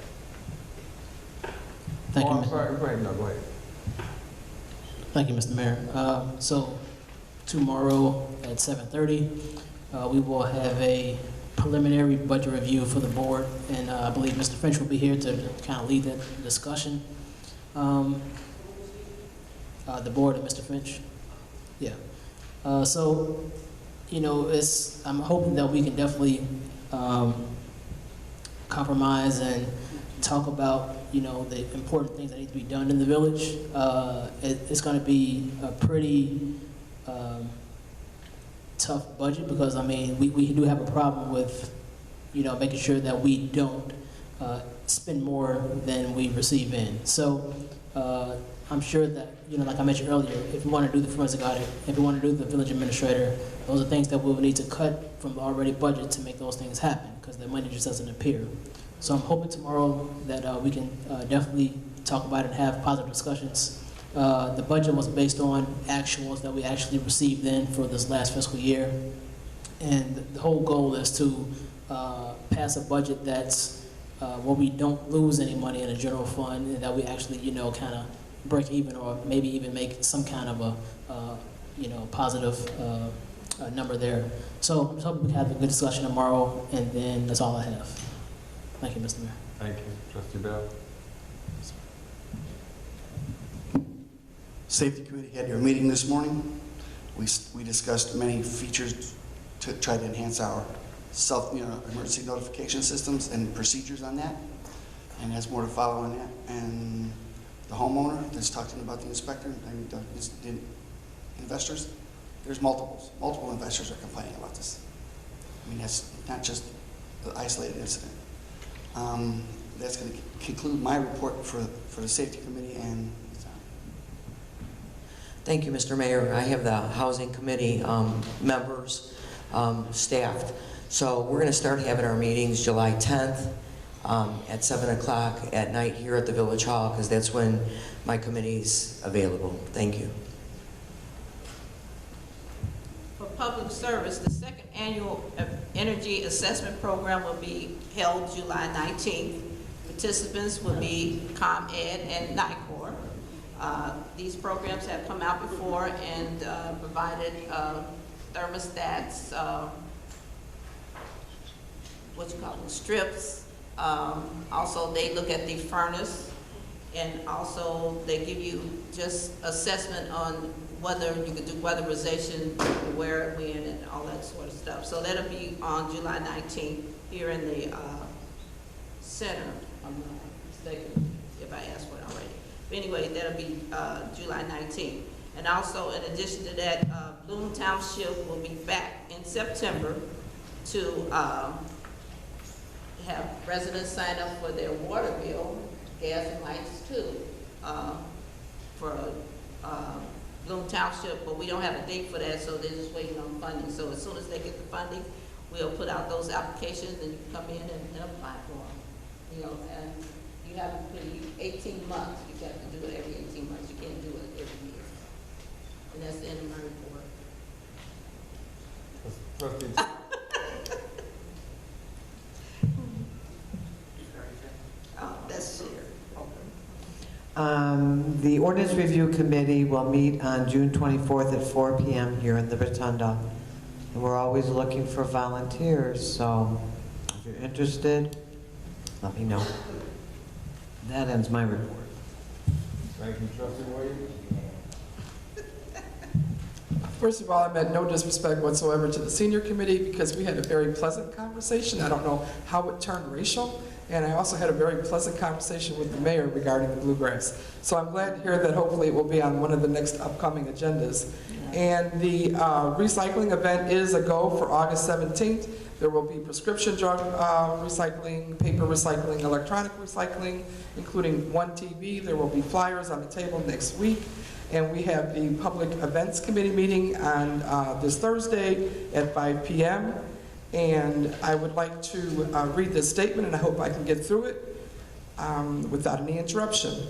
Thank you. I'm sorry, go ahead, no, go ahead. Thank you, Mr. Mayor. So tomorrow at 7:30, we will have a preliminary budget review for the board, and I believe Mr. Finch will be here to kind of lead that discussion. The board and Mr. Finch. Yeah. So, you know, I'm hoping that we can definitely compromise and talk about, you know, the important things that need to be done in the village. It's going to be a pretty tough budget because, I mean, we do have a problem with, you know, making sure that we don't spend more than we receive in. So I'm sure that, you know, like I mentioned earlier, if we want to do the forensic audit, if we want to do the village administrator, those are things that we'll need to cut from the already budget to make those things happen because the money just doesn't appear. So I'm hoping tomorrow that we can definitely talk about it and have positive discussions. The budget was based on actuals that we actually received in for this last fiscal year. And the whole goal is to pass a budget that's where we don't lose any money in the general fund and that we actually, you know, kind of break even or maybe even make some kind of a, you know, positive number there. So I'm just hoping we can have a good discussion tomorrow, and then that's all I have. Thank you, Mr. Mayor. Thank you. Trustee Bell? Safety Committee had your meeting this morning. We discussed many features to try to enhance our emergency notification systems and procedures on that. And there's more to follow on that. And the homeowner that's talking about the inspector and the investors, there's multiple investors are complaining about this. I mean, that's not just the isolated incident. That's going to conclude my report for the Safety Committee. And Thank you, Mr. Mayor. I have the Housing Committee members staffed. So we're going to start having our meetings July 10th at 7 o'clock at night here at the Village Hall because that's when my committee's available. Thank you. For public service, the second annual energy assessment program will be held July 19th. Participants will be Committe and NICOR. These programs have come out before and provided thermostats, strips. Also, they look at the furnace, and also they give you just assessment on whether you could do weatherization, where, when, and all that sort of stuff. So that'll be on July 19th here in the center. I'm not mistaken if I asked for it already. But anyway, that'll be July 19th. And also, in addition to that, Bloom Township will be back in September to have residents sign up for their water bill, gas and lights too, for Bloom Township, but we don't have a date for that, so they're just waiting on funding. So as soon as they get the funding, we'll put out those applications and you can come in and apply for them. You know, and you have to put 18 months. You have to do it every 18 months. You can't do it every year. And that's the end of my report. Trustee. That's shared. The Ordinance Review Committee will meet on June 24th at 4 p.m. here in the Rotunda. And we're always looking for volunteers, so if you're interested, let me know. That ends my report. Thank you, Trustee Williams. First of all, I meant no disrespect whatsoever to the senior committee because we had a very pleasant conversation. I don't know how it turned racial. And I also had a very pleasant conversation with the mayor regarding the bluegrass. So I'm glad to hear that hopefully it will be on one of the next upcoming agendas. And the recycling event is a go for August 17th. There will be prescription drug recycling, paper recycling, electronic recycling, including one TV. There will be flyers on the table next week. And we have the Public Events Committee meeting on this Thursday at 5 p.m. And I would like to read this statement, and I hope I can get through it without any interruption.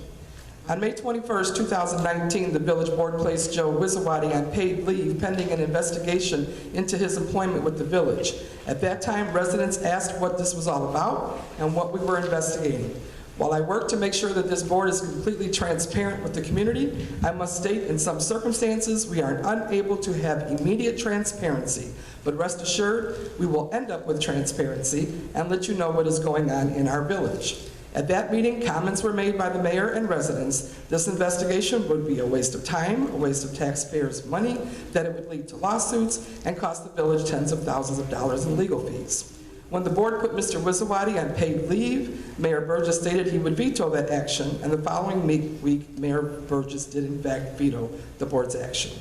On May 21st, 2019, the village board placed Joe Wizawati on paid leave pending an investigation into his employment with the village. At that time, residents asked what this was all about and what we were investigating. While I work to make sure that this board is completely transparent with the community, I must state in some circumstances we are unable to have immediate transparency. But rest assured, we will end up with transparency and let you know what is going on in our village. At that meeting, comments were made by the mayor and residents. This investigation would be a waste of time, a waste of taxpayers' money, that it would lead to lawsuits and cost the village tens of thousands of dollars in legal fees. When the board put Mr. Wisawati on paid leave, Mayor Burgess stated he would veto that action, and the following week, Mayor Burgess did in fact veto the board's action.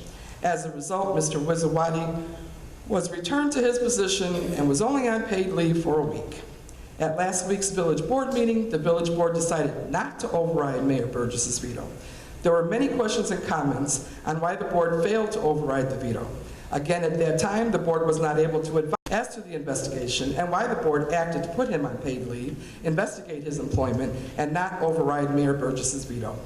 As a result, Mr. Wisawati was returned to his position and was only on paid leave for a week. At last week's village board meeting, the village board decided not to override Mayor Burgess's veto. There were many questions and comments on why the board failed to override the veto. Again, at that time, the board was not able to advise as to the investigation and why the board acted to put him on paid leave, investigate his employment, and not override Mayor Burgess's veto.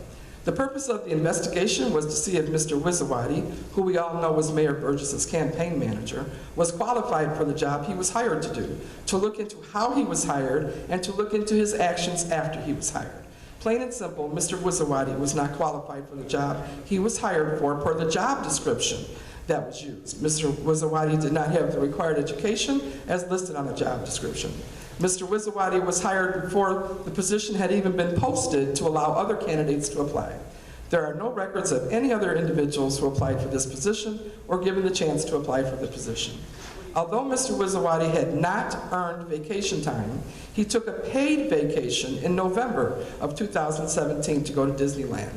The purpose of the investigation was to see if Mr. Wisawati, who we all know was Mayor Burgess's campaign manager, was qualified for the job he was hired to do, to look into how he was hired, and to look into his actions after he was hired. Plain and simple, Mr. Wisawati was not qualified for the job he was hired for per the job description that was used. Mr. Wisawati did not have the required education as listed on the job description. Mr. Wisawati was hired before the position had even been posted to allow other candidates to apply. There are no records of any other individuals who applied for this position or given the chance to apply for the position. Although Mr. Wisawati had not earned vacation time, he took a paid vacation in November of 2017 to go to Disneyland.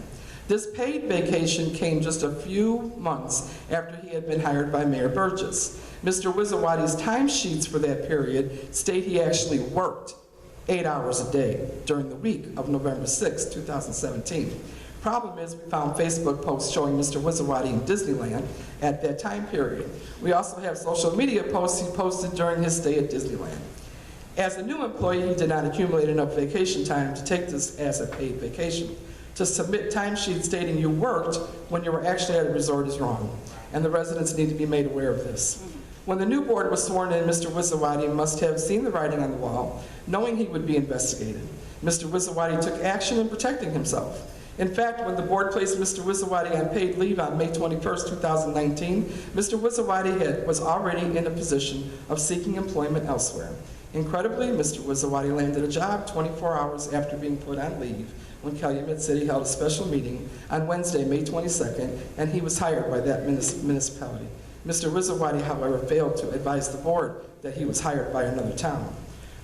This paid vacation came just a few months after he had been hired by Mayor Burgess. Mr. Wisawati's timesheets for that period state he actually worked 8 hours a day during the week of November 6, 2017. Problem is, we found Facebook posts showing Mr. Wisawati in Disneyland at that time period. We also have social media posts he posted during his stay at Disneyland. As a new employee, he did not accumulate enough vacation time to take this as a paid vacation. To submit timesheets stating you worked when you were actually at a resort is wrong, and the residents need to be made aware of this. When the new board was sworn in, Mr. Wisawati must have seen the writing on the wall, knowing he would be investigated. Mr. Wisawati took action in protecting himself. In fact, when the board placed Mr. Wisawati on paid leave on May 21st, 2019, Mr. Wisawati was already in a position of seeking employment elsewhere. Incredibly, Mr. Wisawati landed a job 24 hours after being put on leave when Calumet City held a special meeting on Wednesday, May 22nd, and he was hired by that municipality. Mr. Wisawati, however, failed to advise the board that he was hired by another town.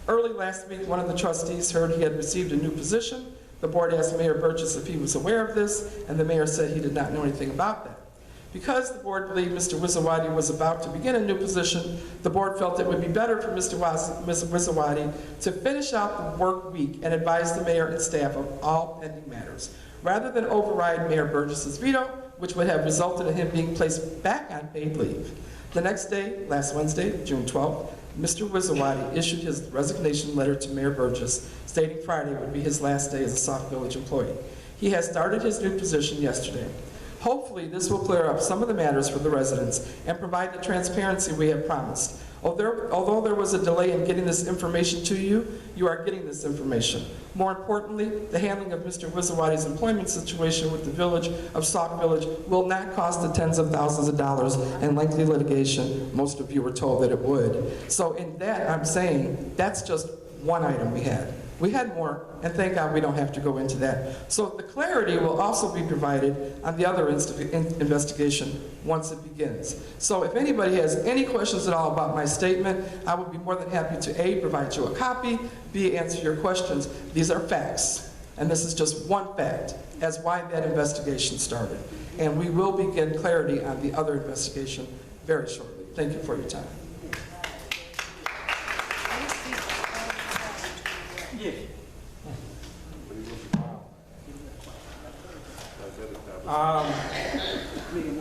Early last week, one of the trustees heard he had received a new position. The board asked Mayor Burgess if he was aware of this, and the mayor said he did not know anything about that. Because the board believed Mr. Wisawati was about to begin a new position, the board felt it would be better for Mr. Wisawati to finish out the work week and advise the mayor and staff of all pending matters, rather than override Mayor Burgess's veto, which would have resulted in him being placed back on paid leave. The next day, last Wednesday, June 12th, Mr. Wisawati issued his resignation letter to Mayor Burgess, stating Friday would be his last day as a Sauk Village employee. He has started his new position yesterday. Hopefully, this will clear up some of the matters for the residents and provide the transparency we have promised. Although there was a delay in getting this information to you, you are getting this information. More importantly, the handling of Mr. Wisawati's employment situation with the village of Sauk Village will not cost the tens of thousands of dollars in lengthy litigation most of you were told that it would. So in that, I'm saying that's just one item we had. We had more, and thank God we don't have to go into that. So the clarity will also be provided on the other investigation once it begins. So if anybody has any questions at all about my statement, I would be more than happy to A, provide you a copy, B, answer your questions. These are facts, and this is just one fact as why that investigation started. And we will begin clarity on the other investigation very shortly. Thank you for your time.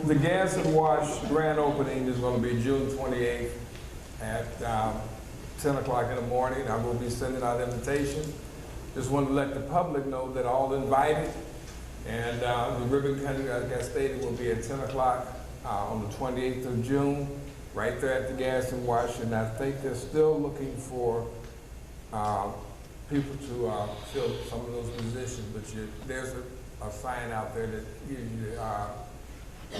The gas and wash grand opening is going to be June 28th at 10 o'clock in the morning. I will be sending out invitations. Just wanted to let the public know that all invited. And the ribbon cutting, like I stated, will be at 10 o'clock on the 28th of June, right there at the gas and wash. And I think they're still looking for people to fill some of those positions, but there's a sign out there that gives you, I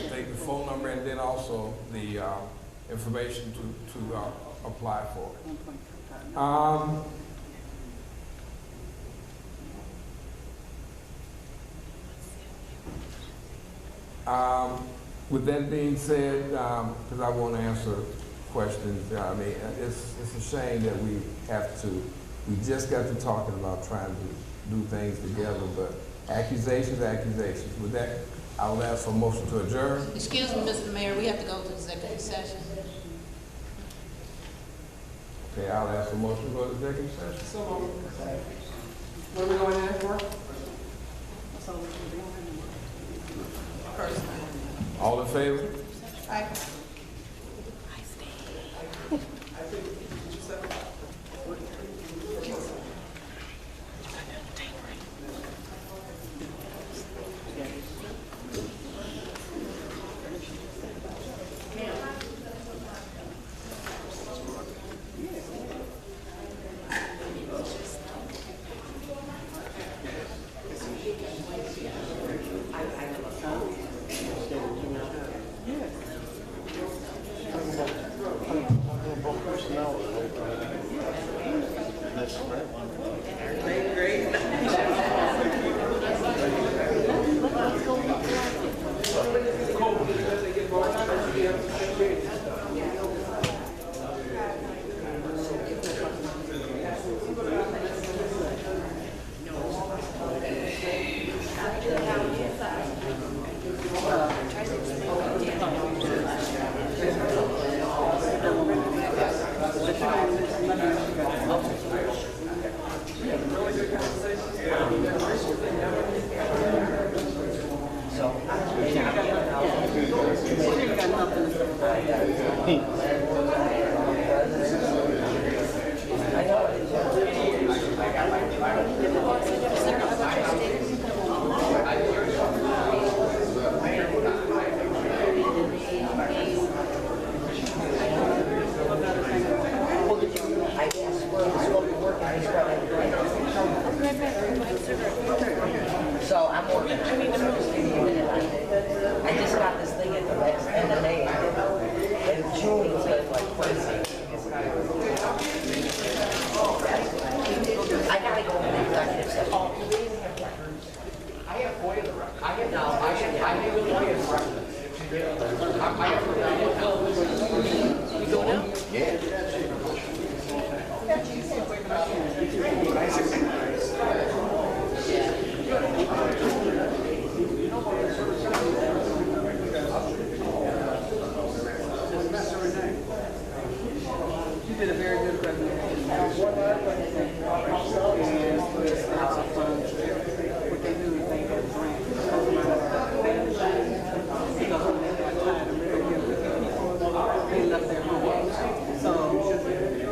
think, the phone number and then also the information to apply for it. With that being said, because I want to answer questions, I mean, it's a shame that we just got to talking about trying to do things together, but accusations. With that, I will ask for a motion to adjourn. Excuse me, Mr. Mayor, we have to go to executive session. Okay, I'll ask for a motion to go to executive session. So, what are we going in for? All in favor? Aye. So I'm working. I just got this thing at the last end of May, and June was like crazy. I gotta go to the executive session. I have FOIA the record. I have now. I have FOIA the record. We go now? Yeah. You did a very good presentation. What they do is they have grants. Because when they got tired of living here with people, they left their home. So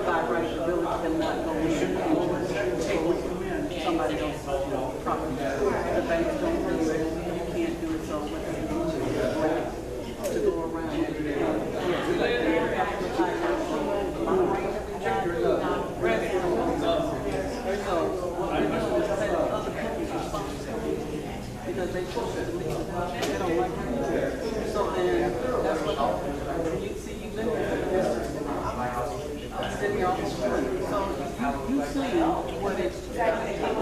by right, the village cannot go in and take away somebody else's property. The banks don't do it, you can't do it, so what they do is to go around and do that. Because they supposed to leave, they don't like it. So then, that's what, you see, you've been there, sitting here almost 20. So you see what it's, if they had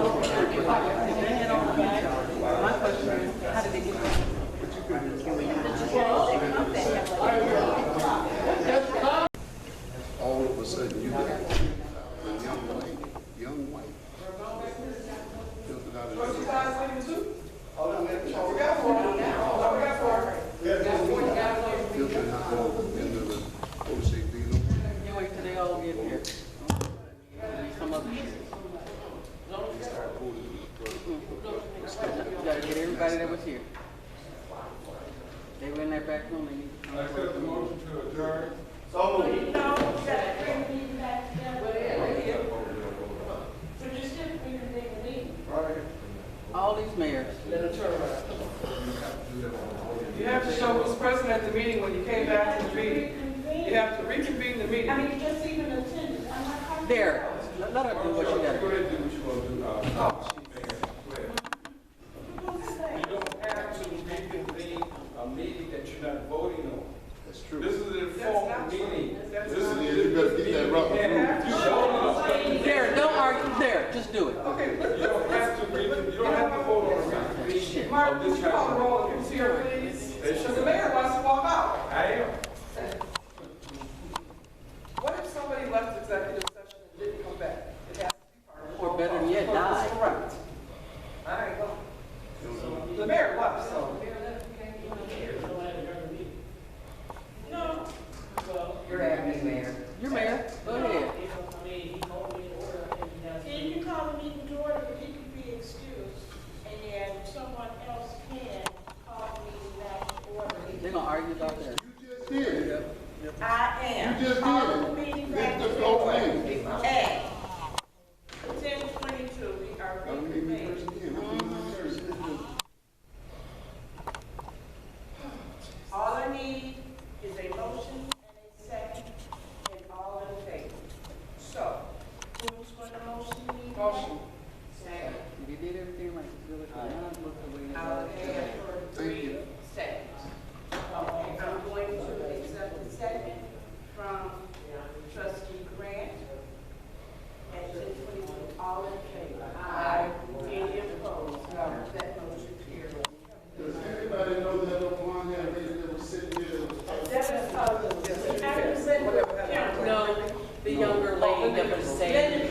on the back, my question is, how did they get there? All of a sudden, you got a young white, filtered out of the into the OCB. You wait till they all get here. Some of them. You gotta get everybody that was here. They were in that back room, they need to come. I accept the motion to adjourn. So moved. All these mayors. You have to show who's present at the meeting when you came back to the meeting. You have to reconvene the meeting. I mean, just even attendance. There, let her do what she does. Go ahead and do what you want to do. You don't have to reconvene a meeting that you're not voting on. That's true. This is an informal meeting. This is, you better get that rubber. There, don't argue, there, just do it. Okay, You don't have to vote on a reconvene of Mark, this would you call the kind roll if you're here, please? They argue about that. You just did it. I am. You just Calling did the it. meeting Let back the to vote order. in. At 10:22, we are Don't make me curse reconvened. again. I'm gonna curse. All I need is a motion and a second, and all in favor. So, who's going to motion? Motion. Second. You did everything right. The village will not look the way it I'll was. ask for 3 seconds. Okay, I'm going to accept the second from trustee Grant at 10:22. All in favor? Aye. Any opposed? No. That motion carries. Does anybody know that little blonde haired lady that was sitting there? No, the younger lady that was saying